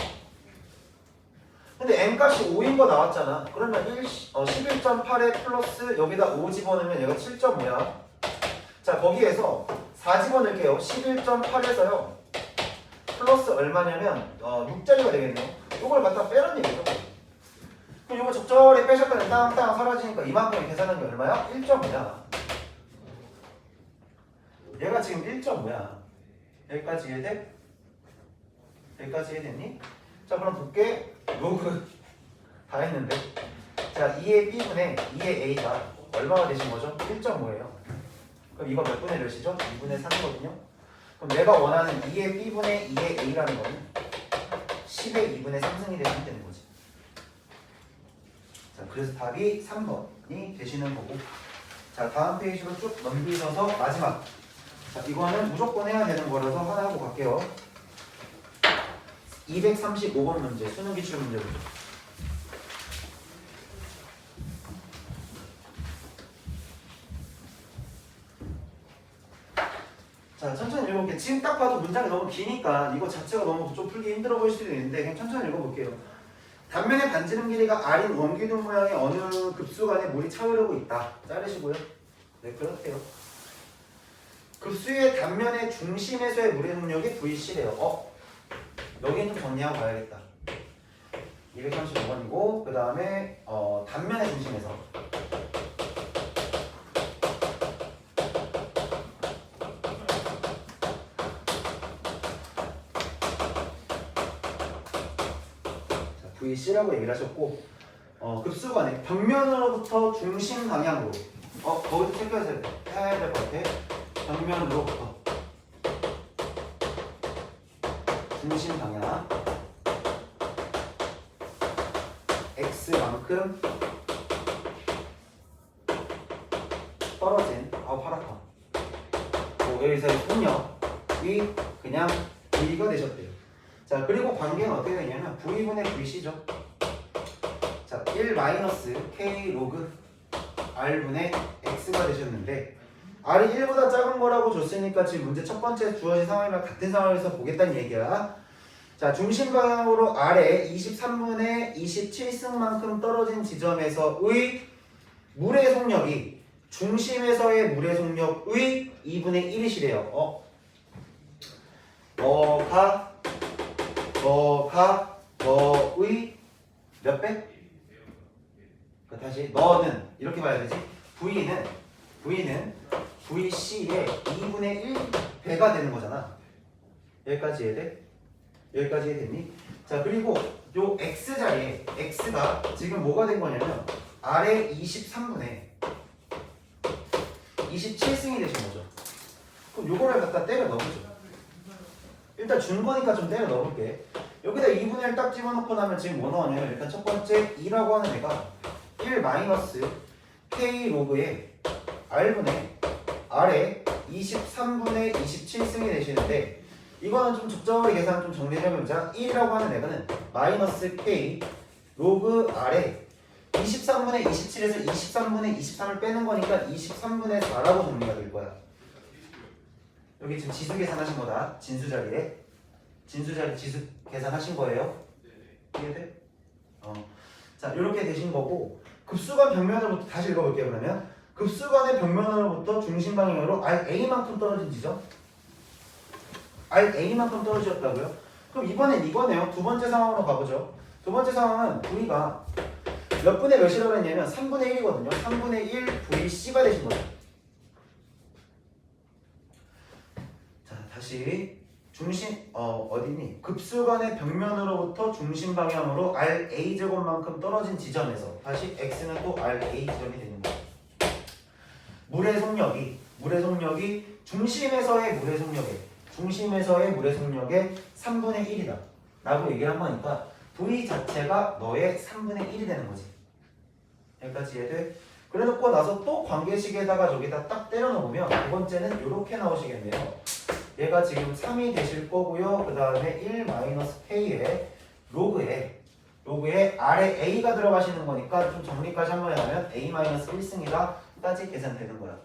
근데 M값이 5인 거 나왔잖아. 그러면 11.8에 플러스 여기다 5 집어넣으면 얘가 7.5야. 자, 거기에서 4 집어넣을게요. 11.8에서요. 플러스 얼마냐면 6짜리가 되겠네요. 이걸 갖다 빼란 얘기죠. 그럼 이거 적절히 빼셨더니 땅땅 사라지니까 이만큼 계산한 게 얼마야? 1.5야. 얘가 지금 1.5야. 여기까지 이해돼? 여기까지 이해됐니? 자, 그럼 볼게. 로그 다 했는데, 자, 2의 B분의 2의 A가 얼마가 되신 거죠? 1.5예요. 그럼 이거 몇 분의 몇이죠? 2분의 3이거든요. 그럼 내가 원하는 2의 B분의 2의 A라는 거는 10의 2분의 3승이 되시면 되는 거지. 자, 그래서 답이 3번이 되시는 거고, 자, 다음 페이지로 쭉 넘기셔서 마지막. 자, 이거는 무조건 해야 되는 거라서 하나 하고 갈게요. 235번 문제, 수능 기출 문제 보죠. 자, 천천히 읽어볼게요. 지금 딱 봐도 문장이 너무 기니까 이거 자체가 너무 좀 풀기 힘들어 보일 수도 있는데 그냥 천천히 읽어볼게요. 단면의 반지름 길이가 R인 원기둥 모양의 어느 급수 간에 물이 차오르고 있다. 자르시고요. 네, 그렇대요. 급수의 단면의 중심에서의 물의 능력이 VC래요. 여기는 좀 정리하고 가야겠다. 235번이고 그 다음에 단면의 중심에서 VC라고 얘기를 하셨고 급수관의 벽면으로부터 중심 방향으로 거기서 체크해야 될 것 같아. 벽면으로부터 중심 방향 x만큼 떨어진 팔 아파. 여기서의 속력이 그냥 V가 되셨대요. 자, 그리고 관계는 어떻게 되냐면 V분의 VC죠. 자, 1 K 로그 R분의 X가 되셨는데 R이 1보다 작은 거라고 줬으니까 지금 문제 첫 번째 주어진 상황이랑 같은 상황에서 보겠다는 얘기야. 자, 중심 방향으로 R에 23분의 27승만큼 떨어진 지점에서의 물의 속력이 중심에서의 물의 속력의 2분의 1이시래요. 너의 몇 배? 다시 너는 이렇게 봐야 되지. V는 VC의 2분의 1배가 되는 거잖아. 여기까지 이해돼? 여기까지 이해됐니? 자, 그리고 요 X 자리에 X가 지금 뭐가 된 거냐면 R의 23분의 27승이 되신 거죠. 그럼 요거를 갖다 때려 넣어보죠. 일단 준 거니까 좀 때려 넣어볼게. 여기다 2분의 1 딱 집어넣고 나면 지금 뭐 나오냐면 일단 첫 번째 2라고 하는 애가 1 K 로그의 R분의 R의 23분의 27승이 되시는데 이거는 좀 적절하게 계산 좀 정리해보자. 1이라고 하는 애가는 K 로그 R의 23분의 27에서 23분의 23을 빼는 거니까 23분의 4라고 정리가 될 거야. 여기 지금 지수 계산하신 거다. 진수 자리에 지수 계산하신 거예요. 이해돼? 자, 이렇게 되신 거고 급수관 벽면으로부터 다시 읽어볼게요. 그러면 급수관의 벽면으로부터 중심 방향으로 RA만큼 떨어진 지점. RA만큼 떨어졌다고요? 그럼 이번엔 이거네요. 두 번째 상황으로 가보죠. 두 번째 상황은 V가 몇 분의 몇이라고 했냐면 3분의 1이거든요. 3분의 1 VC가 되신 거죠. 자, 다시 중심 어디니? 급수관의 벽면으로부터 중심 방향으로 RA 제곱만큼 떨어진 지점에서 다시 X는 또 RA 지점이 되는 거예요. 물의 속력이 중심에서의 물의 속력의 3분의 1이다 라고 얘기를 한 거니까 V 자체가 너의 3분의 1이 되는 거지. 여기까지 이해돼? 그래 놓고 나서 또 관계식에다가 저기다 딱 때려 넣으면 두 번째는 이렇게 나오시겠네요. 얘가 지금 3이 되실 거고요. 그 다음에 1 K의 로그에 R에 A가 들어가시는 거니까 좀 정리까지 한번 하면 A 1승이다 까지 계산되는 거야.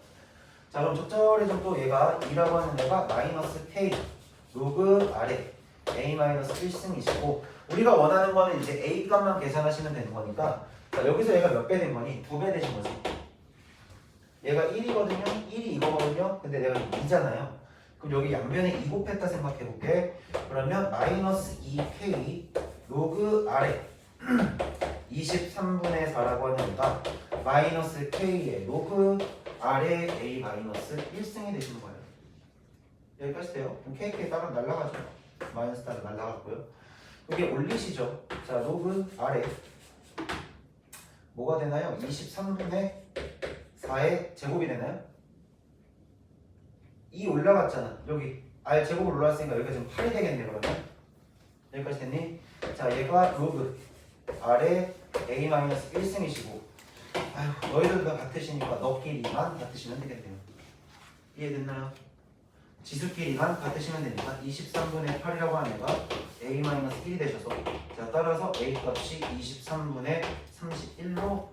자, 그럼 적절히 좀 또 얘가 2라고 하는 애가 K 로그 R에 A 1승이시고 우리가 원하는 거는 이제 A 값만 계산하시면 되는 거니까 자, 여기서 얘가 몇 배 된 거니? 2배 되신 거지. 얘가 1이거든요. 1이 이거거든요. 근데 내가 2잖아요. 그럼 여기 양변에 2 곱했다 생각해볼게. 그러면 -2K 로그 R에 23분의 4라고 하는 애가 -K의 로그 R에 A -1승이 되시는 거예요. 여기까지 돼요. 그럼 KK 따라 날라가죠. 마이너스 따라 날라갔고요. 이게 올리시죠. 자, 로그 R에 뭐가 되나요? 23분의 4의 제곱이 되나요? 2 올라갔잖아. 여기 R 제곱을 올라왔으니까 여기가 지금 8이 되겠네. 그러면 여기까지 됐니? 자, 얘가 로그 R에 A 1승이시고 아휴, 너희들도 같으시니까 너끼리만 같으시면 되겠네요. 이해됐나요? 지수끼리만 같으시면 되니까 23분의 8이라고 하는 애가 A-1이 되셔서 자, 따라서 A 값이 23분의 31로